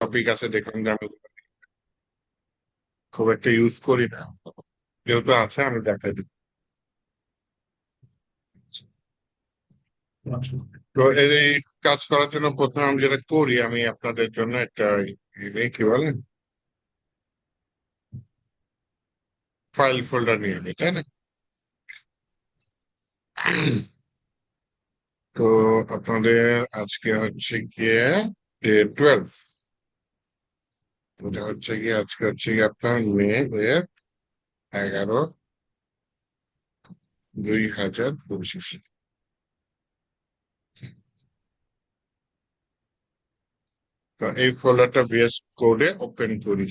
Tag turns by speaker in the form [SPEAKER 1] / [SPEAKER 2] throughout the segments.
[SPEAKER 1] Topic আছে দেখলাম যে আমি খুব একটা ইউজ করি না, যেহেতু আছে আমি দেখাই দিই। তো এই কাজ করার জন্য প্রথমে আমি যেটা করি, আমি আপনাদের জন্য একটা কি বলেন ফাইল ফোল্ডার নিয়ে নিই, তাই না? তো আপনাদের আজকে হচ্ছে গিয়ে ডে 12। এটা হচ্ছে গিয়ে আজকে হচ্ছে গিয়ে আপনার মে এর 11/2025। তো এই ফোল্ডারটা ভিএস কোডে ওপেন করি।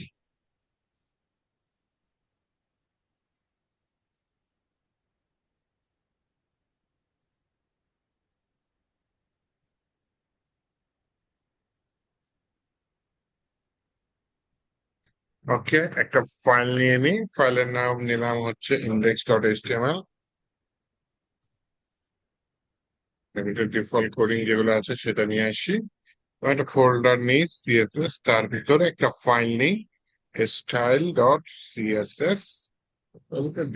[SPEAKER 1] ওকে, একটা ফাইল নিয়ে নিই। ফাইলের নাম নিলাম হচ্ছে index.html। ডিফল্ট কোডিং যেগুলো আছে সেটা নিয়ে আসি। আমি একটা ফোল্ডার নিই সিএসএস, তার ভিতরে একটা ফাইল নিই style.css।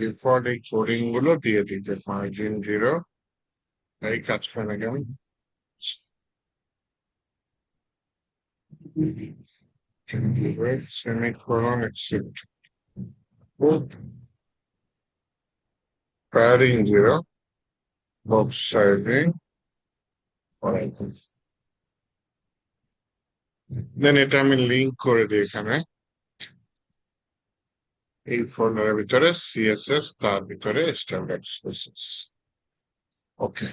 [SPEAKER 1] ডিফল্ট এই কোডিং গুলো দিয়ে দিই, যে মার্জিন 0, এই কাজ করে না কেমন। Semicolon except padding 0, box sizing, then এটা আমি লিঙ্ক করে দিই এখানে এই ফোল্ডারের ভিতরে সিএসএস, তার ভিতরে স্ট্যান্ডার্ড সিএসএস। ওকে,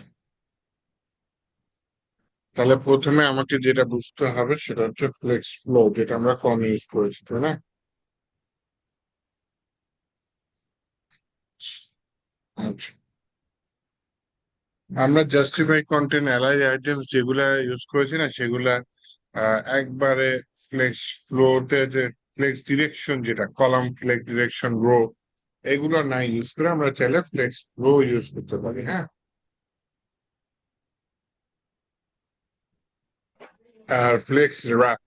[SPEAKER 1] তাহলে প্রথমে আমাকে যেটা বুঝতে হবে সেটা হচ্ছে ফ্লেক্স ফ্লো, যেটা আমরা কম ইউজ করেছি, তাই না? আচ্ছা, আমরা জাস্টিফাই কন্টেন্ট অ্যালাইজ আইটেমস যেগুলা ইউজ করেছি না, সেগুলা একবারে ফ্লেক্স ফ্লোতে যে ফ্লেক্স ডিরেকশন, যেটা কলাম ফ্লেক্স ডিরেকশন রো, এগুলো না ইউজ করে আমরা চাইলে ফ্লেক্স ফ্লো ইউজ করতে পারি। হ্যাঁ, আর ফ্লেক্স র্যাপ,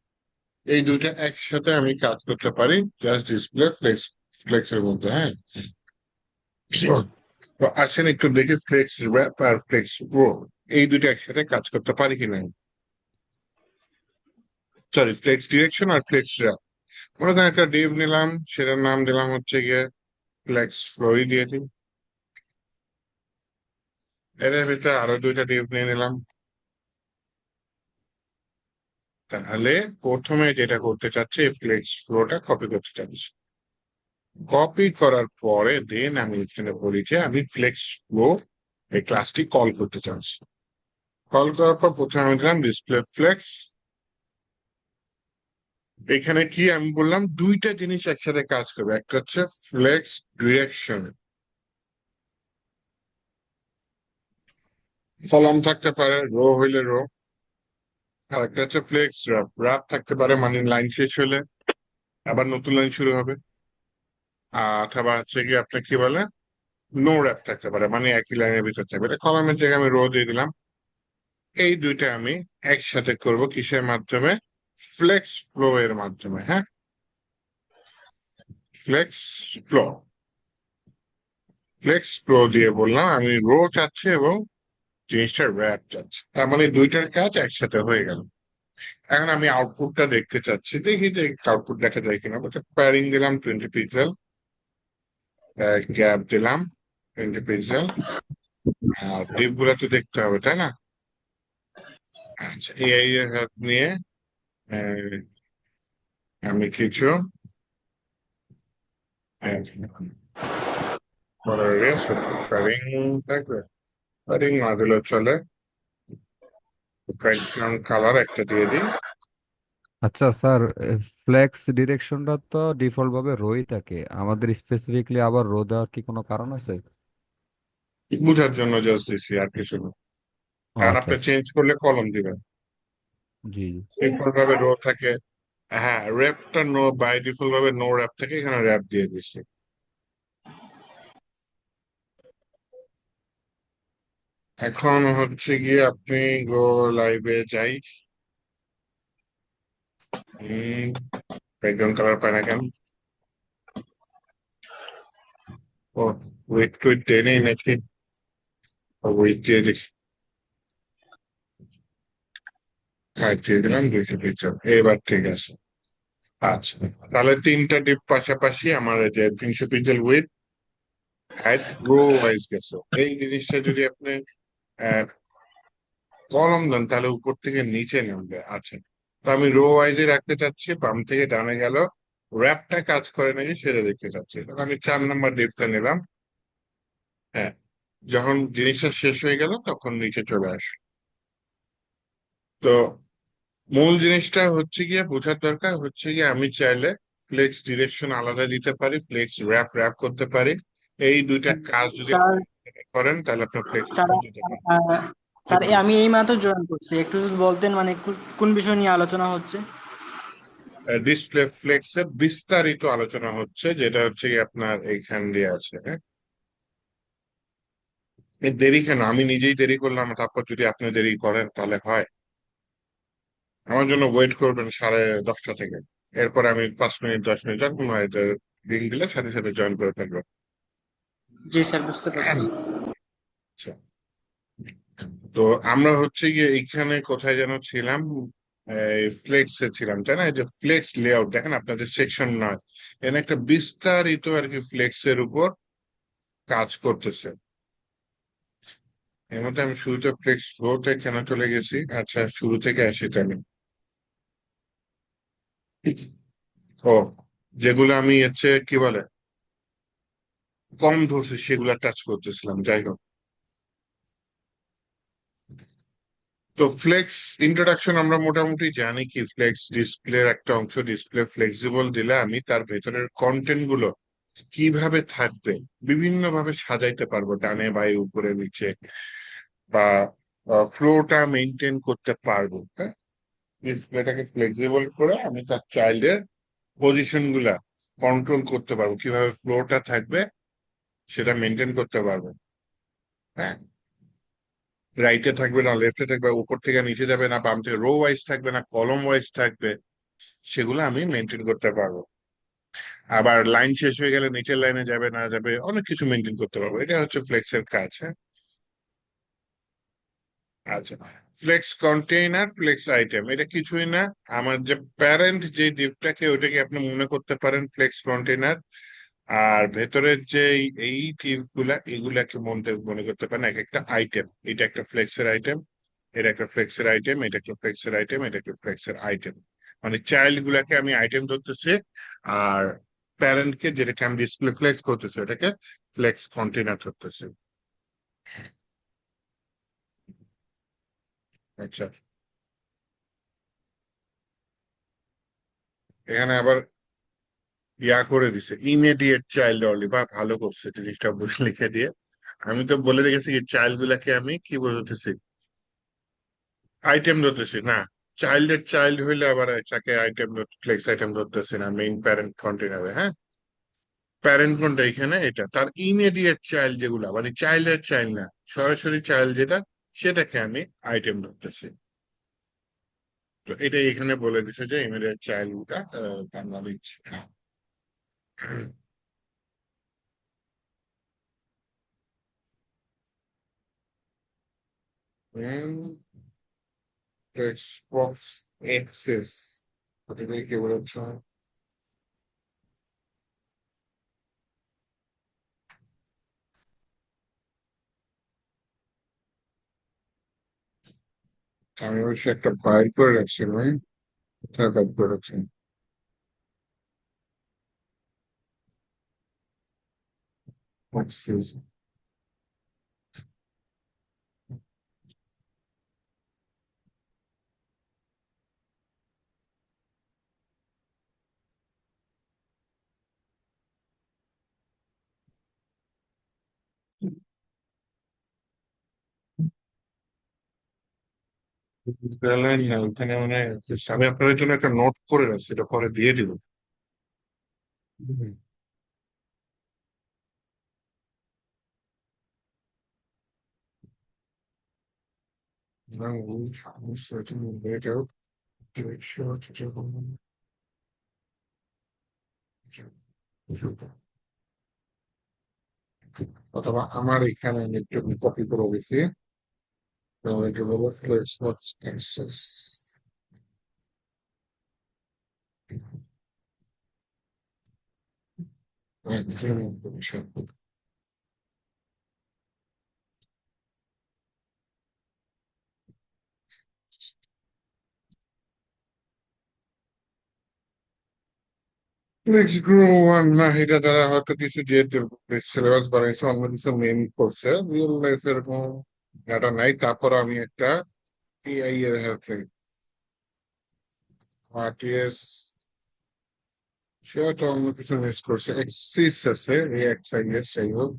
[SPEAKER 1] এই দুইটা একসাথে আমি কাজ করতে পারি জাস্ট ডিসপ্লে ফ্লেক্স ফ্লেক্স এর মধ্যে। হ্যাঁ, তো আসেন একটু দেখি ফ্লেক্স র্যাপ আর ফ্লেক্স প্রো এই দুইটা একসাথে কাজ করতে পারি কিনা। সরি, ফ্লেক্স ডিরেকশন আর ফ্লেক্স র্যাপ। মনে করেন একটা ডিভ নিলাম, সেটার নাম দিলাম হচ্ছে গিয়ে ফ্লেক্স ফ্লোই দিয়ে দিই। এর ভিতরে আরো দুইটা ডিভ নিয়ে নিলাম। তাহলে প্রথমে যেটা করতে চাচ্ছি, ফ্লেক্স ফ্লোটা কপি করতে চাচ্ছি। কপি করার পরে দেন আমি এখানে বলি যে আমি ফ্লেক্স ফ্লো এই ক্লাসটি কল করতে চাচ্ছি। কল করার পর প্রথমে আমি দিলাম ডিসপ্লে ফ্লেক্স। এখানে কি আমি বললাম, দুইটা জিনিস একসাথে কাজ করবে। একটা হচ্ছে ফ্লেক্স ডিরেকশন, কলাম থাকতে পারে, রো হইলে রো। আর একটা হচ্ছে ফ্লেক্স র্যাপ, র্যাপ থাকতে পারে মানে লাইন শেষ হলে আবার নতুন লাইন শুরু হবে। অথবা হচ্ছে কি আপনার কি বলে নো র্যাপ থাকতে পারে, মানে একই লাইনের ভিতর থাকবে। এটা কলামের জায়গায় আমি রো দিয়ে দিলাম। এই দুইটা আমি একসাথে করব কিসের মাধ্যমে? ফ্লেক্স ফ্লো এর মাধ্যমে। হ্যাঁ, ফ্লেক্স ফ্লো, ফ্লেক্স ফ্লো দিয়ে বললাম আমি রো চাচ্ছি এবং জিনিসটা র্যাপ চাচ্ছি, তার মানে দুইটার কাজ একসাথে হয়ে গেল। এখন আমি আউটপুটটা দেখতে চাচ্ছি, দেখি যে আউটপুট দেখা যায় কিনা। প্যারিং দিলাম 20 পিক্সেল, গ্যাপ দিলাম 20 পিক্সেল। আর ডিপ গুলা তো দেখতে হবে, তাই না? আচ্ছা, এআই এর হেল্প নিয়ে আহ, আমি কিছু প্যারিং থাকবে, প্যারিং না দিলে চলে। ব্যাকগ্রাউন্ড কালার একটা দিয়ে দিই।
[SPEAKER 2] আচ্ছা স্যার, ফ্লেক্স ডিরেকশনটা তো ডিফল্ট ভাবে রোই থাকে, আমাদের স্পেসিফিকলি আবার রো দেওয়ার কি কোনো কারণ আছে?
[SPEAKER 1] বুঝার জন্য জাস্ট দিছি, আর কিছু না।
[SPEAKER 2] ও
[SPEAKER 1] কারণ
[SPEAKER 2] আচ্ছা
[SPEAKER 1] আপনি
[SPEAKER 2] আচ্ছা।
[SPEAKER 1] চেঞ্জ করলে কলম দিবেন।
[SPEAKER 2] জি জি।
[SPEAKER 1] ডিফল্ট ভাবে রো থাকে। হ্যাঁ, র্যাপটা নো, বাই ডিফল্ট ভাবে নো র্যাপ থাকে, এখানে র্যাপ দিয়ে দিচ্ছি। এখন হচ্ছে গিয়ে আপনি গো লাইভে যাই। হম ব্যাকগ্রাউন্ড কালার পায় না কেন? ও, ওয়েট টুইট টেনে নাকি? ওয়েট দিয়ে দেখি। ফাইভ দিয়ে দিলাম, 200 পিক্সেল, এবার ঠিক আছে। আচ্ছা, তাহলে তিনটা ডিপ পাশাপাশি আমার এই যে 300 pixel with height rho wise গেছে। এই জিনিসটা যদি আপনি কলম দেন তাহলে উপর থেকে নিচে নামবে। আচ্ছা, তো আমি রো ওয়াইজে রাখতে চাচ্ছি, বাম থেকে ডানে গেল, র্যাপটা কাজ করে নাকি সেটা দেখতে চাচ্ছি। তখন আমি 4 নাম্বার ডিপটা নিলাম। হ্যাঁ, যখন জিনিসটা শেষ হয়ে গেল তখন নিচে চলে আসলো। তো মূল জিনিসটা হচ্ছে গিয়ে বোঝার দরকার হচ্ছে গিয়ে আমি চাইলে ফ্লেক্স ডিরেকশন আলাদা দিতে পারি, ফ্লেক্স র্যাপ র্যাপ করতে পারি। এই দুইটা কাজ যদি
[SPEAKER 3] স্যার
[SPEAKER 1] করেন তাহলে আপনার ফ্লেক্স
[SPEAKER 3] স্যার
[SPEAKER 1] দিতে পারেন।
[SPEAKER 3] আহ,
[SPEAKER 1] জি
[SPEAKER 3] স্যার
[SPEAKER 1] বলুন।
[SPEAKER 3] আমি এই মাত্র জয়েন করছি, একটু যদি বলতেন মানে কোন বিষয় নিয়ে আলোচনা হচ্ছে।
[SPEAKER 1] ডিসপ্লে ফ্লেক্সের বিস্তারিত আলোচনা হচ্ছে, যেটা হচ্ছে গিয়ে আপনার এইখান দিয়ে আছে। হ্যাঁ, এই দেরি কেন? আমি নিজেই দেরি করলাম, তারপর যদি আপনি দেরি করেন তাহলে হয়? আমার জন্য ওয়েট করবেন 10:30 থেকে, এরপর আমি 5 মিনিট 10 মিনিট যখন রিং দিলে সাথে সাথে জয়েন করে ফেলবো।
[SPEAKER 3] জি স্যার, বুঝতে পারছি।
[SPEAKER 1] আচ্ছা, তো আমরা হচ্ছে গিয়ে এইখানে কোথায় যেন ছিলাম, এই ফ্লেক্স এ ছিলাম তাই না? এই যে ফ্লেক্স লেআউট দেখেন, আপনাদের সেকশন নয়, এখানে একটা বিস্তারিত আর কি ফ্লেক্স এর উপর কাজ করতেছে। এর মধ্যে আমি শুরুতে ফ্লেক্স ফ্লোতে কেন চলে গেছি? আচ্ছা, শুরু থেকে আসি তাহলে। ও, যেগুলো আমি হচ্ছে কি বলে কম ধরছি সেগুলা টাচ করতেছিলাম। যাই হোক, তো ফ্লেক্স ইন্ট্রোডাকশন আমরা মোটামুটি জানি কি, ফ্লেক্স ডিসপ্লের একটা অংশ, ডিসপ্লে ফ্লেক্সিবল দিলে আমি তার ভেতরের কন্টেন্ট গুলো কিভাবে থাকবে বিভিন্ন ভাবে সাজাইতে পারবো, ডানে বাই উপরে নিচে, বা ফ্লোটা মেনটেন করতে পারবো। হ্যাঁ, ডিসপ্লেটাকে ফ্লেক্সিবল করে আমি তার চাইল্ডের পজিশন গুলা কন্ট্রোল করতে পারবো, কিভাবে ফ্লোটা থাকবে সেটা মেনটেন করতে পারবো। হ্যাঁ, রাইটে থাকবে না লেফটে থাকবে, উপর থেকে নিচে যাবে না বাম থেকে রো ওয়াইজ থাকবে না কলম ওয়াইজ থাকবে, সেগুলো আমি মেনটেন করতে পারবো। আবার লাইন শেষ হয়ে গেলে নিচের লাইনে যাবে না যাবে, অনেক কিছু মেনটেন করতে পারবো। এটা হচ্ছে ফ্লেক্সের কাজ। হ্যাঁ, আচ্ছা, ফ্লেক্স কন্টেইনার ফ্লেক্স আইটেম এটা কিছুই না, আমার যে প্যারেন্ট যে ডিভটাকে ওইটাকে আপনি মনে করতে পারেন ফ্লেক্স কন্টেইনার। আর ভেতরের যে এই ডিভ গুলা এগুলাকে মনে মনে করতে পারেন এক একটা আইটেম। এটা একটা ফ্লেক্সের আইটেম, এটা একটা ফ্লেক্সের আইটেম, এটা একটা ফ্লেক্সের আইটেম, এটা একটা ফ্লেক্সের আইটেম। মানে চাইল্ড গুলাকে আমি আইটেম ধরতেছি, আর প্যারেন্ট কে যেটাকে আমি ডিসপ্লে ফ্লেক্স করতেছি ওটাকে ফ্লেক্স কন্টেইনার ধরতেছি। আচ্ছা, এখানে আবার করে দিছে ইমিডিয়েট চাইল্ড অনলি, বা ভালো করছে জিনিসটা বই লিখে দিয়ে। আমি তো বলে রেখেছি কি চাইল্ড গুলাকে আমি কি বলতেছি, আইটেম ধরতেছি না। চাইল্ডের চাইল্ড হইলে আবার তাকে আইটেম ফ্লেক্স আইটেম ধরতেছি না মেইন প্যারেন্ট কন্টেনারে। হ্যাঁ, প্যারেন্ট কোনটা এখানে, এটা তার ইমিডিয়েট চাইল্ড যেগুলা, মানে চাইল্ডের চাইল্ড না, সরাসরি চাইল্ড যেটা, সেটাকে আমি আইটেম ধরতেছি। তো এটা এখানে বলে দিছে যে ইমিডিয়েট চাইল্ডটা তার নাম ইচ্ছে। এক্সবক্স এক্সেস, ওটাকে কি বলেছ? আমি অবশ্য একটা বাইর করে রাখছি ভাই, কোথায় বাইর করে রাখছি? এক্সেস। লাইন না ওখানে, মানে আমি আপনাদের জন্য একটা নোট করে রাখছি, এটা পরে দিয়ে দিব। হুম। না, ওই সমস্যা হয়ে যাও। অথবা আমার এখানে আমি একটু কপি করে দিচ্ছি। তো এটা হলো flex axis. Flex grow one না, এটা দ্বারা হয়তো কিছু যেহেতু সিলেবাস বানাইছে অন্য কিছু মেন করছে, রিয়েল লাইফ এরকম ডাটা নাই। তারপর আমি একটা এআই এর হেল্প নিই, আরটিএস, সেটা তো অন্য কিছু মিস করছে, এক্সিস আছে, রিঅ্যাক্ট যাই হোক।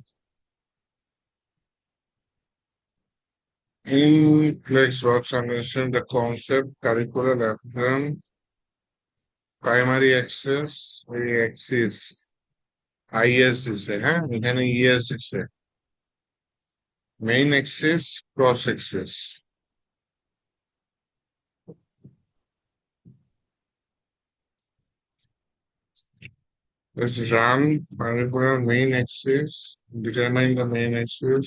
[SPEAKER 1] In Flex works understand the concept, curricular reference, primary access, axis, IS দিছে, হ্যাঁ এখানে ইএস দিছে, main access, cross access. Let's run curricular main axis, determine the main axis,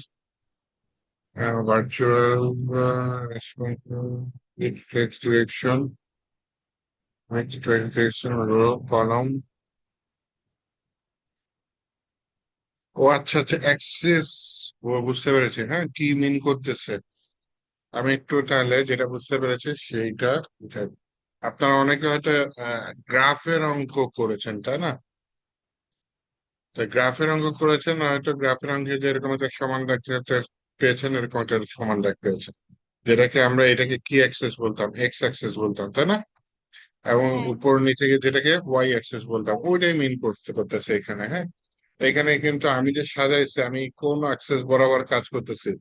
[SPEAKER 1] virtual response with flex direction, with direction row column। ও আচ্ছা আচ্ছা, access, ও বুঝতে পেরেছি, হ্যাঁ কি মিন করতেছে। আমি একটু তাহলে যেটা বুঝতে পেরেছি সেইটা বুঝাই। আপনারা অনেকে হয়তো গ্রাফের অঙ্ক করেছেন, তাই না? তো গ্রাফের অঙ্ক করেছেন, হয়তো গ্রাফের অঙ্কে যে এরকম একটা সমান দাগ পেয়েছেন, এরকম একটা সমান দাগ পেয়েছেন, যেটাকে আমরা এটাকে কি অ্যাক্সেস বলতাম, এক্স অ্যাক্সেস বলতাম, তাই না? এবং উপর নিচে যেটাকে ওয়াই অ্যাক্সেস বলতাম, ওইটাই মিন করতেছে এখানে, হ্যাঁ। এখানে কিন্তু আমি যে সাজাইছি, আমি কোন অ্যাক্সেস বরাবর কাজ করতেছি,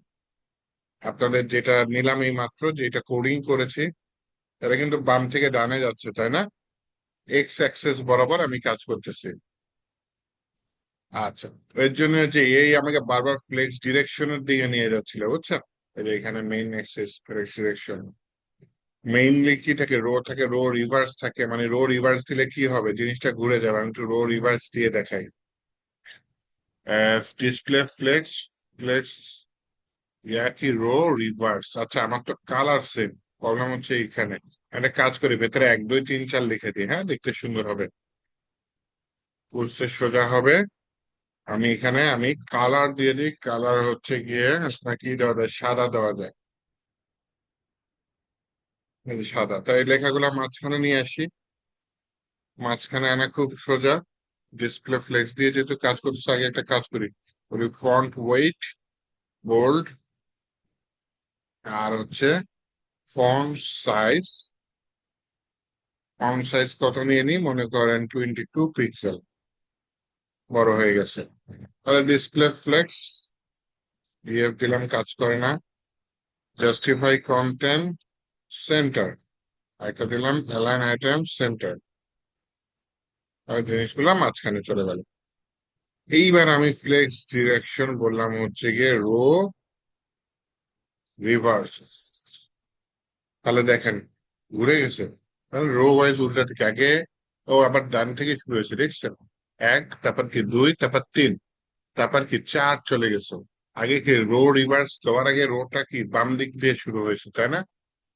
[SPEAKER 1] আপনাদের যেটা নিলাম এই মাত্র যেটা কোডিং করেছি, এটা কিন্তু বাম থেকে ডানে যাচ্ছে, তাই না? এক্স অ্যাক্সেস বরাবর আমি কাজ করতেছি। আচ্ছা, এর জন্য যে এই আমাকে বারবার ফ্লেক্স ডিরেকশনের দিকে নিয়ে যাচ্ছিল, বুঝছেন? এই যে এখানে main axis flex direction, mainly কি থাকে, রো থাকে, রো রিভার্স থাকে, মানে রো রিভার্স দিলে কি হবে, জিনিসটা ঘুরে যাবে। আমি একটু রো রিভার্স দিয়ে দেখাই। ডিসপ্লে ফ্লেক্স, ফ্লেক্স কি রো রিভার্স। আচ্ছা, আমার তো কালার সেম, প্রবলেম হচ্ছে এখানে। একটা কাজ করি, ভেতরে 1 2 3 4 লিখে দিই, হ্যাঁ দেখতে সুন্দর হবে, বুঝতে সোজা হবে। আমি এখানে আমি কালার দিয়ে দিই, কালার হচ্ছে গিয়ে আপনার কি দেওয়া যায়, সাদা দেওয়া যায়, এই যে সাদা। তাই লেখাগুলো মাঝখানে নিয়ে আসি, মাঝখানে আনা খুব সোজা। ডিসপ্লে ফ্লেক্স দিয়ে যেহেতু কাজ করতেছে, আগে একটা কাজ করি, ওই ফন্ট ওয়েট বোল্ড, আর হচ্ছে ফন্ট সাইজ। ফন্ট সাইজ কত নিয়ে নিই, মনে করেন 22 পিক্সেল, বড় হয়ে গেছে। তাহলে ডিসপ্লে ফ্লেক্স ইয়ে দিলাম, কাজ করে না। জাস্টিফাই কন্টেন্ট সেন্টার, একটা দিলাম অ্যালাইন আইটেম সেন্টার, আর জিনিসগুলো মাঝখানে চলে গেল। এইবার আমি ফ্লেক্স ডিরেকশন বললাম হচ্ছে গিয়ে রো রিভার্স। তাহলে দেখেন ঘুরে গেছে, রো ওয়াইজ উল্টা থেকে আগে, ও আবার ডান থেকে শুরু হয়েছে, দেখছেন? 1, তারপর কি 2, তারপর 3, তারপর কি 4 চলে গেছে। আগে কি রো রিভার্স দেওয়ার আগে রোটা কি বাম দিক দিয়ে শুরু হয়েছে, তাই না?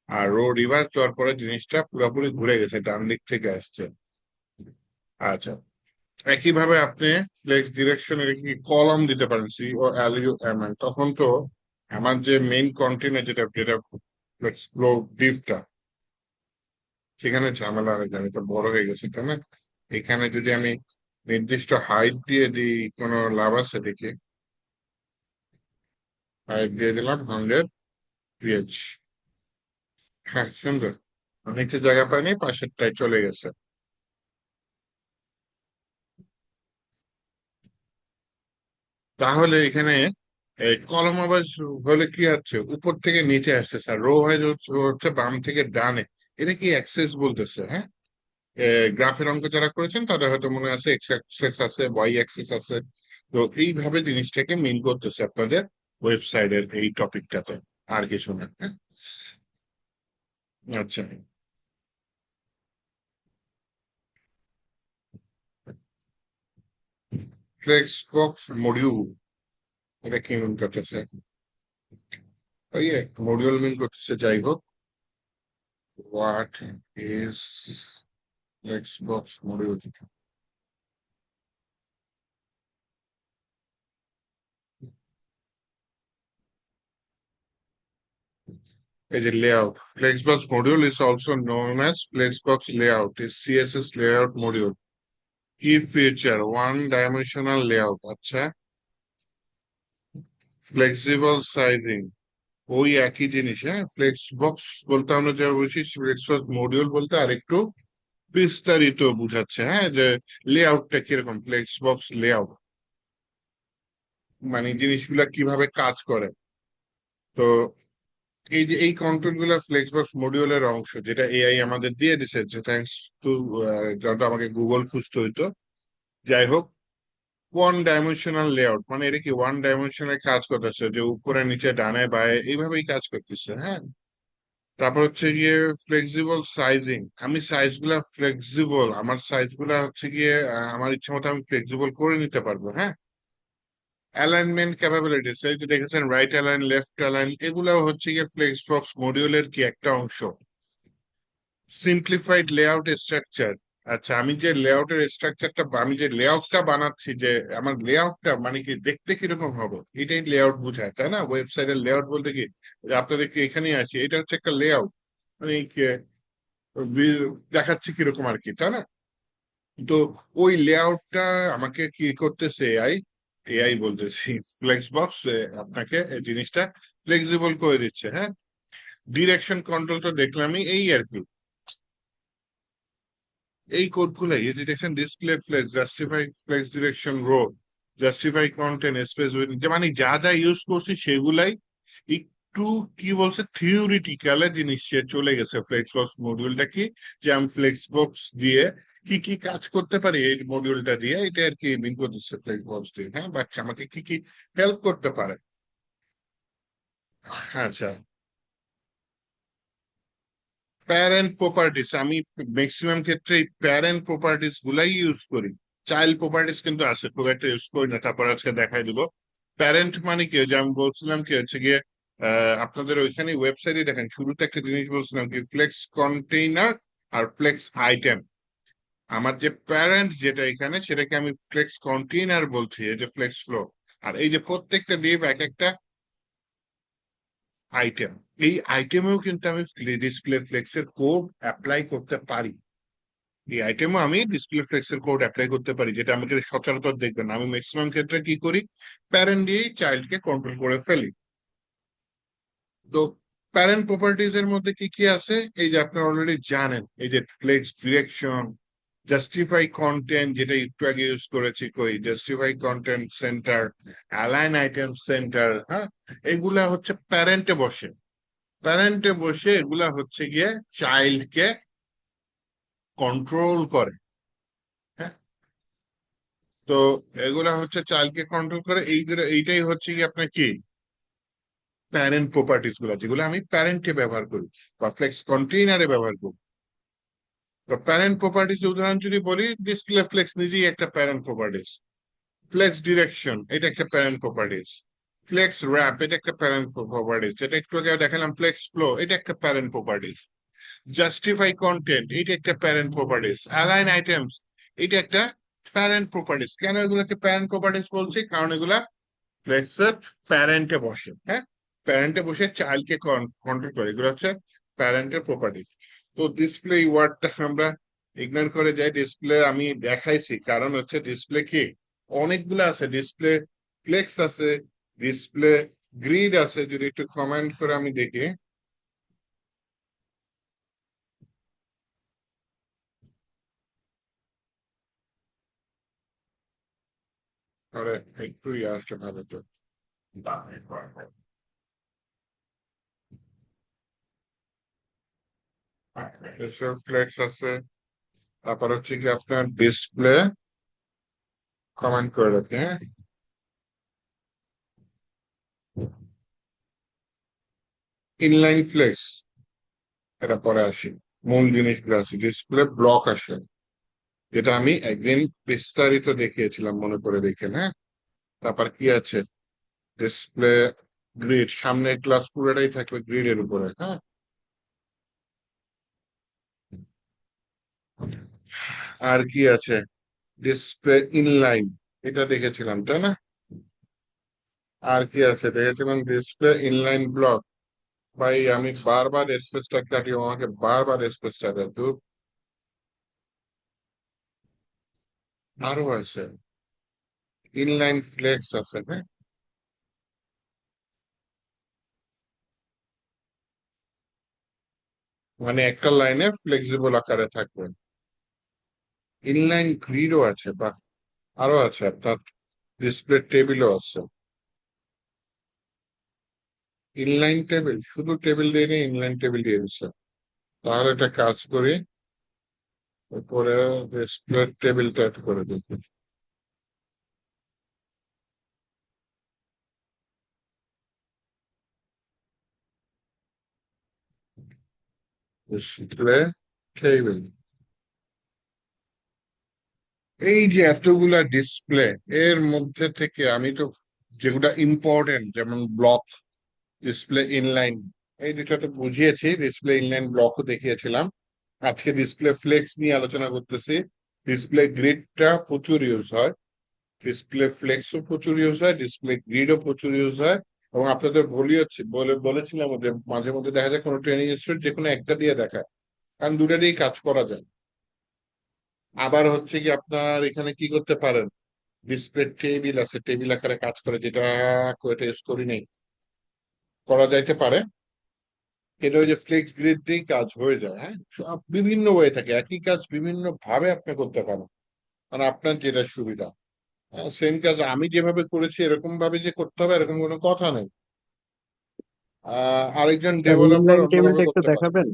[SPEAKER 1] আর রো রিভার্স দেওয়ার পরে জিনিসটা পুরোপুরি ঘুরে গেছে, ডান দিক থেকে আসছে। আচ্ছা, একইভাবে আপনি ফ্লেক্স ডিরেকশনে কি কলাম দিতে পারেন, সি ও এল ইউ এম এন, তখন তো আমার যে মেইন কন্টেন্ট যেটা যেটা ফ্লো ডিপটা, সেখানে ঝামেলা হয়ে যাবে, তো বড় হয়ে গেছে, তাই না? এখানে যদি আমি নির্দিষ্ট হাইট দিয়ে দিই, কোনো লাভ আছে দেখি? হাইট দিয়ে দিলাম 100 ph, হ্যাঁ সুন্দর, অনেকটা জায়গা পাইনি, পাশেরটায় চলে গেছে। তাহলে এখানে কলম আবার হলে কি আছে, উপর থেকে নিচে আসছে স্যার, রো হয়ে হচ্ছে বাম থেকে ডানে, এটা কি অ্যাক্সেস বলতেছে, হ্যাঁ। গ্রাফের অঙ্ক যারা করেছেন তাদের হয়তো মনে আছে এক্স অ্যাক্সেস আছে, ওয়াই অ্যাক্সেস আছে। তো এইভাবে জিনিসটাকে মিন করতেছে আপনাদের ওয়েবসাইটের এই টপিকটাতে, আর কিছু না, হ্যাঁ। আচ্ছা, ফ্লেক্স বক্স মডিউল, এটা কি মিন করতেছে? ওই মডিউল মিন করতেছে, যাই হোক। What is flex box module? এই যে layout, flexbox module is also known as Flexbox layout, is CSS layout module. Key feature, one dimensional layout. আচ্ছা, ফ্লেক্সিবল সাইজিং, ওই একই জিনিস। হ্যাঁ, ফ্লেক্সবক্স বলতে আমরা যা বুঝি, ফ্লেক্সবক্স মডিউল বলতে আরেকটু বিস্তারিত বুঝাচ্ছে। হ্যাঁ, যে লেআউটটা কিরকম, ফ্লেক্সবক্স লেআউট মানে জিনিসগুলা কিভাবে কাজ করে। তো এই যে এই কন্ট্রোল গুলা ফ্লেক্সবক্স মডিউলের অংশ, যেটা এআই আমাদের দিয়ে দিছে, যে থ্যাঙ্কস টু, যখন আমাকে গুগল খুঁজতে হইতো। যাই হোক, ওয়ান ডাইমেনশনাল লেআউট মানে এটা কি ওয়ান ডাইমেনশনাল কাজ করতেছে, যে উপরে নিচে ডানে বায়ে এইভাবেই কাজ করতেছে। হ্যাঁ, তারপর হচ্ছে গিয়ে ফ্লেক্সিবল সাইজিং, আমি সাইজ গুলা ফ্লেক্সিবল, আমার সাইজ গুলা হচ্ছে গিয়ে আমার ইচ্ছা মতো আমি ফ্লেক্সিবল করে নিতে পারবো। হ্যাঁ, অ্যালাইনমেন্ট ক্যাপাবিলিটিস, এই যে দেখেছেন রাইট অ্যালাইন, লেফট অ্যালাইন, এগুলাও হচ্ছে গিয়ে ফ্লেক্সবক্স মডিউলের কি একটা অংশ। সিম্পলিফাইড লেআউট স্ট্রাকচার, আচ্ছা আমি যে লেআউটের স্ট্রাকচারটা, আমি যে লেআউটটা বানাচ্ছি, যে আমার লেআউটটা মানে কি দেখতে কিরকম হবে, এটাই লেআউট বোঝায়, তাই না? ওয়েবসাইটের লেআউট বলতে কি, যে আপনাদেরকে এখানেই আসি, এটা হচ্ছে একটা লেআউট, মানে দেখাচ্ছে কিরকম আর কি, তাই না? তো ওই লেআউটটা আমাকে কি করতেছে এআই, এআই বলতেছি ফ্লেক্সবক্স, আপনাকে এই জিনিসটা ফ্লেক্সিবল করে দিচ্ছে। হ্যাঁ, ডিরেকশন কন্ট্রোল তো দেখলামই, এই আর কি এই কোডগুলো, direction display flex, justify flex direction row, justify content space, যে মানে যা যা ইউজ করছি সেগুলাই একটু কি বলছে থিওরিটিক্যালে জিনিস সে চলে গেছে। ফ্লেক্সবক্স মডিউলটা কি, যে আমি ফ্লেক্সবক্স দিয়ে কি কি কাজ করতে পারি এই মডিউলটা দিয়ে, এটা আর কি মিন করতেছে ফ্লেক্সবক্স দিয়ে। হ্যাঁ, বাট আমাকে কি কি হেল্প করতে পারে। আচ্ছা, প্যারেন্ট প্রপার্টিস, আমি ম্যাক্সিমাম ক্ষেত্রে প্যারেন্ট প্রপার্টিস গুলাই ইউজ করি। চাইল্ড প্রপার্টিস কিন্তু আছে, খুব একটা ইউজ করি না। তারপর আজকে দেখাই দিব প্যারেন্ট মানে কি, যে আমি বলছিলাম কি হচ্ছে গিয়ে আপনাদের ওইখানে ওয়েবসাইটে দেখেন শুরুতে একটা জিনিস বলছিলাম কি, ফ্লেক্স কন্টেইনার আর ফ্লেক্স আইটেম। আমার যে প্যারেন্ট যেটা এখানে, সেটাকে আমি ফ্লেক্স কন্টেইনার বলছি, এই যে ফ্লেক্স ফ্লো। আর এই যে প্রত্যেকটা ডিভ এক একটা আইটেম, এই আইটেমেও কিন্তু আমি ডিসপ্লে ফ্লেক্সের কোড অ্যাপ্লাই করতে পারি। এই আইটেমও আমি ডিসপ্লে ফ্লেক্সের কোড অ্যাপ্লাই করতে পারি, যেটা আমাকে সচরাচর দেখবেন না। আমি ম্যাক্সিমাম ক্ষেত্রে কি করি, প্যারেন্ট দিয়েই চাইল্ডকে কন্ট্রোল করে ফেলি। তো প্যারেন্ট প্রপার্টিজ এর মধ্যে কি কি আছে, এই যে আপনি অলরেডি জানেন, এই যে ফ্লেক্স ডিরেকশন, জাস্টিফাই কন্টেন্ট, যেটা একটু আগে ইউজ করেছি, কই justify content centre, align item centre. হ্যাঁ, এগুলা হচ্ছে প্যারেন্টে বসে, প্যারেন্টে বসে এগুলা হচ্ছে গিয়ে চাইল্ডকে কন্ট্রোল করে। হ্যাঁ, তো এগুলা হচ্ছে চাইল্ডকে কন্ট্রোল করে, এইগুলো এইটাই হচ্ছে কি আপনার কি প্যারেন্ট প্রপার্টিস গুলা, যেগুলো আমি প্যারেন্টে ব্যবহার করি বা ফ্লেক্স কন্টেইনারে ব্যবহার করি। তো প্যারেন্ট প্রপার্টিস উদাহরণ যদি বলি, ডিসপ্লে ফ্লেক্স নিজেই একটা প্যারেন্ট প্রপার্টিস। ফ্লেক্স ডিরেকশন, এটা একটা প্যারেন্ট প্রপার্টিস। ফ্লেক্স র্যাপ, এটা একটা প্যারেন্ট প্রপার্টিস, যেটা একটু আগে দেখালাম ফ্লেক্স ফ্লো, এটা একটা প্যারেন্ট প্রপার্টিস। জাস্টিফাই কন্টেন্ট, এটা একটা প্যারেন্ট প্রপার্টিস। অ্যালাইন আইটেমস, এটা একটা প্যারেন্ট প্রপার্টিস। কেন এগুলোকে প্যারেন্ট প্রপার্টিস বলছি, কারণ এগুলা ফ্লেক্সের প্যারেন্টে বসে। হ্যাঁ, প্যারেন্টে বসে চাইল্ডকে কন্ট্রোল করে, এগুলো হচ্ছে প্যারেন্টের প্রপার্টি। তো ডিসপ্লে ওয়ার্ডটা আমরা ইগনোর করে যাই, ডিসপ্লে আমি দেখাইছি, কারণ হচ্ছে ডিসপ্লে কি অনেকগুলো আছে, ডিসপ্লে ফ্লেক্স আছে, ডিসপ্লে গ্রিড আছে। যদি একটু কমেন্ট করে আমি দেখি, তাহলে একটু আসতে ভালো তো। এসব ফ্লেক্স আছে, তারপর হচ্ছে কি আপনার ডিসপ্লে, কমেন্ট করে রাখি। হ্যাঁ, ইনলাইন ফ্লেক্স, এটা পরে আসি, মূল জিনিসগুলো আছে, ডিসপ্লে ব্লক আসে। যেটা আমি একদিন বিস্তারিত দেখিয়েছিলাম, মনে করে দেখেন। হ্যাঁ, তারপর কি আছে, ডিসপ্লে গ্রিড, সামনে ক্লাস পুরোটাই থাকবে গ্রিডের উপরে। হ্যাঁ, আর কি আছে, ডিসপ্লে ইনলাইন, এটা দেখেছিলাম তাই না? আর কি আছে দেখেছিলাম, ডিসপ্লে ইনলাইন ব্লক। ভাই আমি বারবার স্পেসটা কাটি, ও আমাকে বারবার স্পেসটা দেয় তো। আরো আছে, ইনলাইন ফ্লেক্স আছে। হ্যাঁ, মানে একটা লাইনে ফ্লেক্সিবল আকারে থাকবে। ইনলাইন গ্রিডও আছে, বা আরো আছে আপনার, ডিসপ্লে টেবিলও আছে। ইনলাইন টেবিল, শুধু টেবিল দিয়ে নিয়ে ইনলাইন টেবিল দিয়ে দিচ্ছে। তাহলে একটা কাজ করি, উপরে ডিসপ্লে টেবিলটা অ্যাড করে দেখি। ডিসপ্লে টেবিল, এই যে এতগুলা ডিসপ্লে, এর মধ্যে থেকে আমি তো যেগুলা ইম্পর্টেন্ট, যেমন ব্লক, ডিসপ্লে ইনলাইন, এই দুটো তো বুঝিয়েছি, ডিসপ্লে ইনলাইন ব্লকও দেখিয়েছিলাম। আজকে ডিসপ্লে ফ্লেক্স নিয়ে আলোচনা করতেছি। ডিসপ্লে গ্রিডটা প্রচুর ইউজ হয়, ডিসপ্লে ফ্লেক্সও প্রচুর ইউজ হয়, ডিসপ্লে গ্রিডও প্রচুর ইউজ হয়। এবং আপনাদের বলেছিলাম যে মাঝে মধ্যে দেখা যায় কোনো ট্রেনিং ইনস্টিটিউট যে কোনো একটা দিয়ে দেখায়, কারণ দুটা দিয়েই কাজ করা যায়। আবার হচ্ছে কি, আপনার এখানে কি করতে পারেন, ডিসপ্লে টেবিল আছে, টেবিল আকারে কাজ করে, যেটা টেস্ট করি নেই, করা যাইতে পারে। এটা ওই যে ফ্লেক্স গ্রিড দিয়েই কাজ হয়ে যায়। হ্যাঁ, সব বিভিন্ন ওয়ে থাকে, একই কাজ বিভিন্ন ভাবে আপনি করতে পারেন, মানে আপনার যেটা সুবিধা। সেম কাজ আমি যেভাবে করেছি এরকম ভাবে যে করতে হবে এরকম কোনো কথা নেই। আরেকজন
[SPEAKER 4] স্যার
[SPEAKER 1] ডেভেলপার
[SPEAKER 4] ইনলাইন
[SPEAKER 1] অন্যভাবে
[SPEAKER 4] টেবিলটা একটু
[SPEAKER 1] করতে পারে।
[SPEAKER 4] দেখাবেন?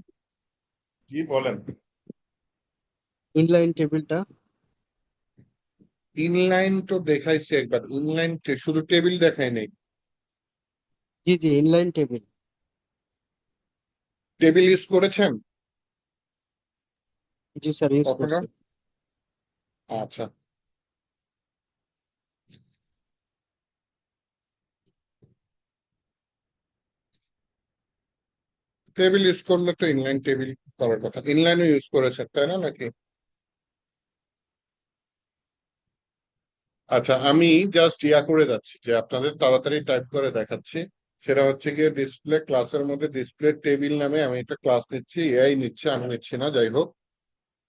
[SPEAKER 1] কি বলেন?
[SPEAKER 4] ইনলাইন টেবিলটা।
[SPEAKER 1] ইনলাইন তো দেখাইছি একবার, ইনলাইন শুধু টেবিল দেখাই নেই।
[SPEAKER 4] জি জি, ইনলাইন টেবিল।
[SPEAKER 1] টেবিল ইউজ করেছেন
[SPEAKER 4] জি স্যার, ইউজ
[SPEAKER 1] কখনো?
[SPEAKER 4] করছি।
[SPEAKER 1] আচ্ছা, টেবিল ইউজ করলে তো ইনলাইন টেবিল করার কথা, ইনলাইনও ইউজ করেছেন তাই না নাকি? আচ্ছা, আমি জাস্ট ইয়া করে যাচ্ছি যে আপনাদের তাড়াতাড়ি টাইপ করে দেখাচ্ছি। সেটা হচ্ছে গিয়ে ডিসপ্লে ক্লাসের মধ্যে ডিসপ্লে টেবিল নামে আমি একটা ক্লাস নিচ্ছি, এআই নিচ্ছে, আমি নিচ্ছি না, যাই হোক।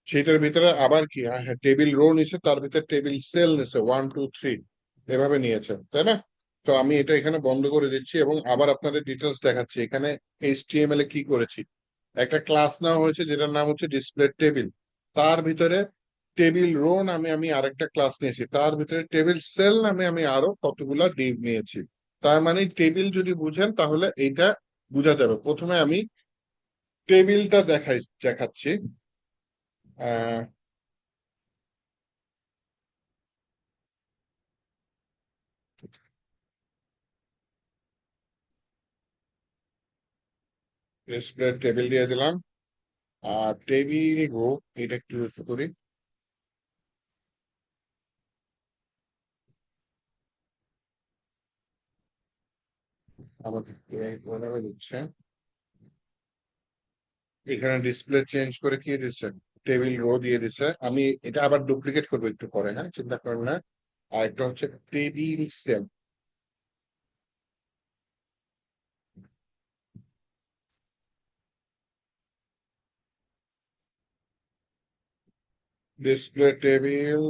[SPEAKER 1] সেটার ভিতরে আবার কি, হ্যাঁ, টেবিল রো নিছে, তার ভিতরে টেবিল সেল নিছে, 1 2 3 এভাবে নিয়েছে তাই না? তো আমি এটা এখানে বন্ধ করে দিচ্ছি এবং আবার আপনাদের ডিটেলস দেখাচ্ছি। এখানে এইচটিএমএল এ কি করেছি, একটা ক্লাস নেওয়া হয়েছে যেটার নাম হচ্ছে ডিসপ্লে টেবিল। তার ভিতরে টেবিল রো নামে আমি আরেকটা ক্লাস নিয়েছি, তার ভিতরে টেবিল সেল নামে আমি আরো কতগুলা ডিভ নিয়েছি। তার মানে টেবিল যদি বুঝেন তাহলে এইটা বোঝা যাবে। প্রথমে আমি টেবিলটা দেখাচ্ছি। আহ ডিসপ্লে টেবিল দিয়ে দিলাম, আর টেবিল রো এটা একটু ইউজ করি। আমাকে এভাবে দিচ্ছে, এখানে ডিসপ্লে চেঞ্জ করে কি দিচ্ছে, টেবিল রো দিয়ে দিচ্ছে। আমি এটা আবার ডুপ্লিকেট করবো একটু পরে, হ্যাঁ, চিন্তা করেন না। আর একটা হচ্ছে table sell, display table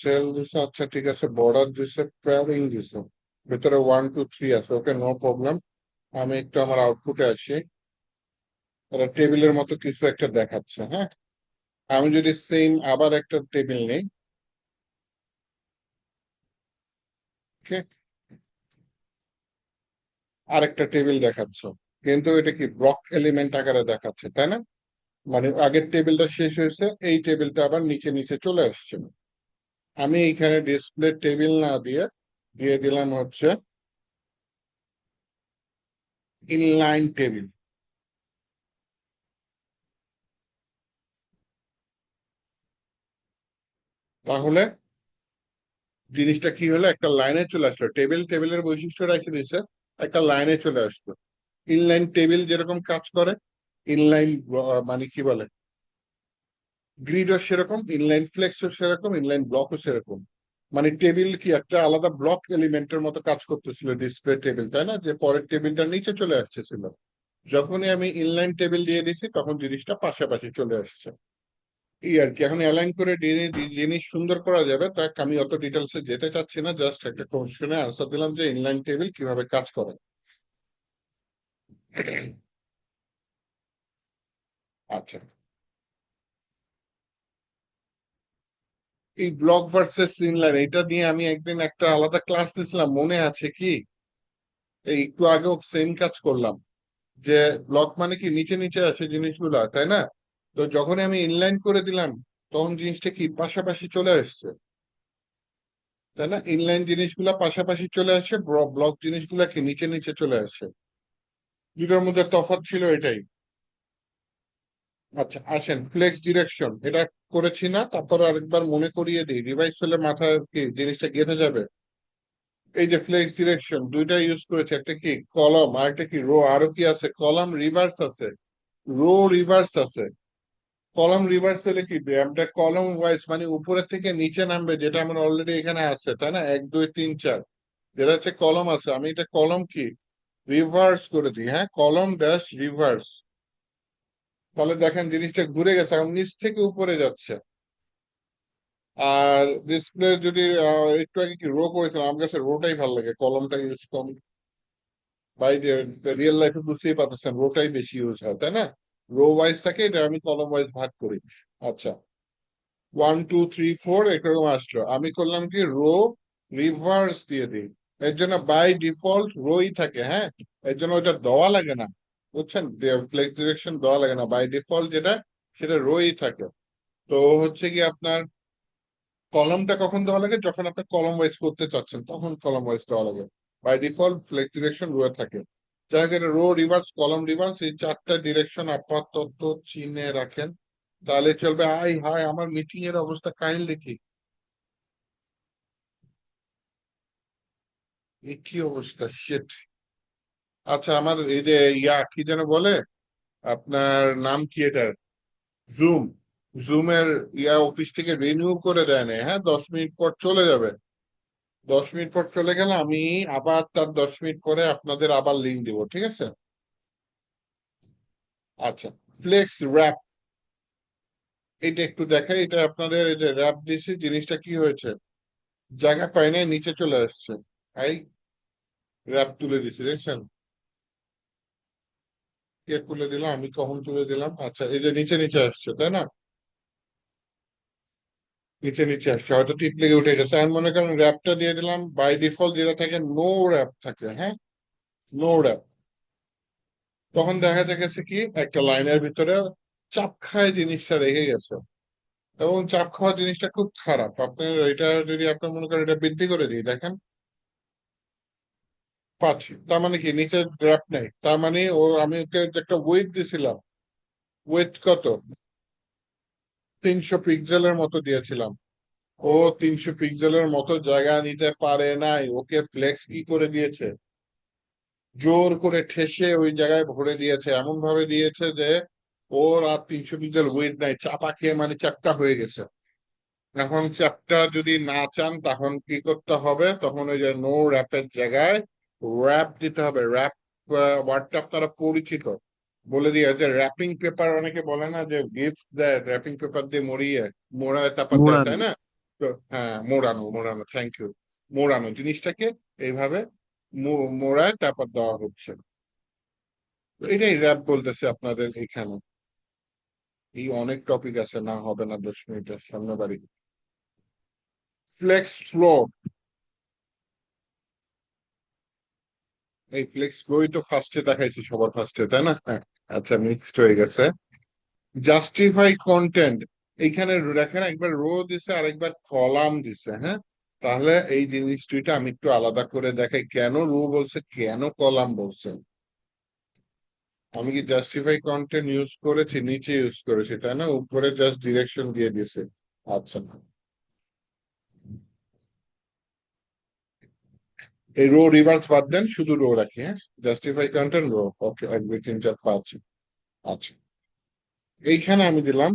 [SPEAKER 1] sell দিছে। আচ্ছা ঠিক আছে, বর্ডার দিছে, প্যাডিং দিছে, ভিতরে 1 2 3 আছে, ওকে নো প্রবলেম। আমি একটু আমার আউটপুটে আসি, এটা টেবিলের মতো কিছু একটা দেখাচ্ছে। হ্যাঁ, আমি যদি সেম আবার একটা টেবিল নেই, আরেকটা টেবিল দেখাচ্ছে, কিন্তু এটা কি ব্লক এলিমেন্ট আকারে দেখাচ্ছে তাই না? মানে আগের টেবিলটা শেষ হয়েছে, এই টেবিলটা আবার নিচে নিচে চলে আসছে। আমি এইখানে ডিসপ্লে টেবিল না দিয়ে দিয়ে দিলাম হচ্ছে ইনলাইন টেবিল। তাহলে জিনিসটা কি হলো, একটা লাইনে চলে আসলো, টেবিলের বৈশিষ্ট্য রেখে দিয়েছে, একটা লাইনে চলে আসলো। ইনলাইন টেবিল যেরকম কাজ করে, ইনলাইন মানে কি বলে গ্রিডও সেরকম, ইনলাইন ফ্লেক্সও সেরকম, ইনলাইন ব্লকও সেরকম। মানে টেবিল কি একটা আলাদা ব্লক এলিমেন্টের মতো কাজ করতেছিল ডিসপ্লে টেবিল, তাই না, যে পরের টেবিলটা নিচে চলে আসতেছিল। যখনই আমি ইনলাইন টেবিল দিয়ে দিছি তখন জিনিসটা পাশাপাশি চলে আসছে। এই আর কি, এখন অ্যালাইন করে জিনিস সুন্দর করা যাবে, তা আমি অত ডিটেলসে যেতে চাচ্ছি না, জাস্ট একটা কোশ্চেনে আনসার দিলাম যে ইনলাইন টেবিল কিভাবে কাজ করে। আচ্ছা, এই ব্লক ভার্সেস ইনলাইন এটা নিয়ে আমি একদিন একটা আলাদা ক্লাস নিয়েছিলাম, মনে আছে কি? এই একটু আগেও সেম কাজ করলাম, যে ব্লক মানে কি নিচে নিচে আসে জিনিসগুলা, তাই না? তো যখন আমি ইনলাইন করে দিলাম তখন জিনিসটা কি পাশাপাশি চলে আসছে, তাই না? ইনলাইন জিনিসগুলা পাশাপাশি চলে আসে, ব্লক জিনিসগুলা কি নিচে নিচে চলে আসে। দুটোর মধ্যে তফাৎ ছিল এটাই। আচ্ছা আসেন, ফ্লেক্স ডিরেকশন এটা করেছি না, তারপর আরেকবার মনে করিয়ে দিই, রিভাইজ হলে মাথায় কি জিনিসটা গেঁথে যাবে। এই যে ফ্লেক্স ডিরেকশন দুইটা ইউজ করেছে, একটা কি কলম আর একটা কি রো, আরো কি আছে, কলাম রিভার্স আছে, রো রিভার্স আছে। কলাম রিভার্স হলে কি আমরা কলম ওয়াইজ মানে উপরের থেকে নিচে নামবে, যেটা আমার অলরেডি এখানে আছে, তাই না, 1 2 3 4, যেটা হচ্ছে কলম আছে, আমি এটা কলম কি রিভার্স করে দিই, হ্যাঁ, কলম ড্যাশ রিভার্স। তাহলে দেখেন জিনিসটা ঘুরে গেছে, এখন নিচ থেকে উপরে যাচ্ছে। আর ডিসপ্লে যদি একটু আগে কি রো করেছিলাম, আমার কাছে রোটাই ভালো লাগে, কলমটা ইউজ কম। বাই রিয়েল লাইফে বুঝতেই পারতেছেন রোটাই বেশি ইউজ হয়, তাই না? রো ওয়াইজ থাকে, এটা আমি কলম ওয়াইজ ভাগ করি। আচ্ছা, 1 2 3 4 এরকম আসলো, আমি করলাম কি রো রিভার্স দিয়ে দিই। এর জন্য বাই ডিফল্ট রোই থাকে, হ্যাঁ, এর জন্য ওইটা দেওয়া লাগে না, বুঝছেন, ফ্লেক্স ডিরেকশন দেওয়া লাগে না, বাই ডিফল্ট যেটা সেটা রোই থাকে। তো হচ্ছে কি আপনার কলমটা কখন দেওয়া লাগে, যখন আপনি কলম ওয়াইজ করতে চাচ্ছেন তখন কলম ওয়াইজ দেওয়া লাগে। By default flex direction row থাকে। যাই হোক, এটা রো রিভার্স কলম রিভার্স এই চারটা ডিরেকশন আপাতত চিহ্নে রাখেন, তাহলে চলবে। আই হাই, আমার মিটিং এর অবস্থা কাইন্ডলি কি, এ কি অবস্থা, শিট। আচ্ছা, আমার এই যে কি যেন বলে, আপনার নাম কি এটার, জুম, জুমের অফিস থেকে রিনিউ করে দেয় না, হ্যাঁ, 10 মিনিট পর চলে যাবে। 10 মিনিট পর চলে গেলে আমি আবার তার 10 মিনিট পরে আপনাদের আবার লিঙ্ক দিব, ঠিক আছে? আচ্ছা, ফ্লেক্স র্যাপ, এটা একটু দেখাই, এটা আপনাদের এই যে র্যাপ দিয়েছি, জিনিসটা কি হয়েছে, জায়গা পাই না, নিচে চলে আসছে। এই র্যাপ তুলে দিছি, দেখছেন? কে তুলে দিলাম, আমি কখন তুলে দিলাম? আচ্ছা, এই যে নিচে নিচে আসছে, তাই না, নিচে নিচে আসছে, হয়তো টিপ লেগে উঠে গেছে। আমি মনে করেন র্যাপটা দিয়ে দিলাম, বাই ডিফল্ট যেটা থাকে নো র্যাপ থাকে, হ্যাঁ, নো র্যাপ। তখন দেখা গেছে কি একটা লাইনের ভিতরে চাপ খায় জিনিসটা রেখে গেছে, এবং চাপ খাওয়া জিনিসটা খুব খারাপ। আপনার এটা যদি আপনার মনে করেন এটা বৃদ্ধি করে দিই, দেখেন 5, তার মানে কি নিচে র্যাপ নেই, তার মানে আমি ওকে যে একটা ওয়েট দিছিলাম, ওয়েট কত, 300 পিক্সেলের মতো দিয়েছিলাম, ও 300 পিক্সেলের মতো জায়গা নিতে পারে নাই, ওকে ফ্লেক্স কি করে দিয়েছে, জোর করে ঠেসে ওই জায়গায় ভরে দিয়েছে, এমন ভাবে দিয়েছে যে ওর আর 300 পিক্সেল ওয়েট নাই, চাপা খেয়ে মানে চ্যাপ্টা হয়ে গেছে। এখন চ্যাপ্টা যদি না চান তখন কি করতে হবে, তখন ওই যে নো র্যাপের জায়গায় র্যাপ দিতে হবে। র্যাপ ওয়ার্ডটা আপনারা পরিচিত, বলে দিয়ে যে র্যাপিং পেপার, অনেকে বলে না যে গিফট দেয় র্যাপিং পেপার দিয়ে মরিয়ে, মোড়ায় তারপর দেয়,
[SPEAKER 4] মোড়ানো।
[SPEAKER 1] তাই না? তো হ্যাঁ, মোড়ানো, মোড়ানো, থ্যাংক ইউ। মোড়ানো জিনিসটাকে এইভাবে মোড়ায় তারপর দেওয়া হচ্ছে, তো এটাই র্যাপ বলতেছে আপনাদের এখানে। এই অনেক টপিক আছে, না হবে না 10 মিনিটের সামনে বাড়ি। ফ্লেক্স ফ্লো, এই ফ্লেক্স ফ্লোই তো ফার্স্টে দেখাইছি, সবার ফার্স্টে, তাই না? হ্যাঁ। আচ্ছা, মিক্সড হয়ে গেছে। জাস্টিফাই কন্টেন্ট, এইখানে দেখেন একবার রো দিছে আর একবার কলাম দিছে, হ্যাঁ, তাহলে এই জিনিস দুইটা আমি একটু আলাদা করে দেখাই, কেন রো বলছে কেন কলাম বলছে। আমি কি জাস্টিফাই কন্টেন্ট ইউজ করেছি, নিচে ইউজ করেছি, তাই না, উপরে জাস্ট ডিরেকশন দিয়ে দিছে। আচ্ছা, এই রো রিভার্স বাদ দেন, শুধু রো রাখি, হ্যাঁ, জাস্টিফাই কন্টেন্ট রো, ওকে, 1 2 3 4 5। আচ্ছা, এইখানে আমি দিলাম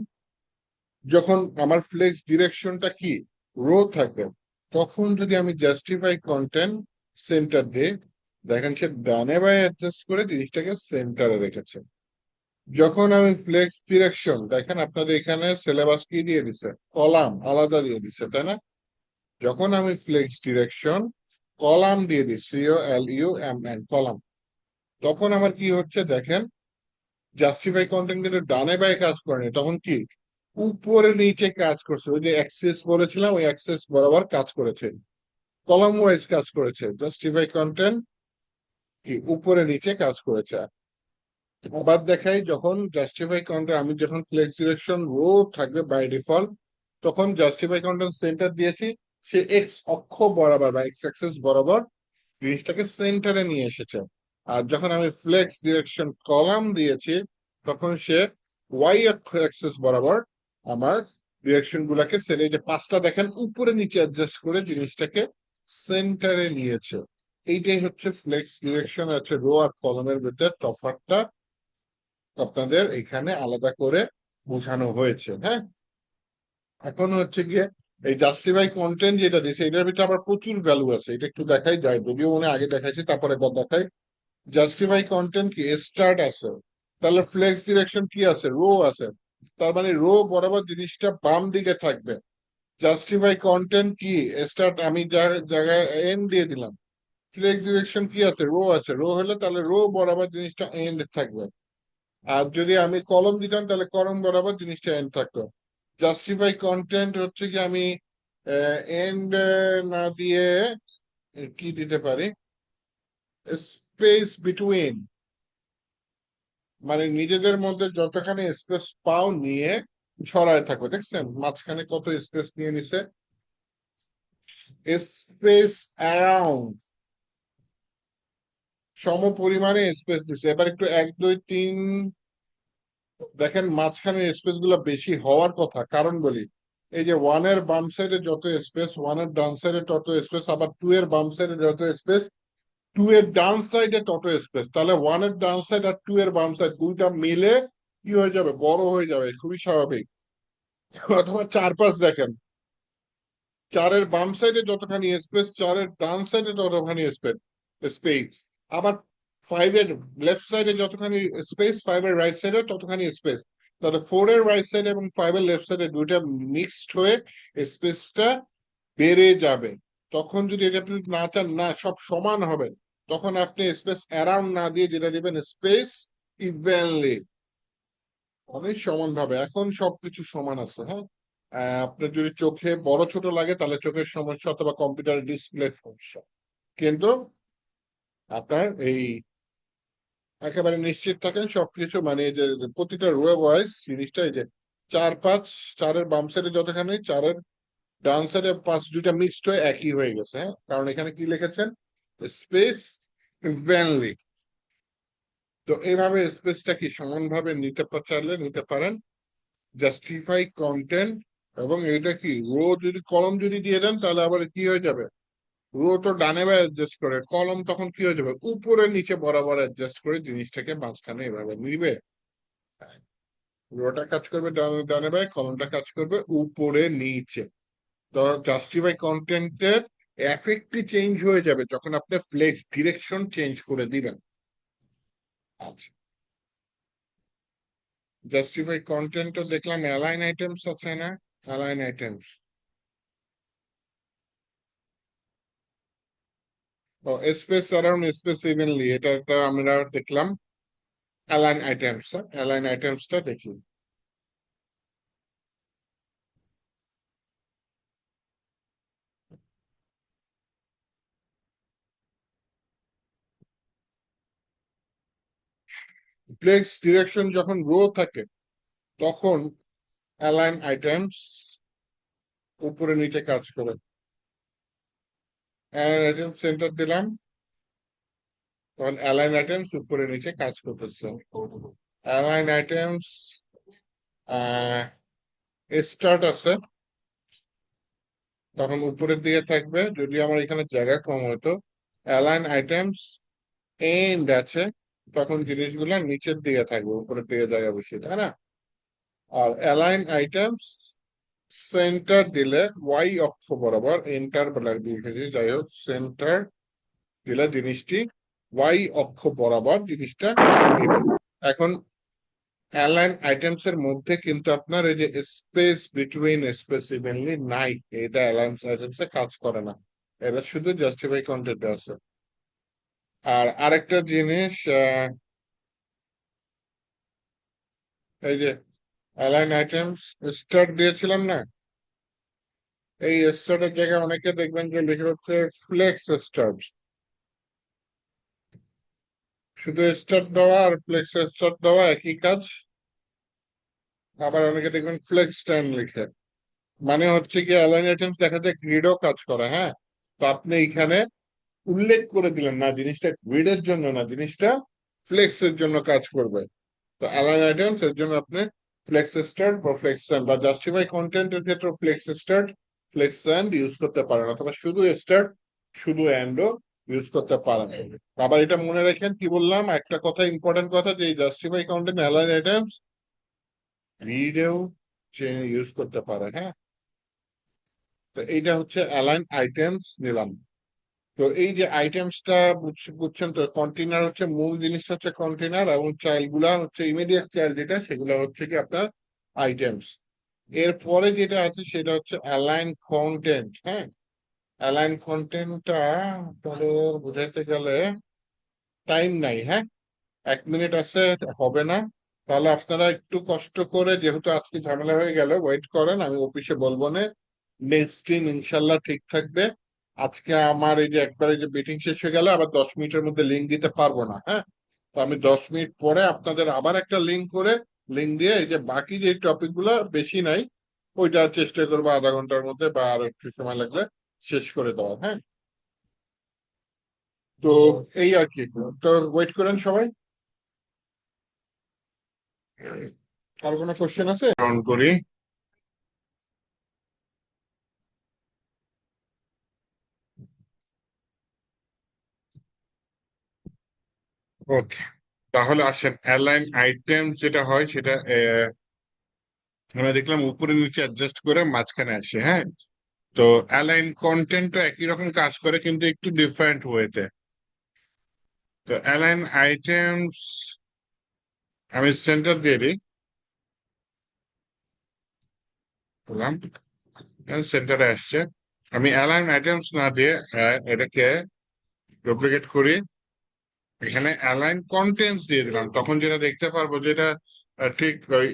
[SPEAKER 1] যখন আমার ফ্লেক্স ডিরেকশনটা কি রো থাকবে, তখন যদি আমি জাস্টিফাই কন্টেন্ট সেন্টার দিই, দেখেন সে ডানে বায়ে অ্যাডজাস্ট করে জিনিসটাকে সেন্টারে রেখেছে। যখন আমি ফ্লেক্স ডিরেকশন, দেখেন আপনাদের এখানে সিলেবাস কি দিয়ে দিছে, কলাম আলাদা দিয়ে দিছে, তাই না? যখন আমি ফ্লেক্স ডিরেকশন কলাম দিয়ে দিই, COLUMN কলাম, তখন আমার কি হচ্ছে দেখেন, জাস্টিফাই কন্টেন্ট কিন্তু ডানে বায়ে কাজ করেনি, তখন কি উপরে নিচে কাজ করছে। ওই যে অ্যাক্সেস বলেছিলাম, ওই অ্যাক্সেস বরাবর কাজ করেছে, কলাম ওয়াইজ কাজ করেছে। জাস্টিফাই কন্টেন্ট কি উপরে নিচে কাজ করেছে। আবার দেখাই, যখন জাস্টিফাই কন্টেন্ট আমি যখন ফ্লেক্স ডিরেকশন রো থাকবে বাই ডিফল্ট, তখন জাস্টিফাই কন্টেন্ট সেন্টার দিয়েছি, সে এক্স অক্ষ বরাবর বা এক্স অ্যাক্সিস বরাবর জিনিসটাকে সেন্টারে নিয়ে এসেছে। আর যখন আমি ফ্লেক্স ডিরেকশন কলাম দিয়েছি, তখন সে ওয়াই অ্যাক্সিস বরাবর আমার ডিরেকশন গুলাকে সেলে, যে পাঁচটা দেখেন উপরে নিচে অ্যাডজাস্ট করে জিনিসটাকে সেন্টারে নিয়েছে। এইটাই হচ্ছে ফ্লেক্স ডিরেকশন, আছে রো আর কলমের ভিতরে তফাৎটা আপনাদের এখানে আলাদা করে বোঝানো হয়েছে, হ্যাঁ। এখন হচ্ছে গিয়ে এই জাস্টিফাই কন্টেন্ট যেটা দিয়েছে, এটার ভিতরে আবার প্রচুর ভ্যালু আছে, এটা একটু দেখাই যায়, যদিও মনে হয় আগে দেখাইছি, তারপরে একবার দেখাই। জাস্টিফাই কন্টেন্ট কি স্টার্ট আছে, তাহলে ফ্লেক্স ডিরেকশন কি আছে, রো আছে, তার মানে রো বরাবর জিনিসটা বাম দিকে থাকবে। জাস্টিফাই কন্টেন্ট কি স্টার্ট, আমি জায়গায় এন্ড দিয়ে দিলাম, ফ্লেক্স ডিরেকশন কি আছে, রো আছে, রো হলে তাহলে রো বরাবর জিনিসটা এন্ড থাকবে। আর যদি আমি কলম দিতাম, তাহলে কলম বরাবর জিনিসটা এন্ড থাকতো। জাস্টিফাই কন্টেন্ট হচ্ছে কি আমি এন্ড না দিয়ে কি দিতে পারি, স্পেস বিটুইন, মানে নিজেদের মধ্যে যতখানি স্পেস পাও নিয়ে ছড়ায় থাকবে। দেখছেন মাঝখানে কত স্পেস নিয়ে নিছে, স্পেস অ্যারাউন্ড, সম পরিমাণে স্পেস দিছে। এবার একটু 1 2 3 দেখেন মাঝখানে স্পেস গুলো বেশি হওয়ার কথা, কারণ বলি, এই যে 1 এর বাম সাইডে যত স্পেস, 1 এর ডান সাইডে তত স্পেস, আবার 2 এর বাম সাইডে যত স্পেস, 2 এর ডান সাইডে তত স্পেস। তাহলে 1 এর ডান সাইড আর 2 এর বাম সাইড দুইটা মিলে কি হয়ে যাবে, বড় হয়ে যাবে, খুবই স্বাভাবিক। অথবা 4 5 দেখেন, 4 এর বাম সাইডে যতখানি স্পেস, 4 এর ডান সাইডে ততখানি স্পেস। আবার 5 এর লেফট সাইডে যতখানি স্পেস, 5 এর রাইট সাইডে ততখানি স্পেস। তাহলে 4 এর রাইট সাইডে এবং 5 এর লেফট সাইডে দুইটা মিক্সড হয়ে স্পেসটা বেড়ে যাবে। তখন যদি এটা আপনি না চান না সব সমান হবে, তখন আপনি স্পেস অ্যারাউন্ড না দিয়ে যেটা দিবেন, স্পেস ইভেনলি, অনেক সমান ভাবে। এখন সবকিছু সমান আছে, হ্যাঁ। আপনার যদি চোখে বড় ছোট লাগে, তাহলে চোখের সমস্যা অথবা কম্পিউটার ডিসপ্লে সমস্যা, কিন্তু আপনার এই একেবারে নিশ্চিত থাকেন সবকিছু, মানে এই যে প্রতিটা রো ওয়াইজ জিনিসটা, এই যে 4 5, 4-এর বাম সাইডে যতখানি, 4-এর ডান সাইডে 5, দুইটা মিক্সড হয়ে একই হয়ে গেছে, হ্যাঁ, কারণ এখানে কি লিখেছেন, স্পেস ইভেনলি। তো এইভাবে স্পেসটা কি সমানভাবে নিতে চাইলে নিতে পারেন। জাস্টিফাই কন্টেন্ট, এবং এটা কি রো যদি কলম যদি দিয়ে দেন, তাহলে আবার কি হয়ে যাবে, রো তো ডানে বায়ে অ্যাডজাস্ট করে, কলম তখন কি হয়ে যাবে, উপরে নিচে বরাবর অ্যাডজাস্ট করে জিনিসটাকে মাঝখানে এভাবে নিবে। রোটা কাজ করবে ডানে ডানে বায়ে, কলমটা কাজ করবে উপরে নিচে। তো জাস্টিফাই কন্টেন্টের এফেক্টই চেঞ্জ হয়ে যাবে যখন আপনি ফ্লেক্স ডিরেকশন চেঞ্জ করে দিবেন। আচ্ছা, জাস্টিফাই কন্টেন্টও দেখলাম, অ্যালাইন আইটেমস আছে না, অ্যালাইন আইটেমস, ও স্পেস অ্যারাউন্ড স্পেস ইভেনলি, এটা আমরা দেখলাম। অ্যালাইন আইটেমসটা দেখি। ফ্লেক্স ডিরেকশন যখন রো থাকে, তখন অ্যালাইন আইটেমস উপরে নিচে কাজ করে। অ্যালাইন আইটেমস সেন্টার দিলাম, তখন অ্যালাইন আইটেমস উপরে নিচে কাজ করতেছে। অ্যালাইন আইটেমস স্টার্ট আছে, তখন উপরের দিকে থাকবে, যদি আমার এখানে জায়গা কম হতো, অ্যালাইন আইটেমস এন্ড আছে, তখন জিনিসগুলো নিচের দিকে থাকবে, উপরের দিকে যায় অবশ্যই, তাই না? আর অ্যালাইন আইটেমস সেন্টার দিলে ওয়াই অক্ষ বরাবর, এন্টার বলে লিখেছি, যাই হোক, সেন্টার দিলে জিনিসটি ওয়াই অক্ষ বরাবর জিনিসটা নিবে। এখন অ্যালাইন আইটেমস এর মধ্যে কিন্তু আপনার এই যে স্পেস বিটুইন স্পেস ইভেনলি নাই, এটা অ্যালাইন আইটেমস এ কাজ করে না, এটা শুধু জাস্টিফাই কন্টেন্ট আছে। আর আরেকটা জিনিস, এই যে অ্যালাইন আইটেমস স্টার্ট দিয়েছিলাম না, এই স্টার্টের জায়গায় অনেকে দেখবেন যে লিখে হচ্ছে ফ্লেক্স স্টার্ট, শুধু স্টার্ট দেওয়া আর ফ্লেক্স স্টার্ট দেওয়া একই কাজ। আবার অনেকে দেখবেন ফ্লেক্স টাইম লিখে, মানে হচ্ছে কি অ্যালাইন আইটেমস দেখা যায় গ্রিডও কাজ করে, হ্যাঁ। তো আপনি এখানে উল্লেখ করে দিলেন না জিনিসটা গ্রিডের জন্য না, জিনিসটা ফ্লেক্স এর জন্য কাজ করবে। তো অ্যালাইন আইটেমস এর জন্য আপনি ফ্লেক্স স্টার্ট বা ফ্লেক্স টাইম বা জাস্টিফাই কন্টেন্টের ক্ষেত্রে flex start flex end use করতে পারেন, অথবা শুধু স্টার্ট শুধু এন্ডও ইউজ করতে পারেন। আবার এটা মনে রাখেন, কি বললাম, একটা কথা, ইম্পর্টেন্ট কথা, যে জাস্টিফাই কন্টেন্ট অ্যালাইন আইটেমস গ্রিডেও ইউজ করতে পারে, হ্যাঁ। তো এইটা হচ্ছে অ্যালাইন আইটেমস নিলাম। তো এই যে আইটেমসটা বুঝছেন তো, কন্টেনার হচ্ছে মূল জিনিসটা হচ্ছে কন্টেনার, এবং চাইল্ড গুলা হচ্ছে ইমিডিয়েট চাইল্ড যেটা, সেগুলো হচ্ছে কি আপনার আইটেমস। এরপরে যেটা আছে সেটা হচ্ছে অ্যালাইন কন্টেন্ট, হ্যাঁ। অ্যালাইন কন্টেন্টটা তাহলে বোঝাইতে গেলে টাইম নাই, হ্যাঁ, 1 মিনিট আছে, হবে না। তাহলে আপনারা একটু কষ্ট করে, যেহেতু আজকে ঝামেলা হয়ে গেল, ওয়েট করেন, আমি অফিসে বলবো না, নেক্সট দিন ইনশাল্লাহ ঠিক থাকবে। আজকে আমার এই যে একবার এই যে মিটিং শেষ হয়ে গেল, আবার 10 মিনিটের মধ্যে লিঙ্ক দিতে পারবো না, হ্যাঁ। তো আমি 10 মিনিট পরে আপনাদের আবার একটা লিঙ্ক দিয়ে এই যে বাকি যে টপিক গুলো বেশি নাই, ওইটা চেষ্টা করবো আধা ঘন্টার মধ্যে বা আরো একটু সময় লাগলে শেষ করে দেওয়া, হ্যাঁ। তো এই আর কি, তো ওয়েট করেন সবাই। আর কোনো কোশ্চেন আছে? অন করি। ওকে, তাহলে আসেন, অ্যালাইন আইটেম যেটা হয় সেটা আমরা দেখলাম উপরে নিচে অ্যাডজাস্ট করে মাঝখানে আসে, হ্যাঁ। তো অ্যালাইন কন্টেন্টটা একই রকম কাজ করে কিন্তু একটু ডিফারেন্ট ওয়েতে। তো অ্যালাইন আইটেমস আমি সেন্টার দিয়ে দিই, বললাম সেন্টারে আসছে। আমি অ্যালাইন আইটেমস না দিয়ে এটাকে ডুপ্লিকেট করি, এখানে অ্যালাইন কন্টেন্টস দিয়ে দিলাম, তখন যেটা দেখতে পারবো যেটা ঠিক ওই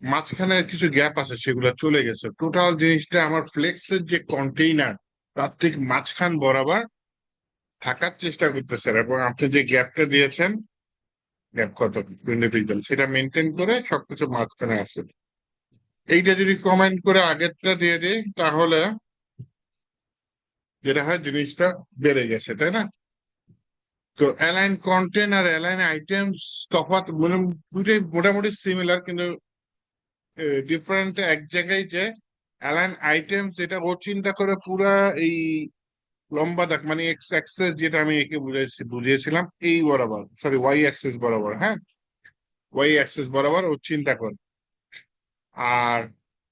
[SPEAKER 1] মাঝখানে কিছু গ্যাপ আছে সেগুলো চলে গেছে, টোটাল জিনিসটা আমার ফ্লেক্সের যে কন্টেইনার তার ঠিক মাঝখান বরাবর থাকার চেষ্টা করতেছে, এবং আপনি যে গ্যাপটা দিয়েছেন, গ্যাপ কত 20 পিক্সেল, সেটা মেনটেন করে সবকিছু মাঝখানে আছে। এইটা যদি কমেন্ট করে আগেরটা দিয়ে দিই, তাহলে যেটা হয় জিনিসটা বেড়ে গেছে, তাই না? তো অ্যালাইন কন্টেন্ট আর অ্যালাইন আইটেমস তফাৎ মানে দুটোই মোটামুটি সিমিলার, কিন্তু ডিফারেন্ট এক জায়গায়, যে অ্যালাইন আইটেমস যেটা ও চিন্তা করে পুরা এই লম্বা দাগ, মানে এক্স অ্যাক্সেস যেটা আমি একে বুঝিয়েছিলাম এই বরাবর, সরি ওয়াই অ্যাক্সেস বরাবর, হ্যাঁ, ওয়াই অ্যাক্সেস বরাবর ও চিন্তা করে। আর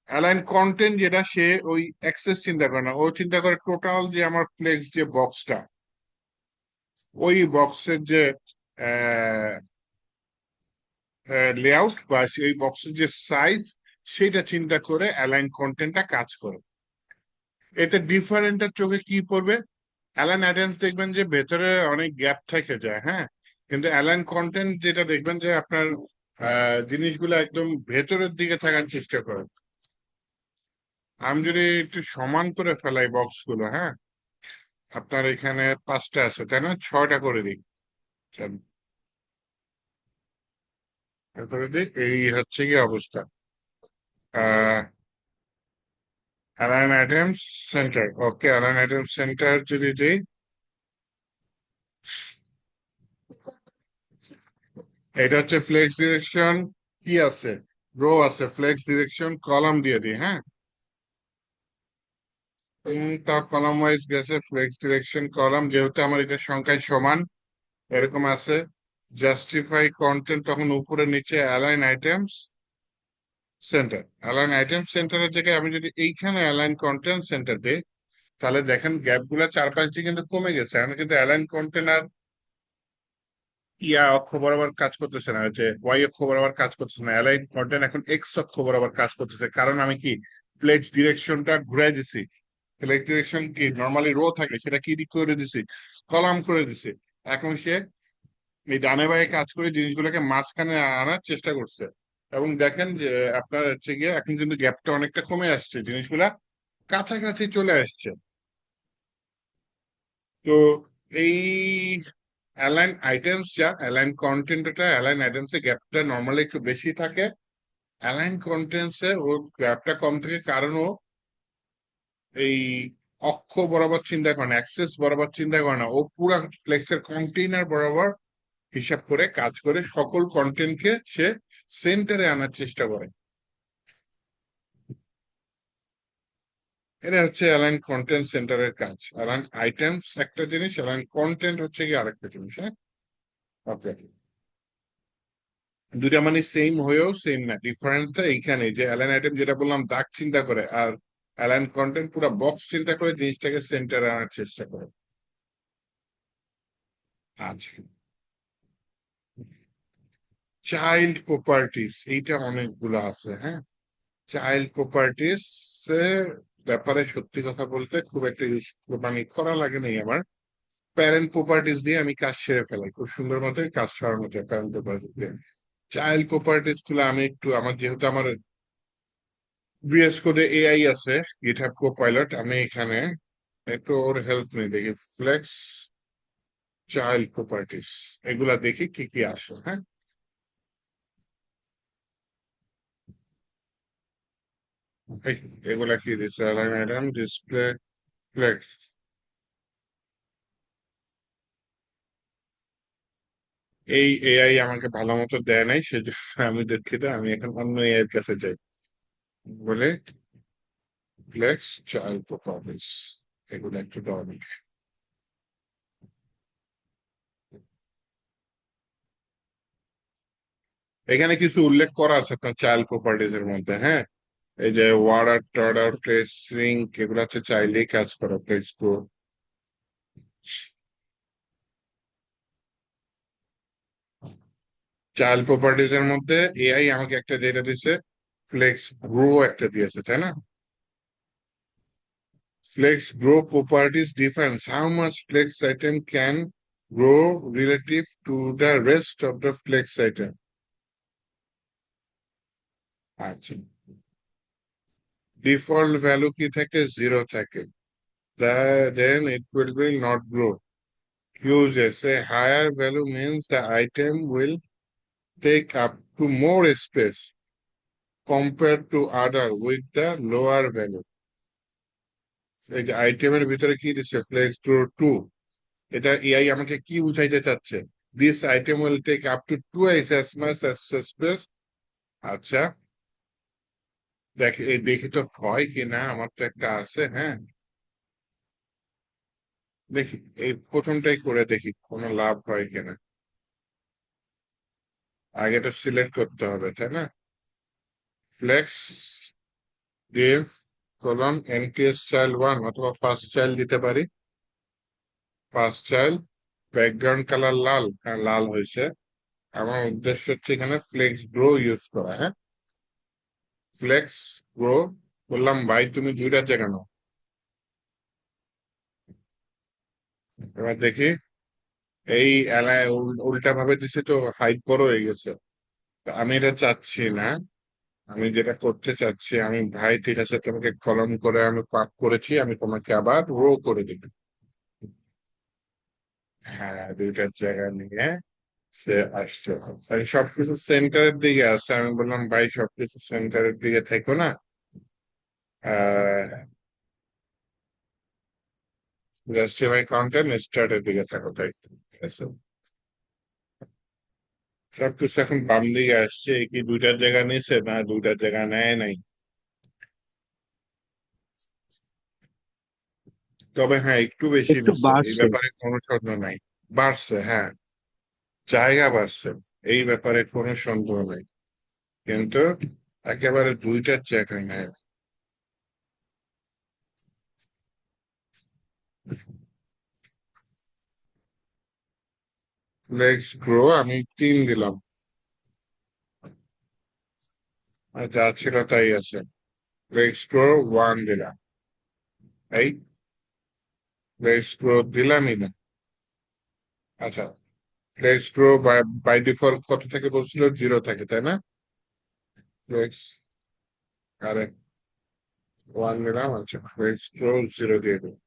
[SPEAKER 1] অ্যালাইন কন্টেন্ট যেটা, সে ওই অ্যাক্সেস চিন্তা করে না, ও চিন্তা করে টোটাল যে আমার ফ্লেক্স যে বক্সটা, ওই বক্সের যে লেআউট বা সেই বক্সের যে সাইজ, সেটা চিন্তা করে অ্যালাইন কন্টেন্টটা কাজ করে। এতে ডিফারেন্টের চোখে কি পড়বে, অ্যালাইন আইটেমস দেখবেন যে ভেতরে অনেক গ্যাপ থেকে যায়, হ্যাঁ। কিন্তু অ্যালাইন কন্টেন্ট যেটা দেখবেন যে আপনার জিনিসগুলো একদম ভেতরের দিকে থাকার চেষ্টা করে। আমি যদি একটু সমান করে ফেলাই বক্স গুলো, হ্যাঁ, আপনার এখানে 5টা আছে তাই না, 6টা করে দিই, চল, করে দিই, এই হচ্ছে কি অবস্থা। আহ অ্যালাইন আইটেমস সেন্টার, ওকে, অ্যালাইন আইটেমস সেন্টার যদি দিই, এটা হচ্ছে ফ্লেক্স ডিরেকশন, কি আছে, রো আছে, ফ্লেক্স ডিরেকশন কলাম দিয়ে দিই, হ্যাঁ। তা কলাম ওয়াইজ গেছে, ফ্লেক্স ডিরেকশন কলাম যেহেতু আমার এটা সংখ্যায় সমান এরকম আছে। জাস্টিফাই কন্টেন্ট তখন উপরে নিচে align items centre. Align item সেন্টারের জায়গায় আমি যদি এইখানে অ্যালাইন কন্টেন্ট সেন্টার দিই, তাহলে দেখেন গ্যাপ গুলা 4-5 দিয়ে কিন্তু কমে গেছে। আমি কিন্তু অ্যালাইন কন্টেন্ট আর অক্ষ বরাবর কাজ করতেছে না, যে ওয়াই অক্ষ বরাবর কাজ করতেছে না, অ্যালাইন কন্টেন্ট এখন এক্স অক্ষ বরাবর কাজ করতেছে, কারণ আমি কি ফ্লেক্স ডিরেকশনটা ঘুরাই দিছি। ফ্লেক্স ডিরেকশন কি নর্মালি রো থাকে, সেটা কি দিক করে দিছি, কলাম করে দিছি। এখন সে এই ডানে বাঁয়ে কাজ করে জিনিসগুলোকে মাঝখানে আনার চেষ্টা করছে। এবং দেখেন যে আপনার হচ্ছে গিয়ে এখন কিন্তু গ্যাপটা অনেকটা কমে আসছে, জিনিসগুলা কাছাকাছি চলে আসছে। তো এই অ্যালাইন আইটেমস যা অ্যালাইন কন্টেন্ট, ওটা অ্যালাইন আইটেমস এ গ্যাপটা নর্মালি একটু বেশি থাকে। অ্যালাইন কন্টেন্টস এ ওর গ্যাপটা কম থাকে, কারণ ও এই অক্ষ বরাবর চিন্তা করে না, অ্যাক্সেস বরাবর চিন্তা করে না, ও পুরা ফ্লেক্সের কন্টেইনার বরাবর হিসাব করে কাজ করে সকল কন্টেন্টকে সে সেন্টারে আনার চেষ্টা করে। এটা হচ্ছে অ্যালাইন কন্টেন্ট সেন্টারের কাজ। অ্যালাইন আইটেমস একটা জিনিস, অ্যালাইন কন্টেন্ট হচ্ছে কি আরেকটা জিনিস। হ্যাঁ, ওকে। দুইটা মানে সেম হয়েও সেম না, ডিফারেন্সটা এইখানে যে অ্যালাইন আইটেম যেটা বললাম দাগ চিন্তা করে, আর অ্যালাইন কন্টেন্ট পুরো বক্স চিন্তা করে জিনিসটাকে সেন্টারে আনার চেষ্টা করে। আচ্ছা, চাইল্ড প্রপার্টিস, এইটা অনেকগুলো আছে। হ্যাঁ, চাইল্ড প্রপার্টিস এর ব্যাপারে সত্যি কথা বলতে খুব একটা ইউজ মানে করা লাগে নাই আমার। প্যারেন্ট প্রপার্টিস দিয়ে আমি কাজ সেরে ফেলাই, খুব সুন্দর মতো কাজ সরানো যায় প্যারেন্ট প্রপার্টিস দিয়ে। চাইল্ড প্রপার্টিস গুলো আমি একটু, আমার যেহেতু আমার ভিএস কোডে এআই আছে, গিটহাব কোপাইলট, আমি এখানে একটু ওর হেল্প নিই, দেখি ফ্লেক্স চাইল্ড প্রপার্টিস, এগুলা দেখি কি কি আসে। হ্যাঁ, এগুলা কি দিচ্ছে, ম্যাডাম ডিসপ্লে ফ্লেক্স। এই এআই আমাকে ভালো মতো দেয় নাই, সেজন্য আমি দুঃখিত, আমি এখন অন্য এআই এর কাছে যাই। বলে ফ্লেক্স চাইল্ড প্রপার্টিস, এগুলো একটু দামি। এখানে কিছু উল্লেখ করা আছে আপনার চাইল্ড প্রপার্টিজ এর মধ্যে। হ্যাঁ, এই যে ওয়ার্ডার টর্ডার প্লেস লিঙ্ক, এগুলো হচ্ছে চাইলেই কাজ করে প্লেস গো। চাইল্ড প্রপার্টিজ এর মধ্যে এআই আমাকে একটা যেটা দিয়েছে, ফ্লেক্স গ্রো একটা দিয়েছে, তাই না? Flex grow properties defines how much flex item can grow relative to the rest of the flex item. আচ্ছা, ডিফল্ট ভ্যালু কি থাকে, 0 থাকে, then it will be not grow. Uses a higher value means the item will take up to more space compared to other with the lower value. এই যে আইটেমের ভিতরে কি দিচ্ছে, ফ্লেক্স গ্রো 2, এটা এআই আমাকে কি বুঝাইতে চাচ্ছে, this item will take up to twice as much as space. আচ্ছা, দেখি তো হয় কিনা, আমার তো একটা আছে। হ্যাঁ, দেখি এই প্রথমটাই করে দেখি কোনো লাভ হয় কিনা। আগে তো সিলেক্ট করতে হবে, তাই না? Flex div colon nth child 1 অথবা ফার্স্ট চাইল্ড দিতে পারি। ফার্স্ট চাইল্ড, ব্যাকগ্রাউন্ড কালার লাল, হ্যাঁ লাল হয়েছে। আমার উদ্দেশ্য হচ্ছে এখানে ফ্লেক্স গ্রো ইউজ করা। হ্যাঁ, ফ্লেক্স গ্রো বললাম, ভাই তুমি দুইটা জায়গা নাও। এবার দেখি, এই উল্টা ভাবে দিছে তো হাইট বড় হয়ে গেছে। তো আমি এটা চাচ্ছি না। আমি যেটা করতে চাচ্ছি, আমি ভাই ঠিক আছে তোমাকে কলম করে আমি পাক করেছি, আমি তোমাকে আবার রো করে দিব। হ্যাঁ, দুইটার জায়গা নিয়ে সে আসছে, মানে সবকিছু সেন্টারের দিকে আসছে। আমি বললাম ভাই সবকিছু সেন্টারের দিকে থেকো না, জাস্টিফাই কন্টেন্ট স্টার্টের দিকে থাকো, তাই তো? ঠিক আছে, সবকিছু এখন বাম দিকে আসছে। এই কি দুইটার জায়গা নিয়েছে? না, দুইটার জায়গা নেয় নাই। তবে হ্যাঁ একটু বেশি
[SPEAKER 4] একটু
[SPEAKER 1] নিচ্ছে, এই
[SPEAKER 4] বাড়ছে।
[SPEAKER 1] ব্যাপারে কোনো সন্দেহ নাই। বাড়ছে, হ্যাঁ, জায়গা বাড়ছে, এই ব্যাপারে কোনো সন্দেহ নেই, কিন্তু একেবারে দুইটা চেক হয় না। লেটস গ্রো আমি 3 দিলাম, আর যা ছিল তাই আছে। লেটস গ্রো 1 দিলাম, এই লেটস গ্রো দিলামই না। আচ্ছা, let's grow bye bye default কত থেকে বলছিল, 0 থাকে তাই না? লেটস, আরে 1 দিলাম, আচ্ছা লেটস গ্রো 0 দিয়ে দেবো।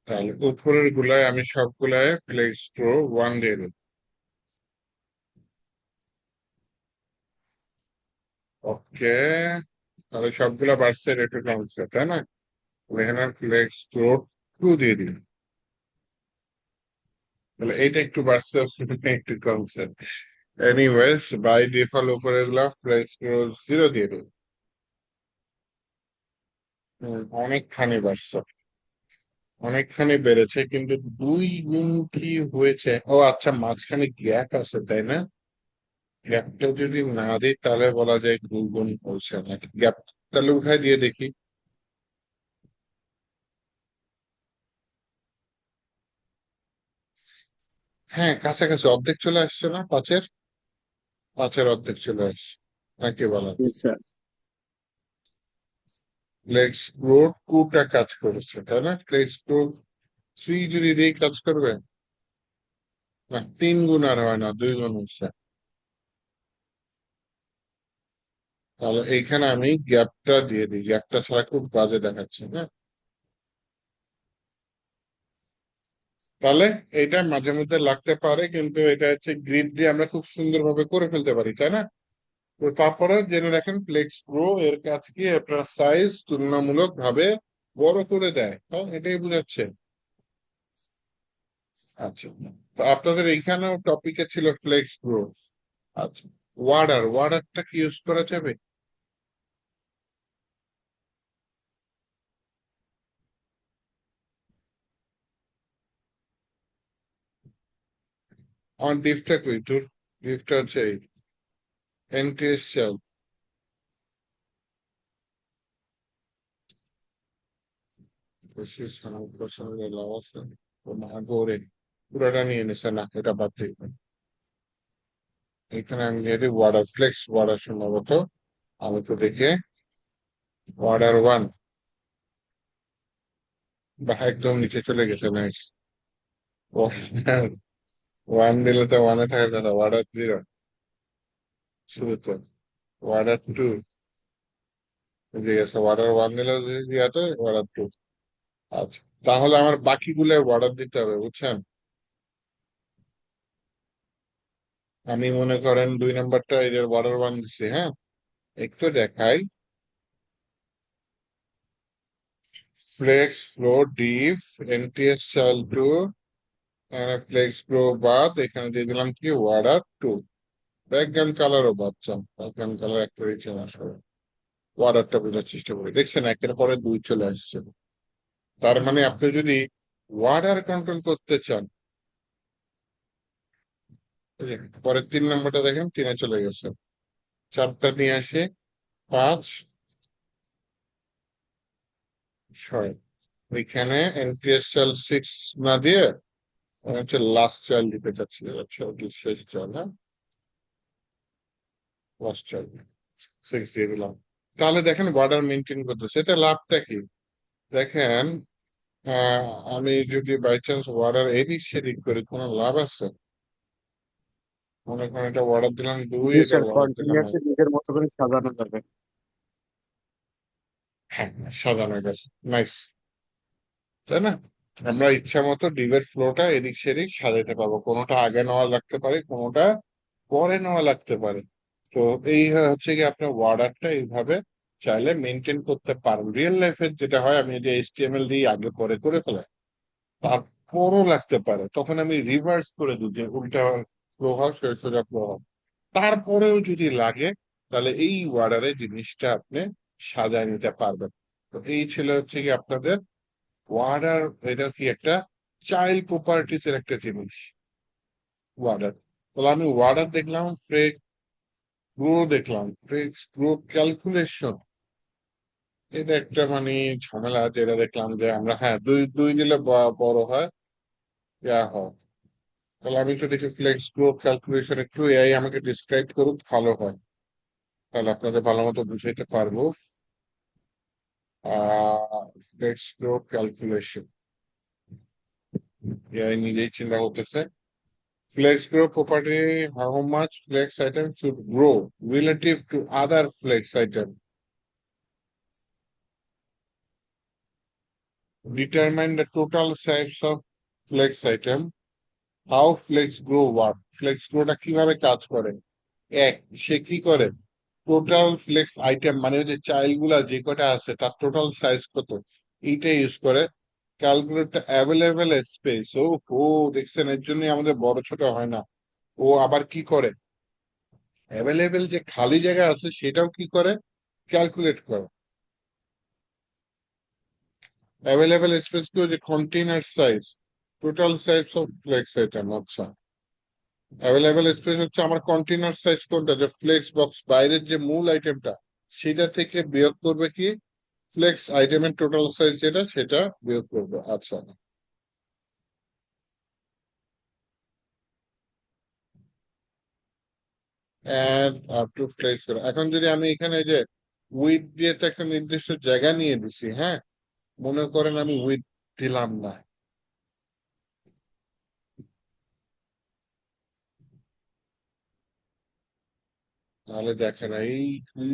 [SPEAKER 1] তাহলে উপরের গুলায় আমি সবগুলায় লেটস গ্রো 1 দিয়ে দেবো। ওকে, তাহলে সবগুলা বাড়ছে, রেটে কমছে তাই না? এখানে লেটস গ্রো 2 দিয়ে দিই, তাহলে এইটা একটু বাড়ছে, একটু কমছে। এনিওয়েজ বাই ডিফল্ট উপরে দিলাম লেটস গ্রো 0 দিয়ে দিই। অনেকখানি বাড়ছে, অনেকখানি বেড়েছে, কিন্তু 2 গুণ কি হয়েছে? ও আচ্ছা, মাঝখানে গ্যাপ আছে তাই না? গ্যাপটা যদি না দিই তাহলে বলা যায় 2 গুণ হয়েছে নাকি। গ্যাপ তাহলে উঠাই দিয়ে দেখি। হ্যাঁ, কাছাকাছি অর্ধেক চলে আসছে না, 5-এর অর্ধেক চলে আসছে নাকি বলা?
[SPEAKER 4] জি স্যার।
[SPEAKER 1] ফ্লেক্স প্রো 2টা কাজ করেছে তাই না? ফ্লেক্স প্রো 3 যদি দিয়ে কাজ করবে না, 3 গুণ আর হয় না, 2 গুণ হচ্ছে। তাহলে এইখানে আমি গ্যাপটা দিয়ে দিই, গ্যাপটা ছাড়া খুব বাজে দেখাচ্ছে না। তাহলে এটা মাঝে মধ্যে লাগতে পারে, কিন্তু এটা হচ্ছে গ্রিড দিয়ে আমরা খুব সুন্দরভাবে করে ফেলতে পারি তাই না? তো তারপরে জেনে রাখেন ফ্লেক্স প্রো এর কাজ কি, আপনার সাইজ তুলনামূলক ভাবে বড় করে দেয়, হ্যাঁ এটাই বুঝাচ্ছে। আচ্ছা, তো আপনাদের এইখানেও টপিকে ছিল ফ্লেক্স প্রো। আচ্ছা, ওয়ার্ডারটা কি ইউজ করা যাবে? আমার ডিফটা কই তোর? ডিফটা হচ্ছে এনটিএস সেল, বেশি সামনে লাভ আছে ও না গোরে, পুরোটা নিয়ে নিছে না, এটা বাদ দিই। এখানে আমি দিয়ে দিই ওয়ার্ডার, ফ্লেক্স ওয়ার্ডার সম্ভবত। আমি তো দেখে ওয়ার্ডার 1, বা একদম নিচে চলে গেছে, নাইস। 1 দিলে তো 1-এ থাকার কথা, ওয়ার্ডার 0 শুরুতে, ওয়ার্ডার 2 যে গেছে, ওয়ার্ডার 1 দিলে যদি ইয়াতে ওয়ার্ডার 2। আচ্ছা, তাহলে আমার বাকিগুলো অর্ডার দিতে হবে বুঝছেন। আমি মনে করেন 2 নাম্বারটা এই যে অর্ডার 1 দিচ্ছি, হ্যাঁ একটু দেখাই। ফ্লেক্স ফ্লো ডিফ এনটিএস চাল 2, ফ্লেক্স প্রো বাদ, এখানে দিয়ে দিলাম কি ওয়ার্ডার 2। ব্যাকগ্রাউন্ড কালারও বাদচাম, ব্যাকগ্রাউন্ড কালার একটা চেঞ্জ আসবে। ওয়ার্ডারটা বোঝার চেষ্টা করি, দেখছেন একের পরে 2 চলে আসছে। তার মানে আপনি যদি ওয়ার্ডার কন্ট্রোল করতে চান, পরের 3 নাম্বারটা দেখেন, 3-এ চলে গেছে। 4টা নিয়ে আসে, 5, 6, ওইখানে এনপিএস চাল 6 না দিয়ে আমি হচ্ছে লাস্ট চাল দিতে চাচ্ছি, আচ্ছা শেষ চাল, হ্যাঁ লাস্ট চাল 6 দিয়ে দিলাম। তাহলে দেখেন বর্ডার মেনটেন করতেছে, এটা লাভটা কি দেখেন। আহ, আমি যদি বাই চান্স ওয়ার্ডার এদিক সেদিক করি, কোনো লাভ আছে? মনে করেন এটা ওয়ার্ডার দিলাম 2,
[SPEAKER 4] জি
[SPEAKER 1] এটা
[SPEAKER 4] স্যার,
[SPEAKER 1] ওয়ার্ডার দিলাম 1।
[SPEAKER 4] কন্টিনিউয়াসলি নিজের মতো করে সাজানো যাবে।
[SPEAKER 1] হ্যাঁ, সাজানো গেছে, নাইস তাই না? আমরা ইচ্ছা মতো ডিবের ফ্লোটা এদিক সেদিক সাজাতে পারবো, কোনোটা আগে নেওয়া লাগতে পারে, কোনোটা পরে নেওয়া লাগতে পারে। তো এই হচ্ছে কি আপনার ওয়ার্ডারটা এইভাবে চাইলে মেনটেন করতে পারেন। রিয়েল লাইফে যেটা হয়, আমি যে এইচটিএমএল দিয়ে আগে পরে করে ফেলাই, তারপরও লাগতে পারে, তখন আমি রিভার্স করে দিই যে উল্টা ফ্লো হয় সোজা ফ্লো হয়। তারপরেও যদি লাগে, তাহলে এই অর্ডারে জিনিসটা আপনি সাজায় নিতে পারবেন। তো এই ছিল হচ্ছে কি আপনাদের ওয়ার্ডার। এটা কি একটা চাইল্ড প্রপার্টিজ এর একটা জিনিস ওয়ার্ডার। তাহলে আমি ওয়ার্ডার দেখলাম, ফ্লেক্স গ্রো দেখলাম, ফ্লেক্স গ্রো ক্যালকুলেশন, এটা একটা ঝামেলা। যেটা দেখলাম যে আমরা, হ্যাঁ, দুই দুই দিলে বড় হয়, ইয়া হয়। তাহলে আমি একটু দেখি ফ্লেক্স গ্রো ক্যালকুলেশন, একটু এআই আমাকে ডিসক্রাইব করুক, ভালো হয়, তাহলে আপনাদের ভালো মতো বুঝাইতে পারবো। ফ্লেক্স গ্রো ক্যালকুলেশন এআই নিজেই চিন্তা করতেছে। Flex grow property, how much flex item should grow relative to other flex item. Determine the total size of flex item. How flex grow work? Flex grow টা কিভাবে কাজ করে? এক, সে কি করে? টোটাল ফ্লেক্স আইটেম ওই যে চাইল্ড গুলা যে কটা আছে তার টোটাল সাইজ কত, এইটা ইউজ করে। Calculate available space. ও ও দেখছেন, এর জন্য আমাদের বড় ছোট হয় না। ও আবার কি করে, অ্যাভেলেবেল যে খালি জায়গা আছে সেটাও কি করে, ক্যালকুলেট করে। অ্যাভেলেবেল স্পেস কি, যে container size, total size of flex item. আচ্ছা, অ্যাভেলেবেল স্পেস হচ্ছে আমার কন্টেইনার সাইজ কোনটা, যে ফ্লেক্স বক্স বাইরের যে মূল আইটেমটা সেটা থেকে বিয়োগ করবে কি, ফ্লেক্স আইটেমের টোটাল সাইজ যেটা সেটা বিয়োগ করবে। আচ্ছা, অ্যাড আপ টু ফ্লেক্স করে। এখন যদি আমি এখানে যে উইথ দিয়ে তো একটা নির্দিষ্ট জায়গা নিয়ে দিছি, হ্যাঁ, মনে করেন আমি উইথ দিলাম না, তাহলে দেখেন এই কি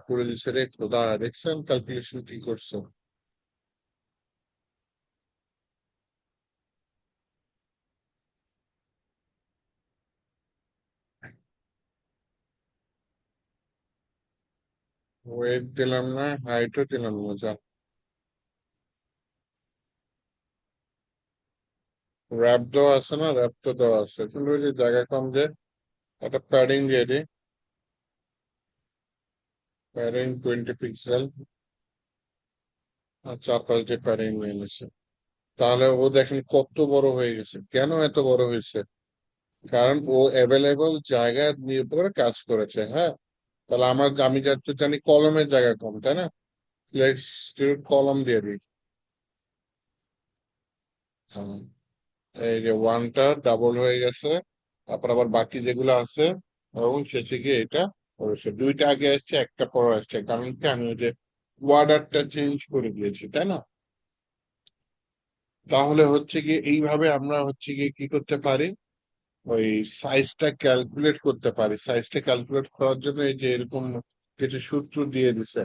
[SPEAKER 1] করে দিচ্ছে রে খোদা, দেখছেন ক্যালকুলেশন কি করছে। ওয়েট দিলাম না, হাইটও দিলাম না, যা র্যাপ দেওয়া আছে না, র্যাপ তো দেওয়া আছে, কিন্তু ওই যে জায়গা কম, যে একটা প্যাডিং দিয়ে দিই, প্যাডিং 20 পিক্সেল, আর 4-5 দিয়ে প্যাডিং নিয়ে নিচ্ছে। তাহলে ও দেখেন কত বড় হয়ে গেছে। কেন এত বড় হয়েছে? কারণ ও অ্যাভেলেবল জায়গা নির্ভর করে কাজ করেছে, হ্যাঁ। তাহলে আমি যাতে জানি কলমের জায়গা কম, তাই না, ফ্লেক্স কলম দিয়ে দিই। হ্যাঁ, এই যে ওয়ানটা ডাবল হয়ে গেছে, তারপর আবার বাকি যেগুলো আছে, এবং শেষে গিয়ে এটা করেছে। দুইটা আগে আসছে, একটা পরে আসছে, কারণ কি আমি ওই যে ওয়ার্ডারটা চেঞ্জ করে দিয়েছি, তাই না। তাহলে হচ্ছে গিয়ে এইভাবে আমরা হচ্ছে গিয়ে কি করতে পারি, ওই সাইজটা ক্যালকুলেট করতে পারি। সাইজটা ক্যালকুলেট করার জন্য এই যে এরকম কিছু সূত্র দিয়ে দিছে,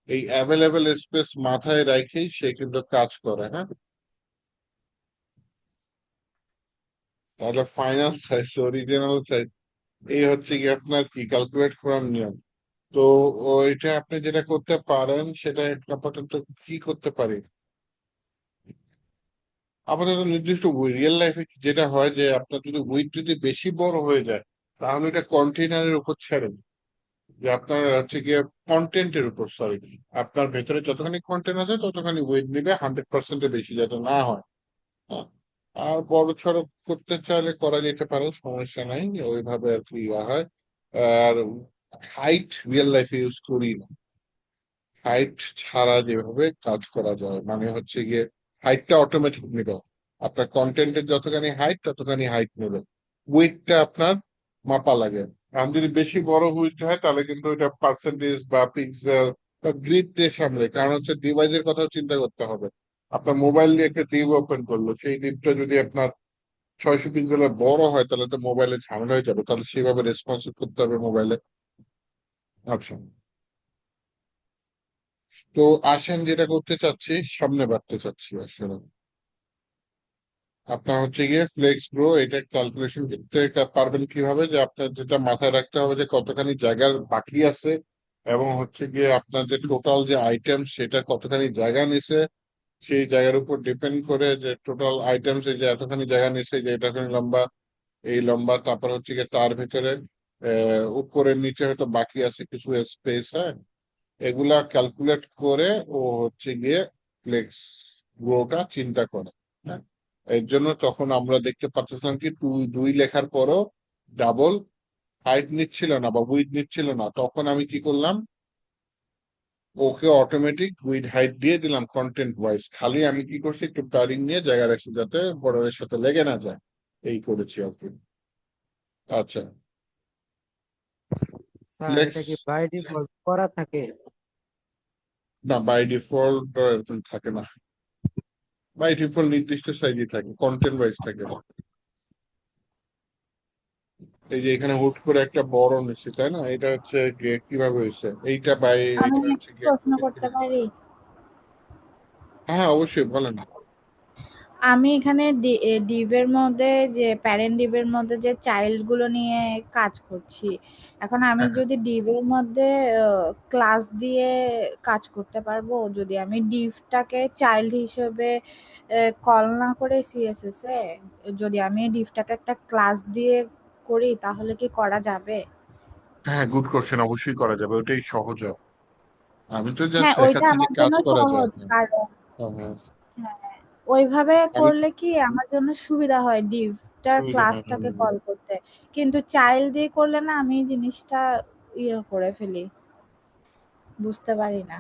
[SPEAKER 1] এই অ্যাভেলেবেল স্পেস মাথায় রেখেই সে কিন্তু কাজ করে, হ্যাঁ। তাহলে ফাইনাল সাইজ, অরিজিনাল সাইজ, এই হচ্ছে কি আপনার কি ক্যালকুলেট করার নিয়ম। তো ওইটা আপনি যেটা করতে পারেন সেটা আপাতত কি করতে পারি, আপাতত নির্দিষ্ট রিয়েল লাইফে যেটা হয় যে আপনার যদি ওয়েট যদি বেশি বড় হয়ে যায়, তাহলে এটা কন্টেইনারের উপর ছেড়ে দিন। যে আপনার হচ্ছে গিয়ে কন্টেন্টের উপর, সরি, আপনার ভেতরে যতখানি কন্টেন্ট আছে ততখানি ওয়েট নিবে, 100%-এর বেশি যাতে না হয়। হ্যাঁ। আর বড় সড়ো করতে চাইলে করা যেতে পারে, সমস্যা নাই, ওইভাবে আর কি ইয়া হয়। আর হাইট রিয়েল লাইফে ইউজ করি না। হাইট ছাড়া যেভাবে কাজ করা যায়, হচ্ছে গিয়ে হাইটটা অটোমেটিক নিবে, আপনার কন্টেন্টের যতখানি হাইট ততখানি হাইট নেবে। উইডটা আপনার মাপা লাগে। আমি যদি বেশি বড় উইড হয় তাহলে কিন্তু এটা পার্সেন্টেজ বা পিক্সেল বা গ্রিড দিয়ে সামলে, কারণ হচ্ছে ডিভাইসের কথা চিন্তা করতে হবে। আপনার মোবাইল দিয়ে একটা ডিভ ওপেন করলো, সেই ডিভটা যদি আপনার 600 পিক্সেলের বড় হয় তাহলে তো মোবাইলে ঝামেলা হয়ে যাবে, তাহলে সেভাবে রেসপন্সিভ করতে হবে মোবাইলে। আচ্ছা, তো আসেন যেটা করতে চাচ্ছি, সামনে বাড়তে চাচ্ছি আসলে। আপনার হচ্ছে গিয়ে ফ্লেক্স গ্রো এটা ক্যালকুলেশন করতে পারবেন কিভাবে, যে আপনার যেটা মাথায় রাখতে হবে যে কতখানি জায়গার বাকি আছে, এবং হচ্ছে গিয়ে আপনার যে টোটাল যে আইটেম সেটা কতখানি জায়গা নিছে, সেই জায়গার উপর ডিপেন্ড করে যে টোটাল আইটেমস এই যে এতখানি জায়গা নিছে, যে এতখানি লম্বা, এই লম্বা, তারপর হচ্ছে গিয়ে তার ভিতরে উপরের নিচে হয়তো বাকি আছে কিছু স্পেস, হ্যাঁ, এগুলা ক্যালকুলেট করে ও হচ্ছে গিয়ে ফ্লেক্স গ্রোটা চিন্তা করে। হ্যাঁ, এর জন্য তখন আমরা দেখতে পাচ্ছিলাম কি দুই লেখার পরও ডাবল হাইট নিচ্ছিল না বা উইড নিচ্ছিল না, তখন আমি কি করলাম, ওকে অটোমেটিক উইড হাইট দিয়ে দিলাম কন্টেন্ট ওয়াইজ, খালি আমি কি করছি একটু প্যাডিং নিয়ে জায়গা রাখছি যাতে বর্ডারের সাথে লেগে না যায়, এই করেছি আর কি। আচ্ছা,
[SPEAKER 4] স্যার
[SPEAKER 1] ফ্লেক্স,
[SPEAKER 4] এটা কি বাই ডিফল্ট করা থাকে?
[SPEAKER 1] না বাই ডিফল্ট এরকম থাকে না, বাই ডিফল্ট নির্দিষ্ট সাইজই থাকে, কন্টেন্ট ওয়াইজ থাকে। এই যে এখানে হুট করে একটা বড় নিচ্ছি তাই না, এটা হচ্ছে গিয়ে কিভাবে হয়েছে এইটা বাই,
[SPEAKER 5] আমি
[SPEAKER 1] এটা হচ্ছে
[SPEAKER 5] একটা
[SPEAKER 1] গিয়ে
[SPEAKER 5] প্রশ্ন করতে পারি?
[SPEAKER 1] হ্যাঁ হ্যাঁ, অবশ্যই বলেন।
[SPEAKER 5] আমি এখানে ডিভের মধ্যে যে প্যারেন্ট ডিভের মধ্যে যে চাইল্ড গুলো নিয়ে কাজ করছি, এখন আমি
[SPEAKER 1] হ্যাঁ হ্যাঁ
[SPEAKER 5] যদি ডিভের মধ্যে ক্লাস দিয়ে কাজ করতে পারবো? যদি আমি ডিভটাকে চাইল্ড হিসেবে কল না করে সিএসএস এ, যদি আমি ডিভটাকে একটা ক্লাস দিয়ে করি তাহলে কি করা যাবে?
[SPEAKER 1] হ্যাঁ, গুড কোশ্চেন, অবশ্যই করা যাবে, ওটাই সহজ হয়। আমি তো জাস্ট
[SPEAKER 5] হ্যাঁ, ওইটা
[SPEAKER 1] দেখাচ্ছি যে
[SPEAKER 5] আমার
[SPEAKER 1] কাজ
[SPEAKER 5] জন্য
[SPEAKER 1] করা যায়।
[SPEAKER 5] সহজ,
[SPEAKER 1] হ্যাঁ
[SPEAKER 5] কারণ
[SPEAKER 1] হ্যাঁ হ্যাঁ।
[SPEAKER 5] হ্যাঁ, ওইভাবে
[SPEAKER 1] আমি
[SPEAKER 5] করলে কি আমার জন্য সুবিধা হয় ডিভটার
[SPEAKER 1] সুবিধা হয়, হ্যাঁ,
[SPEAKER 5] ক্লাসটাকে
[SPEAKER 1] হ্যাঁ।
[SPEAKER 5] কল করতে। কিন্তু চাইল্ড দিয়ে করলে না আমি জিনিসটা ইয়ে করে ফেলি, বুঝতে পারি না।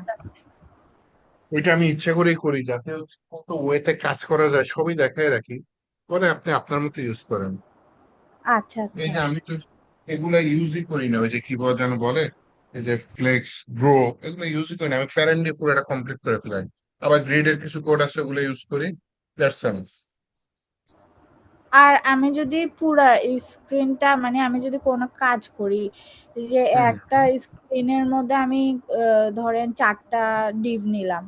[SPEAKER 1] ওইটা আমি ইচ্ছা করেই করি যাতে হচ্ছে কত ওয়েতে কাজ করা যায় সবই দেখায় রাখি, পরে আপনি আপনার মতো ইউজ করেন।
[SPEAKER 5] আচ্ছা
[SPEAKER 1] এই
[SPEAKER 5] আচ্ছা।
[SPEAKER 1] যে আমি তো এগুলা ইউজই করি না, ওই যে কি বলে যেন বলে, এই যে ফ্লেক্স গ্রো, এগুলো ইউজই করি না, আমি প্যারেন্ট দিয়ে পুরোটা কমপ্লিট করে ফেলাই। আবার গ্রিডের কিছু কোড আছে ওগুলো ইউজ করি, দ্যাটস এনাফ।
[SPEAKER 5] আর আমি যদি পুরা স্ক্রিনটা, মানে আমি যদি কোনো কাজ করি, যে
[SPEAKER 1] হুম
[SPEAKER 5] একটা স্ক্রিনের মধ্যে আমি ধরেন 4টা ডিভ নিলাম,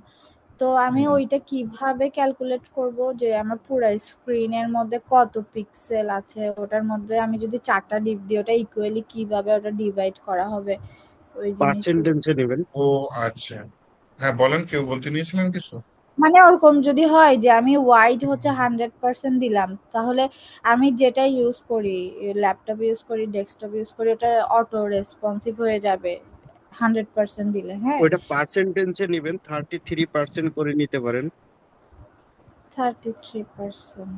[SPEAKER 5] তো আমি
[SPEAKER 1] হুম।
[SPEAKER 5] ওইটা কিভাবে ক্যালকুলেট করব যে আমার পুরো স্ক্রিনের মধ্যে কত পিক্সেল আছে, ওটার মধ্যে আমি যদি 4টা ডিভ দিই ওটা ইকুয়ালি কিভাবে ওটা ডিভাইড করা হবে ওই জিনিসগুলো?
[SPEAKER 4] পার্সেন্টেজে নেবেন।
[SPEAKER 1] ও আচ্ছা, হ্যাঁ বলেন, কেউ বলতে নিয়েছিলেন কিছু?
[SPEAKER 5] মানে ওরকম যদি হয় যে আমি ওয়াইড হচ্ছে 100% দিলাম, তাহলে আমি যেটা ইউজ করি, ল্যাপটপ ইউজ করি, ডেস্কটপ ইউজ করি, ওটা অটো রেসপন্সিভ হয়ে যাবে 100% দিলে, হ্যাঁ?
[SPEAKER 4] ওইটা পার্সেন্টেজে নেবেন, 33% করে নিতে পারেন।
[SPEAKER 5] 33%?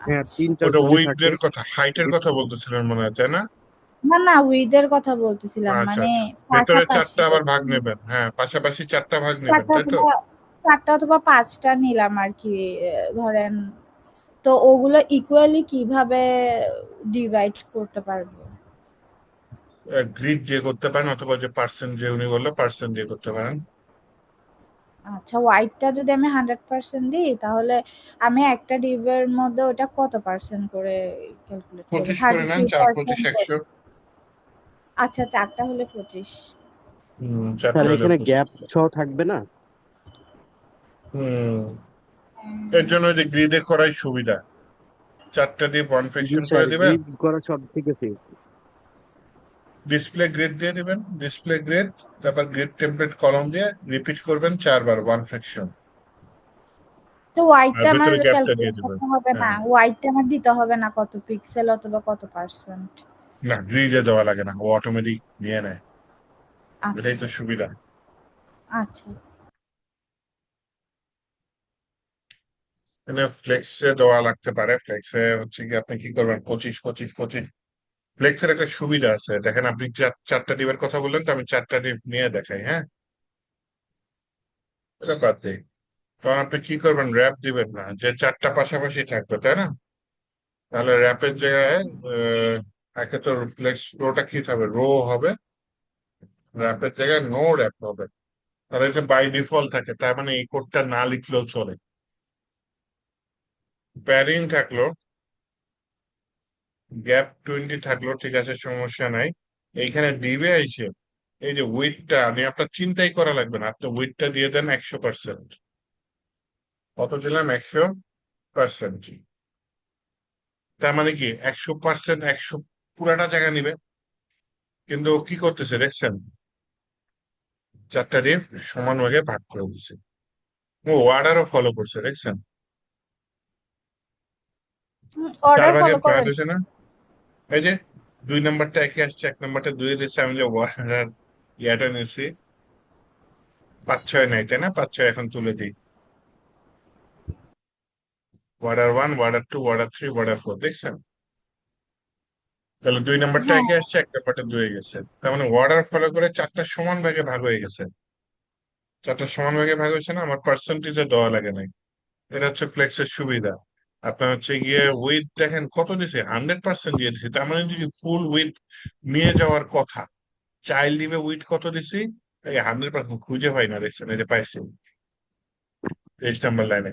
[SPEAKER 4] হ্যাঁ,
[SPEAKER 5] আচ্ছা।
[SPEAKER 4] তিনটা
[SPEAKER 1] ওটা
[SPEAKER 4] ঘড়ি থাকে।
[SPEAKER 1] উইডথের কথা, হাইটের কথা বলতেছিলেন মনে হয় তাই না?
[SPEAKER 5] না না, উইথের কথা বলতেছিলাম,
[SPEAKER 1] আচ্ছা
[SPEAKER 5] মানে
[SPEAKER 1] আচ্ছা, ভেতরে
[SPEAKER 5] পাশাপাশি।
[SPEAKER 1] চারটা আবার ভাগ নেবেন, হ্যাঁ পাশাপাশি চারটা ভাগ নেবেন,
[SPEAKER 5] চারটা
[SPEAKER 1] তাই তো?
[SPEAKER 5] অথবা 5টা নিলাম আর কি, ধরেন। তো ওগুলো ইকুয়ালি কিভাবে ডিভাইড করতে পারবো?
[SPEAKER 1] গ্রিড দিয়ে করতে পারেন, অথবা যে পার্সেন্ট যে উনি বললো পার্সেন্ট দিয়ে করতে পারেন।
[SPEAKER 5] আচ্ছা, ওয়াইটটা যদি আমি 100% দিই তাহলে আমি একটা ডিভের মধ্যে ওটা কত পার্সেন্ট করে ক্যালকুলেট করবো?
[SPEAKER 1] 25 করে
[SPEAKER 5] থার্টি
[SPEAKER 1] নেন,
[SPEAKER 5] থ্রি
[SPEAKER 1] 4 25
[SPEAKER 5] পার্সেন্ট
[SPEAKER 1] 100।
[SPEAKER 5] আচ্ছা, 4টা হলে 25।
[SPEAKER 1] চারটে
[SPEAKER 4] স্যার
[SPEAKER 1] হলে
[SPEAKER 4] এখানে গ্যাপ
[SPEAKER 1] 25।
[SPEAKER 4] সহ থাকবে না?
[SPEAKER 1] হুম, এর
[SPEAKER 5] হ্যাঁ।
[SPEAKER 1] জন্য ওই যে গ্রিডে করাই সুবিধা, চারটা দিয়ে ওয়ান
[SPEAKER 4] জি
[SPEAKER 1] ফ্যাকশন করে
[SPEAKER 4] স্যার,
[SPEAKER 1] দিবেন,
[SPEAKER 4] গ্রিড করা সব ঠিক আছে।
[SPEAKER 1] ডিসপ্লে গ্রেড দিয়ে দিবেন, ডিসপ্লে গ্রেড, তারপর গ্রেড টেমপ্লেট কলম দিয়ে রিপিট করবেন 4 বার ওয়ান ফ্যাকশন,
[SPEAKER 5] তো
[SPEAKER 1] আর
[SPEAKER 5] ওয়াইটটা আমার
[SPEAKER 1] ভেতরে গ্যাপটা দিয়ে
[SPEAKER 5] ক্যালকুলেট
[SPEAKER 1] দিবেন।
[SPEAKER 5] করতে হবে না?
[SPEAKER 1] হ্যাঁ,
[SPEAKER 5] ওয়াইটটা আমার দিতে হবে না কত পিক্সেল অথবা কত পার্সেন্ট?
[SPEAKER 1] না গ্রিডে দেওয়া লাগে না, ও অটোমেটিক নিয়ে নেয়, এটাই
[SPEAKER 5] আচ্ছা
[SPEAKER 1] তো সুবিধা।
[SPEAKER 5] আচ্ছা।
[SPEAKER 1] এখানে ফ্লেক্সে দেওয়া লাগতে পারে, ফ্লেক্সে হচ্ছে কি আপনি কি করবেন, 25 25 25। ফ্লেক্সের একটা সুবিধা আছে, দেখেন আপনি চারটা ডিপের কথা বললেন, তো আমি চারটা ডিপ নিয়ে দেখাই, হ্যাঁ, এটা বাদ দিই। তখন আপনি কি করবেন, র্যাপ দিবেন না, যে চারটা পাশাপাশি থাকবে তাই না, তাহলে র্যাপের জায়গায় একে তো ফ্লেক্স রোটা কি হবে, রো হবে, র্যাপের জায়গায় নো র্যাপ হবে, তাহলে এটা বাই ডিফল্ট থাকে, তার মানে এই কোডটা না লিখলেও চলে। প্যারিং থাকলো, গ্যাপ 20 থাকলো, ঠিক আছে সমস্যা নাই। এইখানে ডিবে আইছে, এই যে উইডটা আমি আপনার চিন্তাই করা লাগবে না, আপনি উইডটা দিয়ে দেন 100%। কত দিলাম, 100%। তার মানে কি 100%, 100 পুরাটা জায়গা নিবে, কিন্তু ও কি করতেছে দেখছেন, চারটা ডিপ সমান ভাগে ভাগ করে দিচ্ছে, ও অর্ডারও ফলো করছে দেখছেন, চার
[SPEAKER 5] অর্ডার
[SPEAKER 1] ভাগে
[SPEAKER 5] ফলো
[SPEAKER 1] ভাগ
[SPEAKER 5] করেন?
[SPEAKER 1] হয়েছে না, এই যে 2 নাম্বারটা একই আসছে, 1 নাম্বারটা 2 দিচ্ছে, আমি যে ওয়ার্ডার ইয়াটা নিছি 5-6 নাই, তাই না? 5-6 এখন তুলে দিই। ওয়ার্ডার 1, ওয়ার্ডার 2, ওয়ার্ডার 3, ওয়ার্ডার 4, দেখছেন? তাহলে 2 নাম্বারটা
[SPEAKER 5] হ্যাঁ
[SPEAKER 1] একই আসছে, 1 নাম্বারটা 2 হয়ে গেছে। তার মানে ওয়ার্ডার ফলো করে 4টা সমান ভাগে ভাগ হয়ে গেছে। 4টা সমান ভাগে ভাগ হয়েছে না, আমার পার্সেন্টেজে দেওয়া লাগে নাই। এটা হচ্ছে ফ্লেক্সের সুবিধা। আপনার হচ্ছে গিয়ে উইথ দেখেন কত দিছে, 100% দিয়ে দিছে। তার মানে যদি ফুল উইথ নিয়ে যাওয়ার কথা, চাইল্ড লিভে উইথ কত দিছি? এই 100% খুঁজে পাই না, দেখছেন? এই যে পাইছি 23 নাম্বার লাইনে।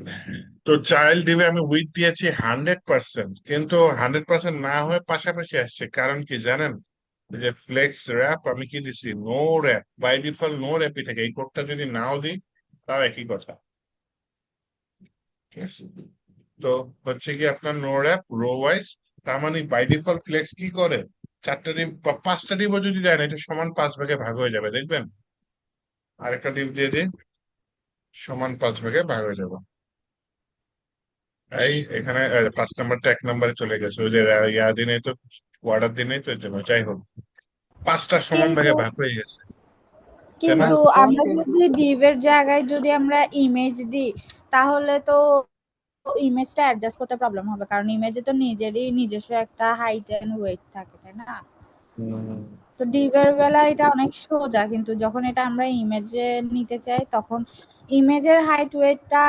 [SPEAKER 1] তো চাইল্ড লিভে আমি উইথ দিয়েছি 100%, কিন্তু 100% না হয়ে পাশাপাশি আসছে। কারণ কি জানেন? এই যে ফ্লেক্স র্যাপ আমি কি দিছি, no wrap, by default no র্যাপই থাকে। এই কোডটা যদি নাও দিই তাও একই কথা, ঠিক আছে? তো হচ্ছে কি আপনার নো র্যাপ রো ওয়াইজ। তার মানে বাই ডিফল্ট ফ্লেক্স কি করে, 4টা ডিভ বা 5টা ডিভও যদি দেন, এটা সমান 5 ভাগে ভাগ হয়ে যাবে, দেখবেন? আরেকটা ডিভ দিয়ে দিন, সমান 5 ভাগে ভাগ হয়ে যাবে। এই এখানে 5 নাম্বারটা 1 নাম্বারে চলে গেছে, ওই যে ইয়া দিনে তো, অর্ডার দিনে তো, এর জন্য। যাই হোক, 5টা সমান
[SPEAKER 5] কিন্তু
[SPEAKER 1] ভাগে ভাগ হয়ে গেছে, তাই না?
[SPEAKER 5] কিন্তু আমরা যদি ডিভের জায়গায় যদি আমরা ইমেজ দিই, তাহলে তো ইমেজটা অ্যাডজাস্ট করতে প্রবলেম হবে, কারণ ইমেজে তো নিজেরই নিজস্ব একটা হাইট এন্ড ওয়েট থাকে, তাই না?
[SPEAKER 1] হুম।
[SPEAKER 5] তো ডিভের বেলা এটা অনেক সোজা, কিন্তু যখন এটা আমরা ইমেজে নিতে চাই, তখন ইমেজের হাইট ওয়েটটা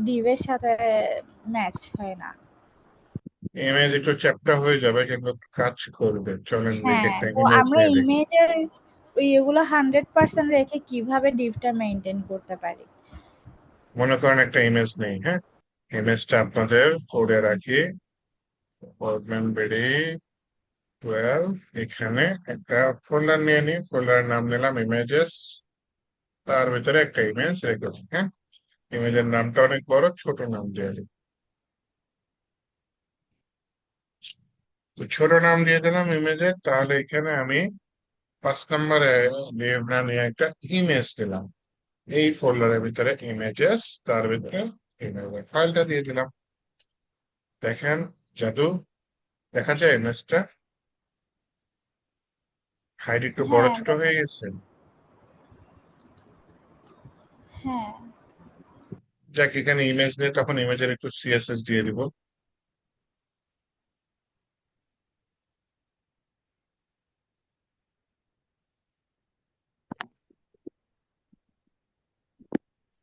[SPEAKER 5] ডিভের সাথে ম্যাচ হয় না।
[SPEAKER 1] ইমেজ একটু চ্যাপ্টা হয়ে যাবে, কিন্তু কাজ করবে। চলেন দেখি
[SPEAKER 5] হ্যাঁ,
[SPEAKER 1] একটা
[SPEAKER 5] তো
[SPEAKER 1] ইমেজ
[SPEAKER 5] আমরা
[SPEAKER 1] নিয়ে দেখি।
[SPEAKER 5] ইমেজের এগুলো 100% রেখে কিভাবে ডিভটা মেনটেন করতে পারি?
[SPEAKER 1] মনে করেন একটা ইমেজ নেই, হ্যাঁ? ইমেজটা আপনাদের কোডে রাখি, বেড়ে 12, এখানে একটা ফোল্ডার নিয়ে নিই, ফোল্ডারের নাম নিলাম ইমেজেস, তার ভিতরে একটা ইমেজ রেখে দিই, হ্যাঁ? ইমেজের নামটা অনেক বড়, ছোট নাম দিয়ে দিই। তো ছোট নাম দিয়ে দিলাম ইমেজের, তাহলে এখানে আমি 5 নম্বরে লিভ না নিয়ে একটা ইমেজ দিলাম। এই ফোল্ডারের ভিতরে ইমেজেস, তার ভিতরে ইমেজের ফাইলটা দিয়ে দিলাম। দেখেন জাদু, দেখা যায় ইমেজটা হাইট একটু বড়
[SPEAKER 5] হ্যাঁ
[SPEAKER 1] ছোট হয়ে গেছে।
[SPEAKER 5] হ্যাঁ
[SPEAKER 1] যাক, এখানে ইমেজ নিয়ে তখন ইমেজের একটু সিএসএস দিয়ে দিব।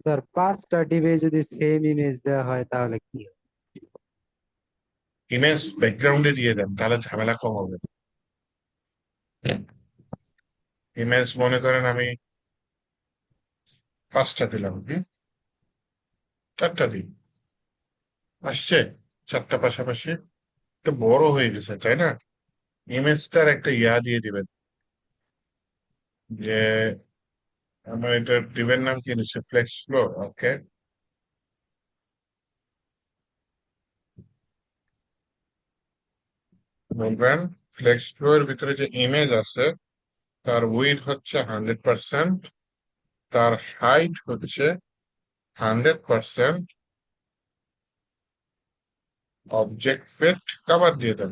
[SPEAKER 6] স্যার 5টা ডিভাইস যদি সেম ইমেজ দেওয়া হয় তাহলে কি হয়?
[SPEAKER 1] ইমেজ ব্যাকগ্রাউন্ডে দিয়ে দেন, তাহলে ঝামেলা কম হবে। ইমেজ মনে করেন আমি 5টা দিলাম, 4টা দিই, আসছে 4টা পাশাপাশি, একটা বড় হয়ে গেছে, তাই না? ইমেজটার একটা ইয়া দিয়ে দিবেন, যে আমার এটা ডিভের নাম কি নিচ্ছে, ফ্লেক্স ফ্লো, ওকে। বলবেন ফ্লেক্স ফ্লো এর ভিতরে যে ইমেজ আছে, তার উইড হচ্ছে 100%, তার হাইট হচ্ছে 100%, অবজেক্ট ফিট কভার দিয়ে দেন,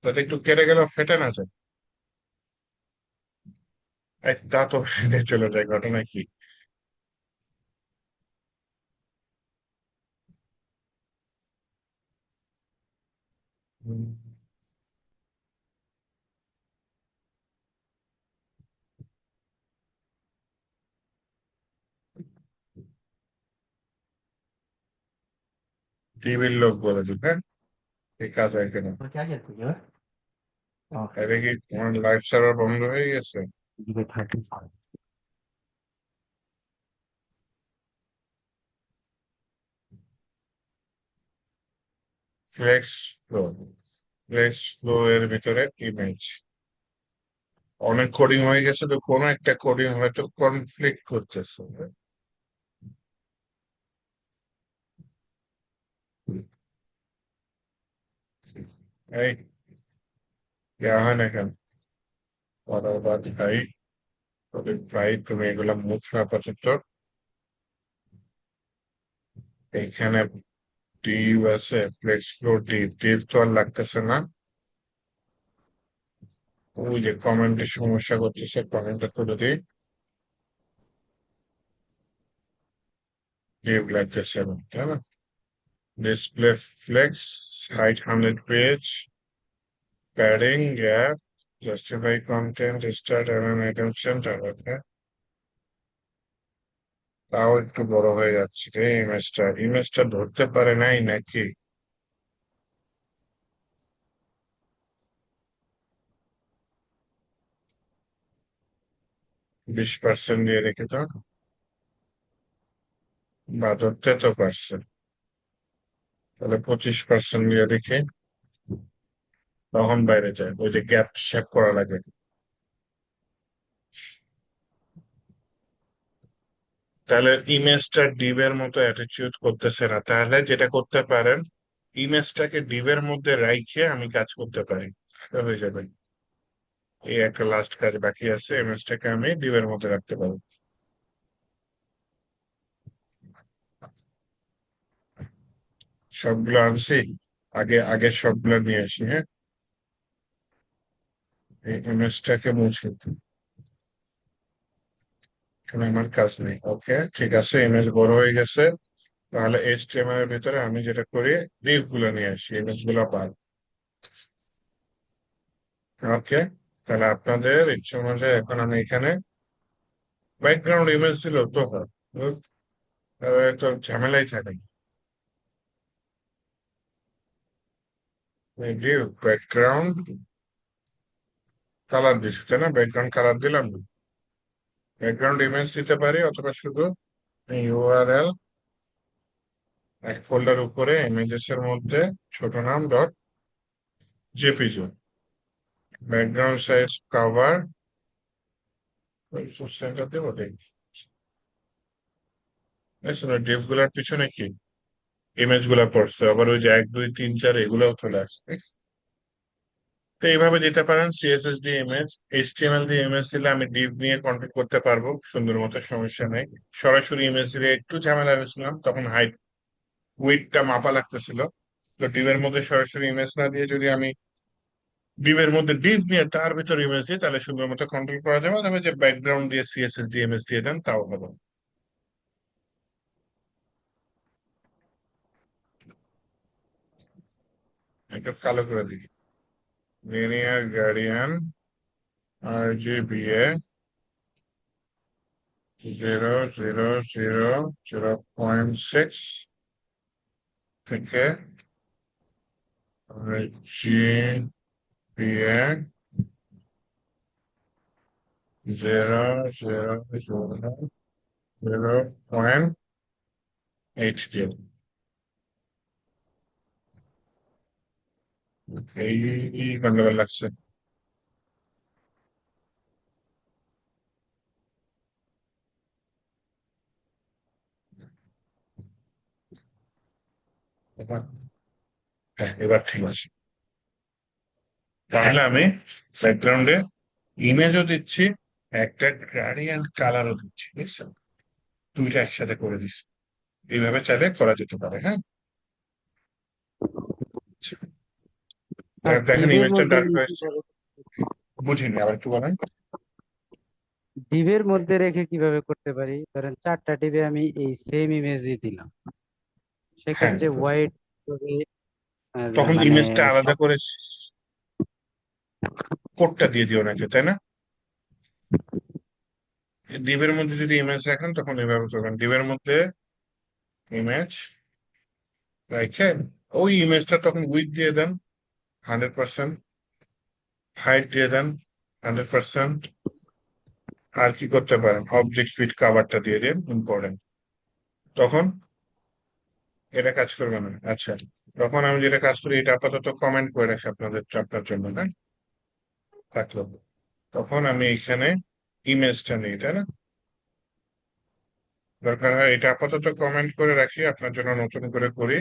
[SPEAKER 1] যাতে একটু কেটে গেলেও ফেটে না যায়। তা তো ফেটে চলে যায়, ঘটনা কি? টিভির লোক বলে দিন, হ্যাঁ? এই কাজ হয় কেন? এটা কি তোমার লাইফ সার্ভার বন্ধ হয়ে গেছে? ফ্লেক্স ফ্লো, ফ্লেক্স ফ্লো এর ভিতরে ইমেজ, অনেক কোডিং হয়ে গেছে, তো কোনো একটা কোডিং হয়তো কনফ্লিক্ট করতেছে। এই ইয়া হয় না কেন? বাদ ভাই, তবে ভাই তুমি এগুলা মুছো আপাতত। এইখানে ডিভ আছে, ফ্লেক্স ফ্লো ডিভ, ডিভ তো আর লাগতেছে না। ওই যে কমেন্টের সমস্যা করতেছে, কমেন্টটা তুলে দিই। লিভ লাগতেছে না, তাই না? Display flex, height 100 page, padding, gap, justify content, start এমএম আইটেম সেন্টার। ওকে, তাও একটু বড় হয়ে যাচ্ছে রে ইমেজটা। ইমেজটা ধরতে পারে নাই নাকি? বিশ পার্সেন্ট দিয়ে রেখে তো, বা ধরতে তো পারছে, তাহলে 25% দিয়ে রেখে তখন বাইরে যায়। ওই যে গ্যাপ শেপ করা লাগে। তাহলে ইমেজটা ডিভের মতো অ্যাটিটিউড করতেছে না, তাহলে যেটা করতে পারেন, ইমেজটাকে ডিভের মধ্যে রাইখে আমি কাজ করতে পারি, এটা হয়ে যাবে। এই একটা লাস্ট কাজ বাকি আছে, ইমেজটাকে আমি ডিভের মধ্যে রাখতে পারবো। সবগুলো আনছি, আগে আগে সবগুলো নিয়ে আসি। হ্যাঁ, এই ইমেজটাকে মুছে দিই, এখানে আমার কাজ নেই। ওকে, ঠিক আছে, ইমেজ বড় হয়ে গেছে। তাহলে এইচটিএমএল এর ভিতরে আমি যেটা করি, ডিভ গুলো নিয়ে আসি, ইমেজ গুলো বাদ। ওকে, তাহলে আপনাদের ইচ্ছে অনুযায়ী এখন আমি এখানে ব্যাকগ্রাউন্ড ইমেজ দিলেও তো হয়, তো ঝামেলাই থাকে। ব্যাকগ্রাউন্ড কালার দিচ্ছি, তাই না? ব্যাকগ্রাউন্ড কালার দিলাম, ব্যাকগ্রাউন্ড ইমেজ দিতে পারি, অথবা শুধু ইউআরএল এক ফোল্ডার উপরে ইমেজেস এর মধ্যে ছোট নাম dot JPG, background size cover centre দেবো। ডিভ গুলার পিছনে কি ইমেজ গুলা পড়ছে, আবার ওই যে 1 2 3 4 এগুলাও চলে আসছে। তো এইভাবে দিতে পারেন সিএসএস দিয়ে ইমেজ। এইচটিএমএল দিয়ে ইমেজ দিলে আমি ডিভ নিয়ে কন্ট্রোল করতে পারবো সুন্দর মতো, সমস্যা নেই। সরাসরি ইমেজ দিলে একটু ঝামেলা হয়েছিলাম, তখন হাইট উইডটা মাপা লাগতেছিল। তো ডিভের মধ্যে সরাসরি ইমেজ না দিয়ে যদি আমি ডিভের মধ্যে ডিভ নিয়ে তার ভিতর ইমেজ দিই, তাহলে সুন্দর মতো কন্ট্রোল করা যাবে। তবে যে ব্যাকগ্রাউন্ড দিয়ে সিএসএস দিয়ে ইমেজ দিয়ে দেন, তাও হবে। একটু কালো করে দিই, লিনিয়ার গার্ডিয়ান RGBA 0000.6 থেকে GBA 0000.8 দিয়ে এই গন্ডগোল লাগছে। হ্যাঁ, এবার ঠিক আছে। তাহলে আমি ব্যাকগ্রাউন্ডে ইমেজও দিচ্ছি, একটা গ্রেডিয়েন্ট কালারও দিচ্ছি, বুঝছেন? দুইটা একসাথে করে দিচ্ছি। এইভাবে চাইলে করা যেতে পারে। হ্যাঁ,
[SPEAKER 6] স্যার
[SPEAKER 1] দেখেন
[SPEAKER 6] ডিভের
[SPEAKER 1] ইমেজটা
[SPEAKER 6] মধ্যে
[SPEAKER 1] ডার্ক হয়েছে। বুঝিনি, আবার একটু বলেন।
[SPEAKER 6] ডিভের মধ্যে রেখে কিভাবে করতে পারি? ধরেন 4টা ডিবে আমি এই সেম ইমেজই দিলাম,
[SPEAKER 1] হ্যাঁ,
[SPEAKER 6] সেক্ষেত্রে হোয়াইট করে
[SPEAKER 1] তখন
[SPEAKER 6] মানে
[SPEAKER 1] ইমেজটা আলাদা
[SPEAKER 6] সব।
[SPEAKER 1] করে কোডটা দিয়ে দিও নাকি, তাই না? ডিবের মধ্যে যদি ইমেজ রাখেন তখন এভাবে করবেন, ডিবের মধ্যে ইমেজ রেখে ওই ইমেজটা তখন উইথ দিয়ে দেন 100%, হাইট দিয়ে দেন 100%। আর কি করতে পারেন, অবজেক্ট ফিট কাভারটা দিয়ে দিন, ইম্পর্টেন্ট। তখন এটা কাজ করবে না। আচ্ছা, তখন আমি যেটা কাজ করি, এটা আপাতত কমেন্ট করে রাখি আপনার জন্য, হ্যাঁ, থাকলো। তখন আমি এখানে ইমেজটা নিই, তাই না? দরকার হয় এটা আপাতত কমেন্ট করে রাখি, আপনার জন্য নতুন করে করি।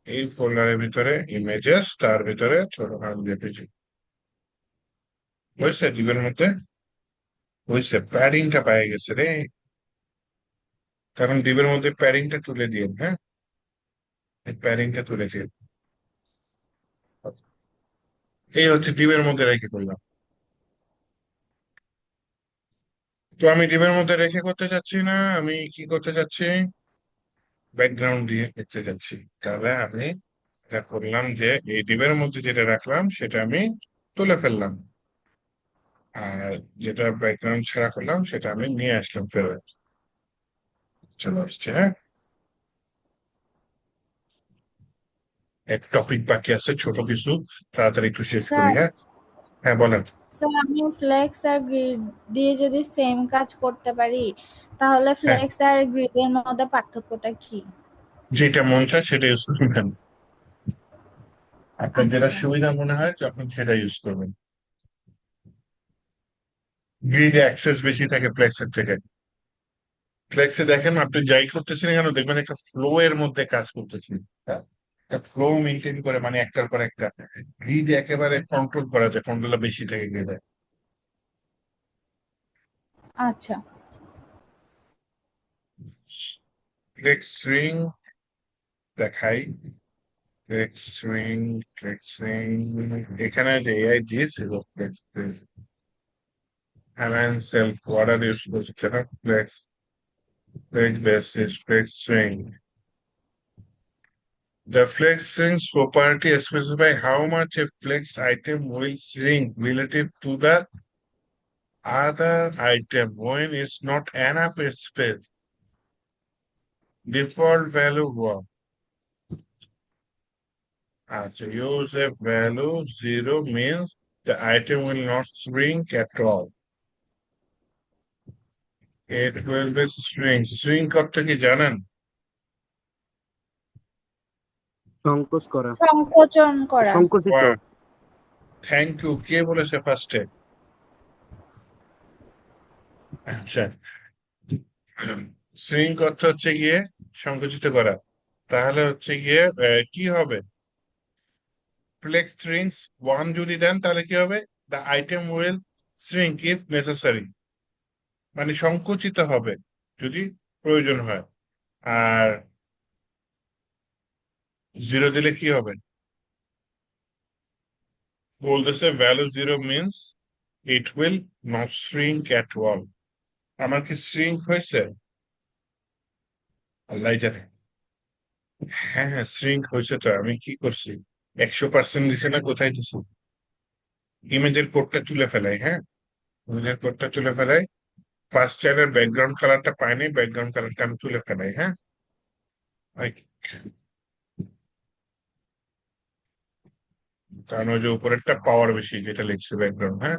[SPEAKER 1] এই ফোল্ডারের ভিতরে ইমেজেস, তার ভিতরে ছোট নাম জেপিজি। হয়েছে ডিবের মধ্যে, হয়েছে, প্যাডিংটা পেয়ে গেছে রে। কারণ ডিভের মধ্যে প্যারিংটা তুলে দিয়ে, হ্যাঁ, প্যারিংটা তুলে দিয়ে, এই হচ্ছে ডিভের মধ্যে রেখে করলাম। তো আমি ডিভের মধ্যে রেখে করতে চাচ্ছি না, আমি কি করতে চাচ্ছি, ব্যাকগ্রাউন্ড দিয়ে করতে চাচ্ছি। তাহলে আমি এটা করলাম যে এই ডিভের মধ্যে যেটা রাখলাম সেটা আমি তুলে ফেললাম, আর যেটা ব্যাকগ্রাউন্ড ছাড়া করলাম সেটা আমি নিয়ে আসলাম ফেরত, চলে আসছে। হ্যাঁ, এক টপিক বাকি আছে ছোট কিছু, তাড়াতাড়ি একটু শেষ করি।
[SPEAKER 5] স্যার
[SPEAKER 1] হ্যাঁ, হ্যাঁ বলেন।
[SPEAKER 5] স্যার আমি ফ্লেক্স আর গ্রিড দিয়ে যদি সেম কাজ করতে পারি তাহলে
[SPEAKER 1] হ্যাঁ,
[SPEAKER 5] ফ্লেক্স আর গ্রিডের মধ্যে পার্থক্যটা কি?
[SPEAKER 1] যেটা মন চায় সেটা ইউজ করবেন, আপনার যেটা
[SPEAKER 5] আচ্ছা
[SPEAKER 1] সুবিধা মনে হয় আপনি সেটা ইউজ করবেন। গ্রিডে অ্যাক্সেস বেশি থাকে ফ্লেক্সের থেকে। ফ্লেক্সে দেখেন আপনি যাই করতেছেন কেন দেখবেন একটা ফ্লো এর মধ্যে কাজ করতেছেন, হ্যাঁ, একটা ফ্লো মেনটেন করে, মানে একটার পর একটা। গ্রিডে একেবারে কন্ট্রোল করা যায়, কন্ট্রোলটা বেশি থাকে গ্রিডে।
[SPEAKER 5] আচ্ছা
[SPEAKER 1] ফ্লেক্স সুইং দেখাই, ফ্লেক্স সুইং, ফ্লেক্স সুইং, এখানে যে এআই দিয়েছিল ফ্লেক্স সুইং, অ্যালায়েন্স সেলফ অর্ডার ইউজ করছে কেন, flex, flex basis, flex swing. The flex swings property specify how much a flex item will swing relative to the other item when it's not enough space. Default value 1. So use a value 0 means the item will not swing at all. It will be swing. Swing করতে কি জানেন?
[SPEAKER 4] সংকোচ করা,
[SPEAKER 5] সংকোচন করা।
[SPEAKER 4] সংকুচিত।
[SPEAKER 1] Thank you, কে বলেছে ফার্স্টে? আচ্ছা, সুইং করতে হচ্ছে গিয়ে সংকুচিত করা। তাহলে হচ্ছে গিয়ে কি হবে, ফ্লেক্স স্ট্রিংস 1 যদি দেন তাহলে কি হবে, the item will shrink if necessary, মানে সংকুচিত হবে যদি প্রয়োজন হয়। আর 0 দিলে কি হবে, বলতেছে value 0 means it will not shrink at all. আমার কি শ্রিঙ্ক হয়েছে? আল্লাহ জানে। হ্যাঁ হ্যাঁ, শ্রিঙ্ক হয়েছে। তো আমি কি করছি, 100% দিছে না, কোথায় দিছি, ইমেজের কোডটা তুলে ফেলাই। হ্যাঁ, ইমেজের কোডটা তুলে ফেলাই, ফার্স্ট চাইল্ডের ব্যাকগ্রাউন্ড কালারটা পাইনি, ব্যাকগ্রাউন্ড কালারটা আমি তুলে ফেলাই। হ্যাঁ, কারণ ওই যে উপরেরটা পাওয়ার বেশি যেটা লিখছে ব্যাকগ্রাউন্ড। হ্যাঁ,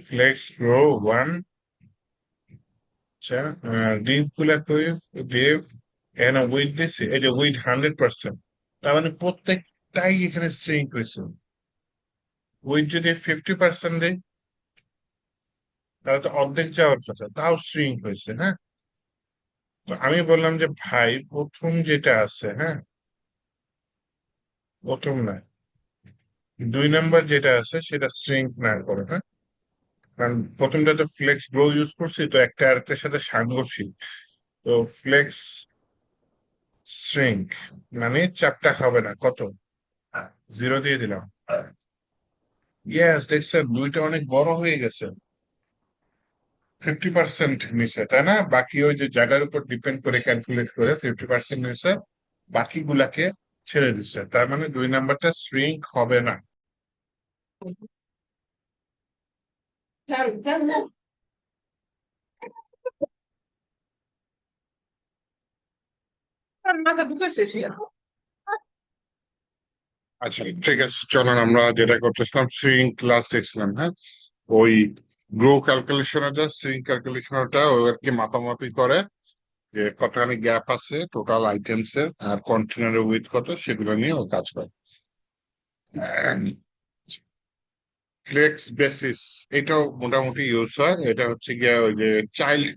[SPEAKER 1] ফ্লেক্স রো 1, আচ্ছা, ডিপ গুলা ডিপ এখানে উইথ দিচ্ছে, এই যে উইথ 100%, তার মানে প্রত্যেকটাই এখানে শ্রিঙ্ক হয়েছে। উইথ যদি 50% দেয় তাহলে তো অর্ধেক যাওয়ার কথা, তাও শ্রিঙ্ক হয়েছে। হ্যাঁ, তো আমি বললাম যে ভাই প্রথম যেটা আছে, হ্যাঁ, প্রথম না, 2 নাম্বার যেটা আছে সেটা শ্রিঙ্ক না করে। হ্যাঁ, কারণ প্রথমটা তো ফ্লেক্স ব্রো ইউজ করছি, তো একটা আরেকটার সাথে সাংঘর্ষিক। তো ফ্লেক্স শ্রিঙ্ক মানে চাপটা হবে না, কত, 0 দিয়ে দিলাম। ইয়েস, দেখছেন দুইটা অনেক বড় হয়ে গেছে, 50% নিচে, তাই না? বাকি ওই যে জায়গার উপর ডিপেন্ড করে ক্যালকুলেট করে 50% নিচে, বাকিগুলাকে ছেড়ে দিচ্ছে। তার মানে 2 নাম্বারটা শ্রিঙ্ক হবে না। আচ্ছা ঠিক আছে, চলেন আমরা যেটা করতেছিলাম শ্রিঙ্ক ক্লাস দেখছিলাম। হ্যাঁ, ওই গ্রো ক্যালকুলেশনটা, শ্রিঙ্ক ক্যালকুলেশনটা ওই আর কি মাপামাপি করে যে কতখানি গ্যাপ আছে টোটাল আইটেমস এর আর কন্টেনারের উইথ কত, সেগুলো নিয়ে ও কাজ করে। ফ্লেক্স বেসিস এটাও মোটামুটি ইউজ হয়, এটা হচ্ছে গিয়া ওই যে চাইল্ড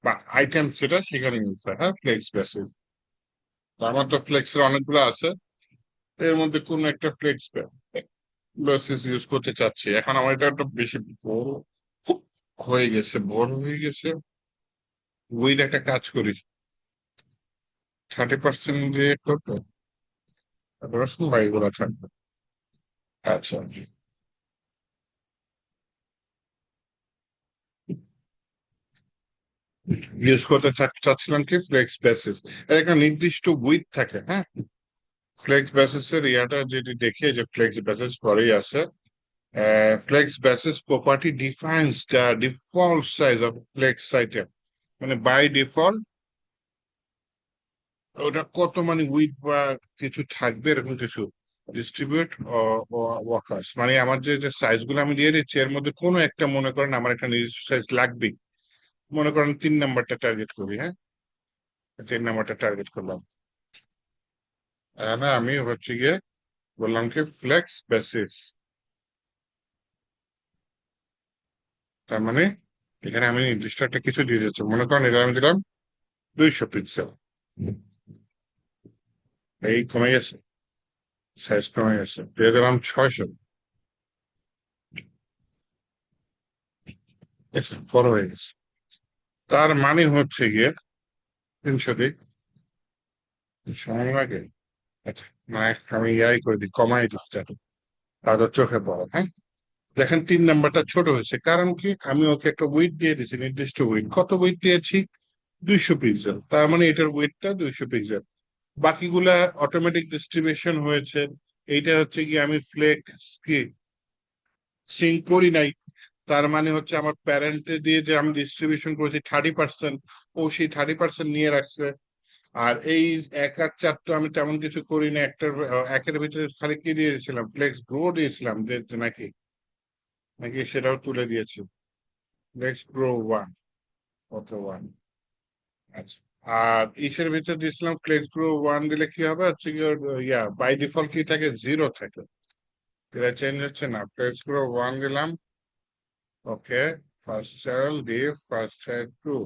[SPEAKER 1] বা আইটেম যেটা সেখানে ইউজ হয়। হ্যাঁ, ফ্লেক্স বেসিস, আমার তো ফ্লেক্স এর অনেকগুলো আছে, এর মধ্যে কোন একটা ফ্লেক্স বেসিস ইউজ করতে চাচ্ছি। এখন আমার এটা একটা বেশি বড় হয়ে গেছে। উইথ একটা কাজ করি, 30% দিয়ে কত রসুন বা এগুলো থাকবে। আচ্ছা, ইউজ করতে চাচ্ছিলাম কি ফ্লেক্স বেসিস, একটা নির্দিষ্ট উইথ থাকে, হ্যাঁ। ফ্লেক্স বেসিস এর ইয়াটা যদি দেখি, যে ফ্লেক্স বেসিস পরেই আছে, flex basis property defines the default size of flex item, মানে বাই ডিফল্ট ওটা কত মানে উইথ বা কিছু থাকবে এরকম কিছু, ডিস্ট্রিবিউট ওয়ার্কার্স, মানে আমার যে সাইজ গুলো আমি দিয়ে দিচ্ছি এর মধ্যে কোনো একটা, মনে করেন আমার একটা নির্দিষ্ট সাইজ লাগবে, মনে করেন 3 নাম্বারটা টার্গেট করি, হ্যাঁ। 3 নাম্বারটা টার্গেট করলাম, না আমি হচ্ছে গিয়ে বললাম কি ফ্লেক্স বেসিস, তার মানে এখানে আমি নির্দিষ্ট একটা কিছু দিয়ে দিচ্ছি, মনে করেন এটা আমি দিলাম 200 পিক্সেল, এই কমে গেছে, সাইজ কমে গেছে, দিয়ে দিলাম 600, বড় হয়ে গেছে। তার মানে হচ্ছে গিয়ে 300 দিক সময় লাগে। আচ্ছা, মানে আমি ইয়াই করে দিই, কমাই দিই যাতে তাদের চোখে পড়ে, হ্যাঁ। দেখেন 3 নাম্বারটা ছোট হয়েছে, কারণ কি আমি ওকে একটা ওয়েট দিয়ে দিয়েছি, নির্দিষ্ট ওয়েট, কত ওয়েট দিয়েছি, 200 পিক্সেল, তার মানে এটার ওয়েটটা 200 পিক্সেল। বাকিগুলা অটোমেটিক ডিস্ট্রিবিউশন হয়েছে। এইটা হচ্ছে কি আমি ফ্লেক্স কি সিঙ্ক করি নাই, তার মানে হচ্ছে আমার প্যারেন্টে দিয়ে যে আমি ডিস্ট্রিবিউশন করেছি 30%, ও সেই 30% নিয়ে রাখছে। আর এই 1 আর 4 তো আমি তেমন কিছু করি না, একের ভিতরে খালি কি দিয়েছিলাম, ফ্লেক্স গ্রো দিয়েছিলাম, যে নাকি নাকি সেটাও তুলে দিয়েছি, ফ্লেক্স গ্রো 1, কত 1, আচ্ছা। আর ইসের ভিতরে দিয়েছিলাম ফ্লেক্স গ্রো 1 দিলে কি হবে, হচ্ছে কি ইয়া বাই ডিফল্ট কি থাকে, 0 থাকে, এটা চেঞ্জ হচ্ছে না। ফ্লেক্স গ্রো 1 দিলাম, ওকে, ফার্স্ট চাইল্ড দিয়ে ফার্স্ট চাইল্ড 2,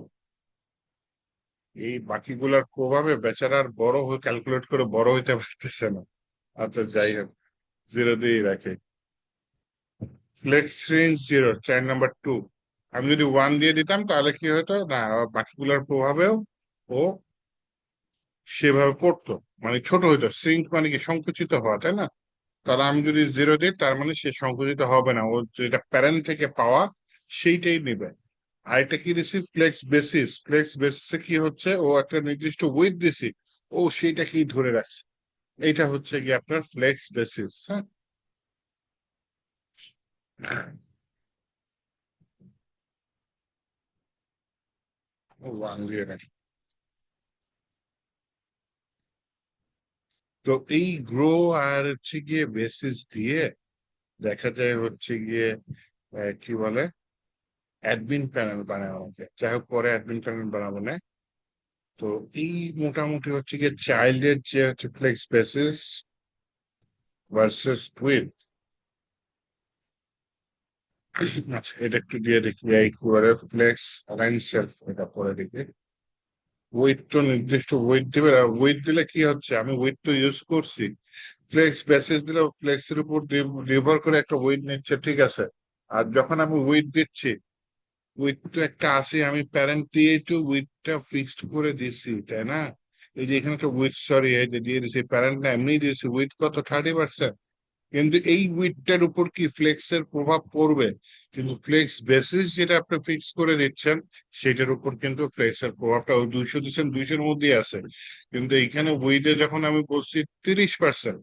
[SPEAKER 1] এই বাকিগুলার প্রভাবে বেচারার বড় হয়ে ক্যালকুলেট করে বড় হইতে পারতেছে না। আচ্ছা যাই হোক, 0 দিয়েই রাখে। ফ্লেক্স রেঞ্জ 0, চাইল্ড নাম্বার 2, আমি যদি 1 দিয়ে দিতাম তাহলে কি হতো না, বাকিগুলার প্রভাবেও ও সেভাবে পড়তো, মানে ছোট হইতো, শ্রিঙ্ক মানে কি সংকুচিত হওয়া, তাই না। তাহলে আমি যদি 0 দিই তার মানে সে সংকুচিত হবে না, ও যেটা প্যারেন্ট থেকে পাওয়া সেইটাই নেবে। আর এটা কি দিছি, ফ্লেক্স বেসিস, ফ্লেক্স বেসিসে কি হচ্ছে, ও একটা নির্দিষ্ট ওয়েট দিছি, ও সেইটা কি ধরে রাখছে, এইটা হচ্ছে কি আপনার ফ্লেক্স বেসিস, হ্যাঁ। 1 দিয়ে রাখি। তো এই গ্রো আর হচ্ছে গিয়ে বেসিস দিয়ে দেখা যায় হচ্ছে গিয়ে কি বলে, অ্যাডমিন প্যানেল বানানো যায়, যাই হোক পরে অ্যাডমিন প্যানেল বানাবো না। তো এই মোটামুটি হচ্ছে গিয়ে চাইল্ডের যে হচ্ছে ফ্লেক্স বেসিস ভার্সেস উইথ। আচ্ছা, এটা একটু দিয়ে দেখি, এই করে ফ্লেক্স অ্যালাইন সেলফ, এটা পরে দেখি। ওয়েট তো নির্দিষ্ট ওয়েট দিবে, আর ওয়েট দিলে কি হচ্ছে, আমি ওয়েট তো ইউজ করছি, ফ্লেক্স বেসিস দিলে ফ্লেক্স এর উপর নির্ভর করে একটা ওয়েট নিচ্ছে, ঠিক আছে। আর যখন আমি ওয়েট দিচ্ছি, উইথ তো একটা আছে, আমি প্যারেন্ট দিয়ে তো উইথটা ফিক্সড করে দিছি, তাই না। এই যে এখানে তো উইথ, সরি, এই যে দিয়ে দিছি প্যারেন্ট না এমনি দিয়েছি, উইথ কত 30%, কিন্তু এই উইথটার উপর কি ফ্লেক্স এর প্রভাব পড়বে, কিন্তু ফ্লেক্স বেসিস যেটা আপনি ফিক্স করে দিচ্ছেন সেটার উপর কিন্তু ফ্লেক্স এর প্রভাবটা, ওই 200 দিচ্ছেন 200-এর মধ্যেই আছে, কিন্তু এইখানে উইথে যখন আমি বলছি 30%,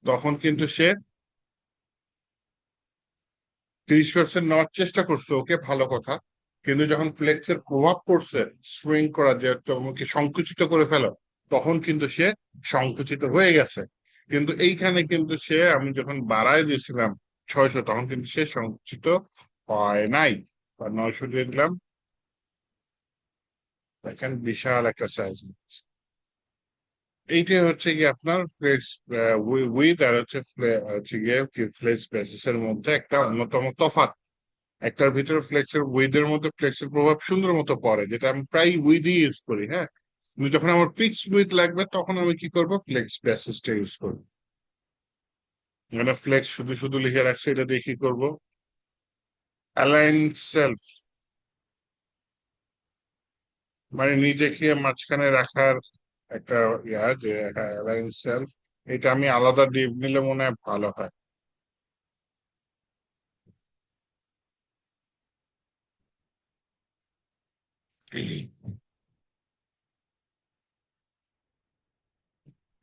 [SPEAKER 1] তখন কিন্তু সে 30% নেওয়ার চেষ্টা করছে, ওকে ভালো কথা। কিন্তু যখন ফ্লেক্সের প্রভাব পড়ছে, সুইং করা, যে তোমাকে সংকুচিত করে ফেলো, তখন কিন্তু সে সংকুচিত হয়ে গেছে। কিন্তু এইখানে কিন্তু সে, আমি যখন বাড়ায় দিয়েছিলাম 600, তখন কিন্তু সে সংকুচিত হয় নাই, বা 900 দিয়ে দিলাম, দেখেন বিশাল একটা সাইজ। এইটাই হচ্ছে কি আপনার ফ্লেক্স উইথ, আর হচ্ছে গিয়ে কি ফ্লেক্স বেসিসের মধ্যে একটা অন্যতম তফাৎ। একটার ভিতরে ফ্লেক্সের উইথের মধ্যে ফ্লেক্সের প্রভাব সুন্দর মতো পড়ে, যেটা আমি প্রায় উইথই ইউজ করি, হ্যাঁ। কিন্তু যখন আমার ফিক্সড উইথ লাগবে তখন আমি কি করবো, ফ্লেক্স বেসিসটা ইউজ করবো। এখানে ফ্লেক্স শুধু শুধু লিখে রাখছে, এটা দিয়ে কি করবো? অ্যালাইন সেলফ, মানে নিজেকে মাঝখানে রাখার একটা ইয়া, যে হ্যাঁ অ্যালাইন সেলফ। এটা আমি আলাদা ডিপ নিলে মনে হয় ভালো হয়।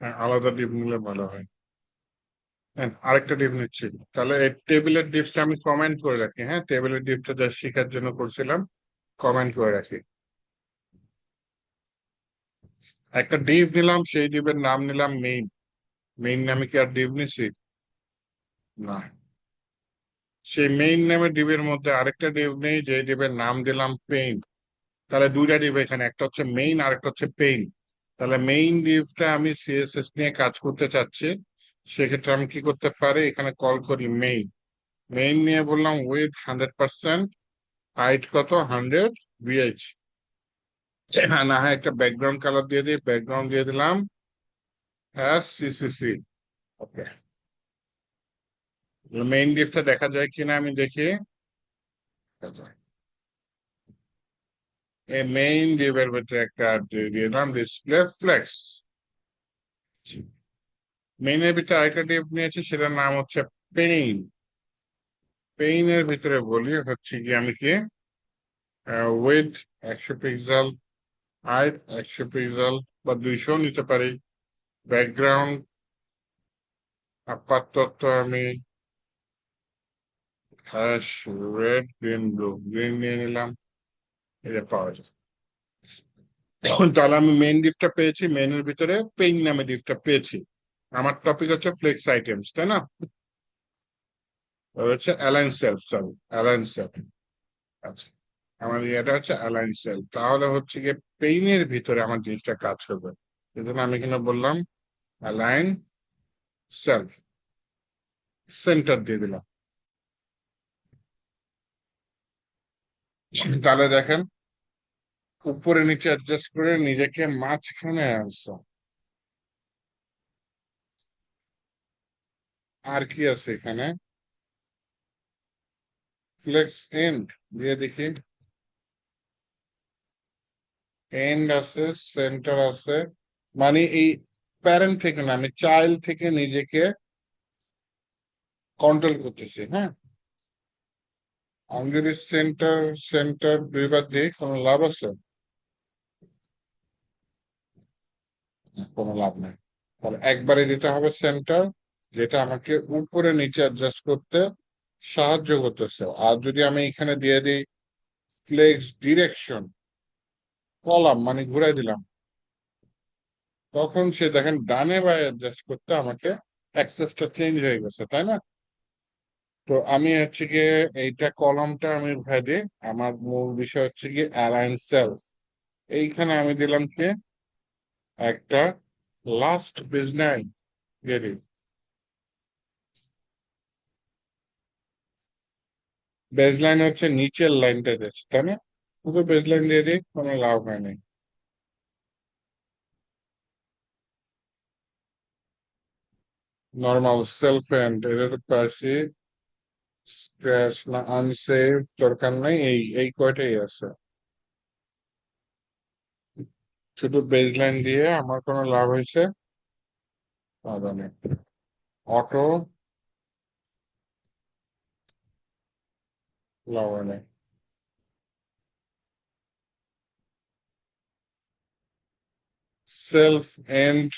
[SPEAKER 1] হ্যাঁ, আলাদা ডিপ নিলে ভালো হয়। হ্যাঁ, আরেকটা ডিপ নিচ্ছি। তাহলে এই টেবিলের ডিপটা আমি কমেন্ট করে রাখি। হ্যাঁ, টেবিলের ডিপটা যা শেখার জন্য করছিলাম, কমেন্ট করে রাখি। একটা ডিপ নিলাম, সেই ডিপের নাম নিলাম মেইন। মেইন নামে কি আর ডিপ নিছি? না। সেই মেইন নামে ডিপের মধ্যে আরেকটা ডিপ নেই, যে ডিপের নাম দিলাম পেইন। তাহলে দুইটা ডিপ এখানে, একটা হচ্ছে মেইন আর একটা হচ্ছে পেইন। তাহলে মেইন ডিপটা আমি সিএসএস নিয়ে কাজ করতে চাচ্ছি, সেক্ষেত্রে আমি কি করতে পারি? এখানে কল করি মেইন। মেইন নিয়ে বললাম উইথ 100%, হাইট কত? 100 VH। না হয় একটা ব্যাকগ্রাউন্ড কালার দিয়ে দিই, ব্যাকগ্রাউন্ড দিয়ে দিলাম CCC। ওকে, মেইন ডিপটা দেখা যায় কিনা আমি দেখি। এই মেইন ডিপের ভিতরে একটা দিয়ে দিলাম ডিসপ্লে ফ্লেক্স। মেইনের ভিতরে আরেকটা ডিপ নিয়েছি, সেটার নাম হচ্ছে পেইন। পেইনের ভিতরে বলি হচ্ছে কি, আমি কি উইথ 100 পিক্সেল, হাইট 100 পিক্সেল বা 200 নিতে পারি। ব্যাকগ্রাউন্ড আপাতত আমি hash red green blue, green নিয়ে নিলাম, এটা পাওয়া যায়। তাহলে আমি মেইন ডিপটা পেয়েছি, মেইনের ভিতরে পেইন নামে ডিপটা পেয়েছি। আমার টপিক হচ্ছে ফ্লেক্স আইটেমস, তাই না? হচ্ছে align self, sorry align self. আচ্ছা, আমার এটা হচ্ছে অ্যালাইন সেলফ। তাহলে হচ্ছে গিয়ে পেইনের ভিতরে আমার জিনিসটা কাজ করবে। এই জন্য আমি এখানে বললাম অ্যালাইন সেলফ, সেন্টার দিয়ে দিলাম। তাহলে দেখেন, উপরে নিচে অ্যাডজাস্ট করে নিজেকে মাঝখানে আনছো। আর কি আছে এখানে? ফ্লেক্স এন্ড দিয়ে দেখি। এন্ড আছে, সেন্টার আছে, মানে এই প্যারেন্ট থেকে না, আমি চাইল্ড থেকে নিজেকে কন্ট্রোল করতেছি। হ্যাঁ, আমি যদি সেন্টার সেন্টার দুইবার দিই, কোনো লাভ আছে? কোনো লাভ নেই। তাহলে একবারে দিতে হবে সেন্টার, যেটা আমাকে উপরে নিচে অ্যাডজাস্ট করতে সাহায্য করতেছে। আর যদি আমি এখানে দিয়ে দিই ফ্লেক্স ডিরেকশন কলাম, মানে ঘুরাই দিলাম, তখন সে দেখেন ডানে বায়ে অ্যাডজাস্ট করতে আমাকে অ্যাক্সেসটা চেঞ্জ হয়ে গেছে, তাই না? তো আমি হচ্ছে গিয়ে এইটা কলামটা আমি উঠাই দিই। আমার মূল বিষয় হচ্ছে গিয়ে অ্যালাইন সেলস। এইখানে আমি দিলাম কি একটা লাস্ট বেজলাইন দিয়ে দিই। বেজলাইন হচ্ছে নিচের লাইনটা দিচ্ছে, তাই না? শুধু বেজলাইন দিয়ে দিই, কোনো লাভ হয় নাই। নর্মাল সেলফ এন্ড এর পাশে স্ক্র্যাচ না আনসেভ দরকার নাই, এই কয়টাই আছে। শুধু বেজলাইন দিয়ে আমার কোনো লাভ হয়েছে? লাভ নেই। অটো লাভ নেই। সেলফ এন্ড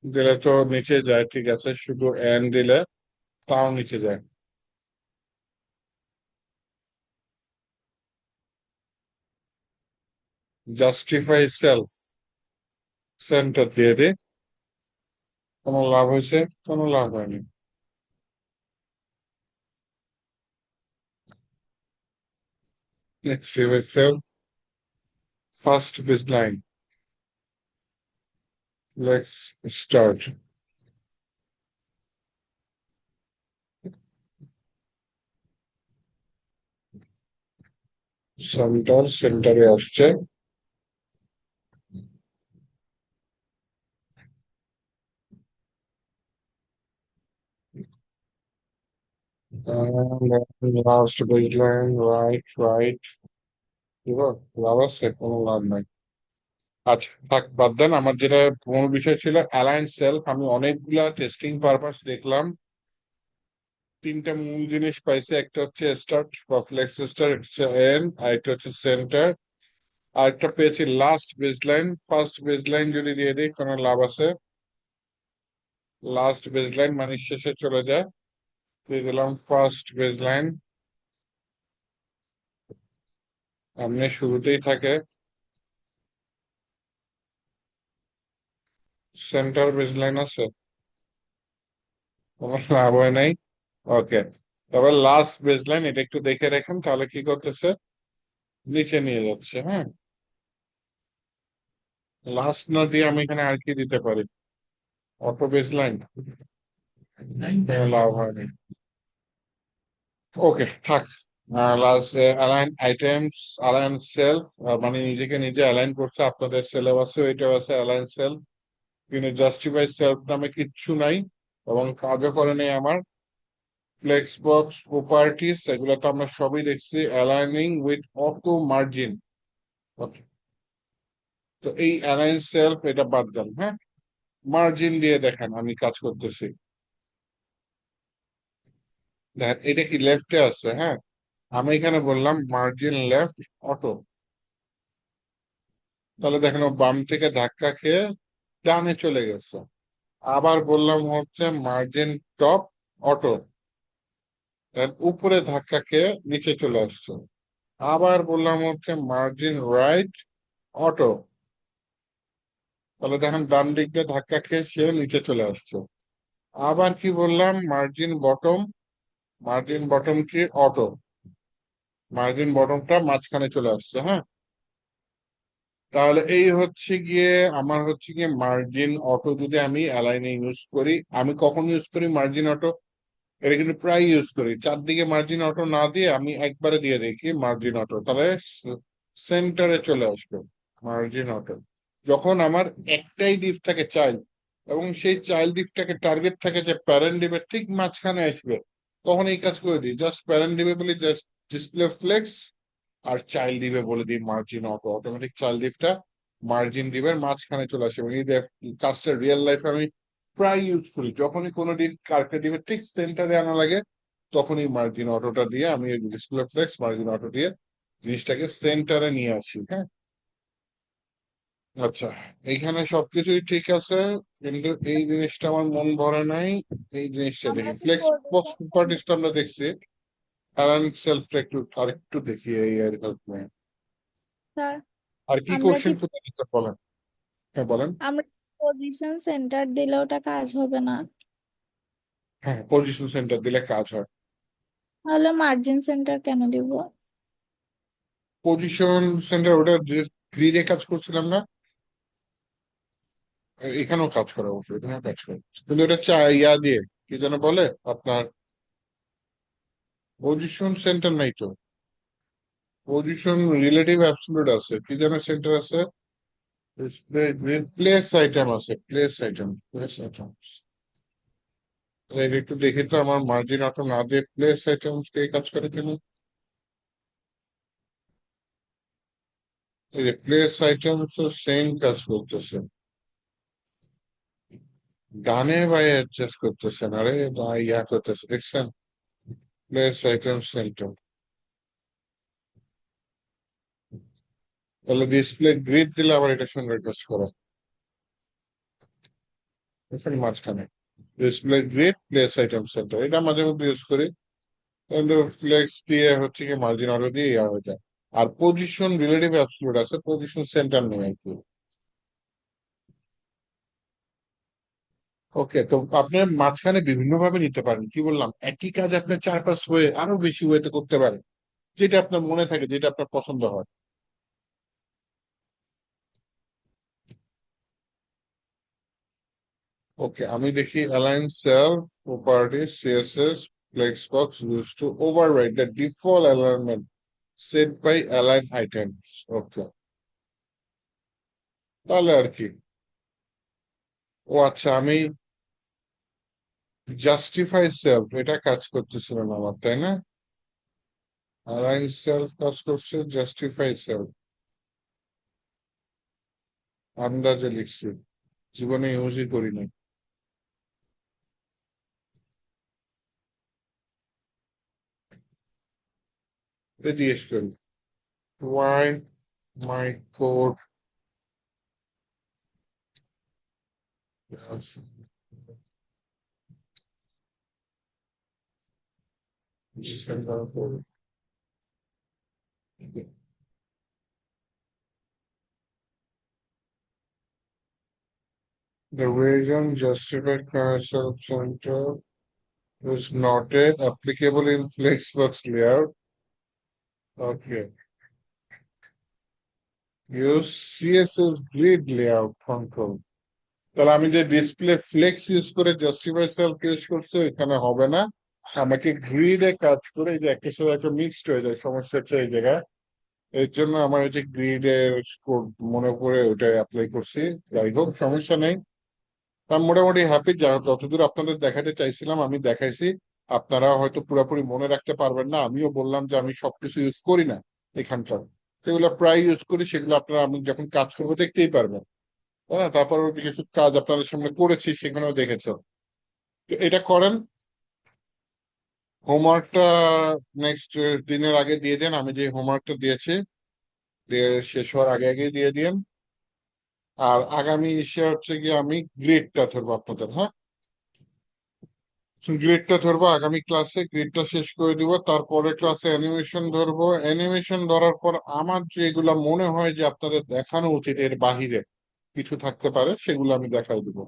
[SPEAKER 1] দিলে তো নিচে যায়, ঠিক আছে, শুধু এন্ড দিলে তাও নিচে যায়। জাস্টিফাই সেলফ, সেন্টার দিয়ে দিই, কোনো লাভ হয়েছে? কোনো লাভ হয়নি। Let's see myself. First baseline. Let's start. সেন্টারে আসছে। লাস্ট বেজলাইন, রাইট রাইট, এবার লাভ আছে, কোনো লাভ নাই। আচ্ছা থাক, বাদ দেন। আমার যেটা মূল বিষয় ছিল অ্যালায়েন্স সেলফ, আমি অনেকগুলা টেস্টিং পারপাস দেখলাম, তিনটা মূল জিনিস পাইছে। একটা হচ্ছে স্টার্ট বা ফ্লেক্স স্টার, এন্ড, আর একটা হচ্ছে সেন্টার, আর একটা পেয়েছি লাস্ট বেজলাইন। ফার্স্ট বেজলাইন যদি দিয়ে দিই কোনো লাভ আছে? লাস্ট বেজলাইন মানে শেষে চলে যায়, দিয়ে দিলাম ফার্স্ট বেজলাইন, এমনি শুরুতেই থাকে। সেন্টার বেজলাইন আছে, কোনো লাভ হয় নাই। ওকে, তবে লাস্ট বেজলাইন এটা একটু দেখে রাখেন, তাহলে কি করতেছে, নিচে নিয়ে যাচ্ছে। হ্যাঁ, লাস্ট না দিয়ে আমি এখানে আর কি দিতে পারি, অটো বেজলাইন, লাভ হয়নি। ওকে থাক। Last align items, align self, মানে নিজেকে নিজে অ্যালাইন করছে, আপনাদের সিলেবাসে ওইটাও আছে অ্যালাইন সেলফ, কিন্তু জাস্টিফাই সেলফ নামে কিচ্ছু নাই, এবং কাজও করে নেই আমার। ফ্লেক্স বক্স প্রপার্টিস, এগুলো তো আমরা সবই দেখছি, অ্যালাইনিং উইথ অটো মার্জিন। তো এই অ্যালাইন সেলফ এটা বাদ দেন। হ্যাঁ, মার্জিন দিয়ে দেখেন আমি কাজ করতেছি, দেখেন এটা কি লেফটে আছে। হ্যাঁ, আমি এখানে বললাম মার্জিন লেফট অটো, তাহলে দেখেন ও বাম থেকে ধাক্কা খেয়ে ডানে চলে গেছে। আবার বললাম হচ্ছে মার্জিন টপ অটো, উপরে ধাক্কা খেয়ে নিচে চলে আসছে। আবার বললাম হচ্ছে মার্জিন রাইট অটো, তাহলে দেখেন ডান দিক দিয়ে ধাক্কা খেয়ে সে নিচে চলে আসছে। আবার কি বললাম, মার্জিন বটম, মার্জিন বটম কি অটো, মার্জিন বটমটা মাঝখানে চলে আসছে। হ্যাঁ, তাহলে এই হচ্ছে গিয়ে আমার হচ্ছে গিয়ে মার্জিন অটো। যদি আমি অ্যালাইনে ইউজ করি, আমি কখন ইউজ করি মার্জিন অটো, এটা কিন্তু প্রায় ইউজ করি, চারদিকে মার্জিন অটো না দিয়ে আমি একবারে দিয়ে দেখি মার্জিন অটো, তাহলে সেন্টারে চলে আসবে মার্জিন অটো। যখন আমার একটাই ডিভ থাকে চাইল্ড, এবং সেই চাইল্ড ডিভটাকে টার্গেট থাকে যে প্যারেন্ট ডিভের ঠিক মাঝখানে আসবে, তখন এই কাজ করে দিই, জাস্ট প্যারেন্ট ডিভে বলি জাস্ট ডিসপ্লে ফ্লেক্স, আর চাইল্ড ডিভে বলে দিই মার্জিন অটো, অটোমেটিক চাইল্ড ডিভটা মার্জিন ডিভের মাঝখানে চলে আসে। এবং এই কাজটা রিয়েল লাইফে আমি প্রায় ইউজ করি, যখনই কোনো ডিভ কার্ভে ডিভের ঠিক সেন্টারে আনা লাগে, তখনই মার্জিন অটোটা দিয়ে আমি ডিসপ্লে ফ্লেক্স মার্জিন অটো দিয়ে জিনিসটাকে সেন্টারে নিয়ে আসি। হ্যাঁ, আচ্ছা, এইখানে সবকিছুই ঠিক আছে, কিন্তু এই জিনিসটা আমার মন ভরে নাই। এই জিনিসটা
[SPEAKER 5] আমরা
[SPEAKER 1] দেখি,
[SPEAKER 5] কি
[SPEAKER 1] ফ্লেক্স বক্স
[SPEAKER 5] পজিশন
[SPEAKER 1] প্রপার্টিসটা আমরা দেখছি, কারেন্ট সেলফটা একটু আরেকটু দেখি এই আর হেল্প নেই।
[SPEAKER 5] স্যার
[SPEAKER 1] আর কি
[SPEAKER 5] আমরা কি
[SPEAKER 1] কোশ্চেন করতে গেছে বলেন। হ্যাঁ বলেন।
[SPEAKER 5] আমরা পজিশন সেন্টার দিলে ওটা কাজ হবে না?
[SPEAKER 1] হ্যাঁ, পজিশন সেন্টার দিলে কাজ হয়।
[SPEAKER 5] তাহলে মার্জিন সেন্টার কেন দিব?
[SPEAKER 1] পজিশন সেন্টার ওটা গ্রিডে কাজ করছিলাম না, এখানেও কাজ করে, অবশ্যই এখানেও কাজ করে, কিন্তু এটা ইয়া দিয়ে কি যেন বলে আপনার, পজিশন সেন্টার নাই তো, পজিশন রিলেটিভ অ্যাবসলিউট আছে, কি যেন সেন্টার আছে, প্লেস আইটেম আছে, প্লেস আইটেম, প্লেস আইটেম। একটু দেখি তো আমার মার্জিন অটো না দিয়ে প্লেস আইটেম কে কাজ করে কেন। এই যে প্লেস আইটেম সেম কাজ করতেছে, ডানে বাই অ্যাডজাস্ট করতেছেন, আরে ইয়া করতেছে দেখছেন, প্লেস আইটেম সেন্টার, তাহলে ডিসপ্লে গ্রিড দিলে আবার এটা সুন্দর কাজ করে, দেখছেন মাঝখানে display grid place item centre, এটা মাঝে মধ্যে ইউজ করি, কিন্তু ফ্লেক্স দিয়ে হচ্ছে কি মার্জিন অটো দিয়ে ইয়া হয়ে যায়। আর পজিশন রিলেটিভ অ্যাবসলিউট আছে, পজিশন সেন্টার নেই আর কি। ওকে, তো আপনি মাঝখানে বিভিন্ন ভাবে নিতে পারেন, কি বললাম, একই কাজ আপনি 4-5 ওয়ে, আরো বেশি ওয়েতে করতে পারেন, যেটা আপনার মনে থাকে, যেটা আপনার পছন্দ হয়। ওকে, আমি দেখি align self property CSS flexbox use to override the default alignment set by align items. Okay, তাহলে আর কি, ও আচ্ছা, আমি জাস্টিফাই সেলফ এটা কাজ করতেছিল না আমার, তাই না? অ্যালাইন সেলফ কাজ করছে, জাস্টিফাই সেলফ আন্দাজে লিখছি, জীবনে ইউজই করি নাই। এটা জিজ্ঞেস করি, why my code does December 4th. The reason justified commercial center is noted applicable in Flexbox layout. Okay. Use CSS grid layout control. তাহলে আমি যে ডিসপ্লে ফ্লেক্স ইউজ করে জাস্টিফাই সেলফ ইউজ করছি এখানে হবে না, আমাকে গ্রিডে কাজ করে এই যে একটা সাথে একটা মিক্সড হয়ে যায়, সমস্যা হচ্ছে এই জায়গায়। এর জন্য আমার এই যে গ্রিডের মনে করে ওটা অ্যাপ্লাই করছি। যাই হোক, সমস্যা নেই। আমি মোটামুটি হ্যাপি, যতদূর আপনাদের দেখাতে চাইছিলাম আমি দেখাইছি। আপনারা হয়তো পুরোপুরি মনে রাখতে পারবেন না, আমিও বললাম যে আমি সবকিছু ইউজ করি না এখানকার, সেগুলো প্রায় ইউজ করি, সেগুলো আপনারা আমি যখন কাজ করবো দেখতেই পারবেন। হ্যাঁ, তারপর কিছু কাজ আপনাদের সামনে করেছি সেখানেও দেখেছেন। তো এটা করেন, হোমওয়ার্কটা নেক্সট দিনের আগে দিয়ে দেন, আমি যে হোমওয়ার্কটা দিয়েছি দিয়ে শেষ হওয়ার আগে আগে দিয়ে দিন। আর আগামী ইসে হচ্ছে গিয়ে আমি গ্রেডটা ধরবো আপনাদের, হ্যাঁ গ্রেডটা ধরবো আগামী ক্লাসে, গ্রেডটা শেষ করে দিব, তারপরে ক্লাসে অ্যানিমেশন ধরবো। অ্যানিমেশন ধরার পর আমার যেগুলা মনে হয় যে আপনাদের দেখানো উচিত এর বাহিরে কিছু থাকতে পারে সেগুলো আমি দেখাই দিব।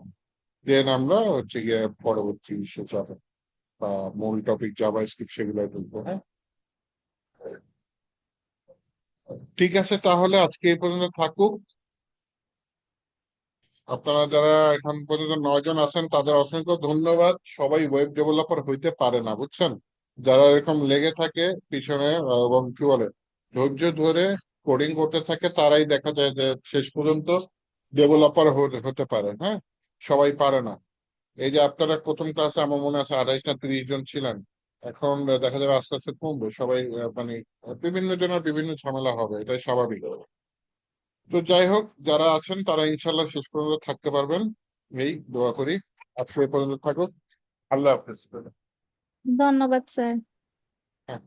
[SPEAKER 1] দেন আমরা হচ্ছে গিয়ে পরবর্তী ইস্যু যাবে বা মূল টপিক জাভাস্ক্রিপ্ট সেগুলো তুলবো, হ্যাঁ। ঠিক আছে, তাহলে আজকে এই পর্যন্ত থাকুক। আপনারা যারা এখন পর্যন্ত 9 জন আছেন তাদের অসংখ্য ধন্যবাদ। সবাই ওয়েব ডেভেলপার হইতে পারে না, বুঝছেন। যারা এরকম লেগে থাকে পিছনে এবং কি বলে ধৈর্য ধরে কোডিং করতে থাকে তারাই দেখা যায় যে শেষ পর্যন্ত ডেভেলপার হতে পারে, হ্যাঁ। সবাই পারে না। এই যে আপনারা প্রথম ক্লাসে আমার মনে আছে 28 না 30 জন ছিলেন, এখন দেখা যাবে আস্তে আস্তে কমবে সবাই, মানে বিভিন্ন জনের বিভিন্ন ঝামেলা হবে, এটাই স্বাভাবিক। তো যাই হোক, যারা আছেন তারা ইনশাল্লাহ শেষ পর্যন্ত থাকতে পারবেন, এই দোয়া করি। আজকে এই পর্যন্ত থাকুক। আল্লাহ হাফেজ।
[SPEAKER 7] ধন্যবাদ স্যার।
[SPEAKER 1] হ্যাঁ।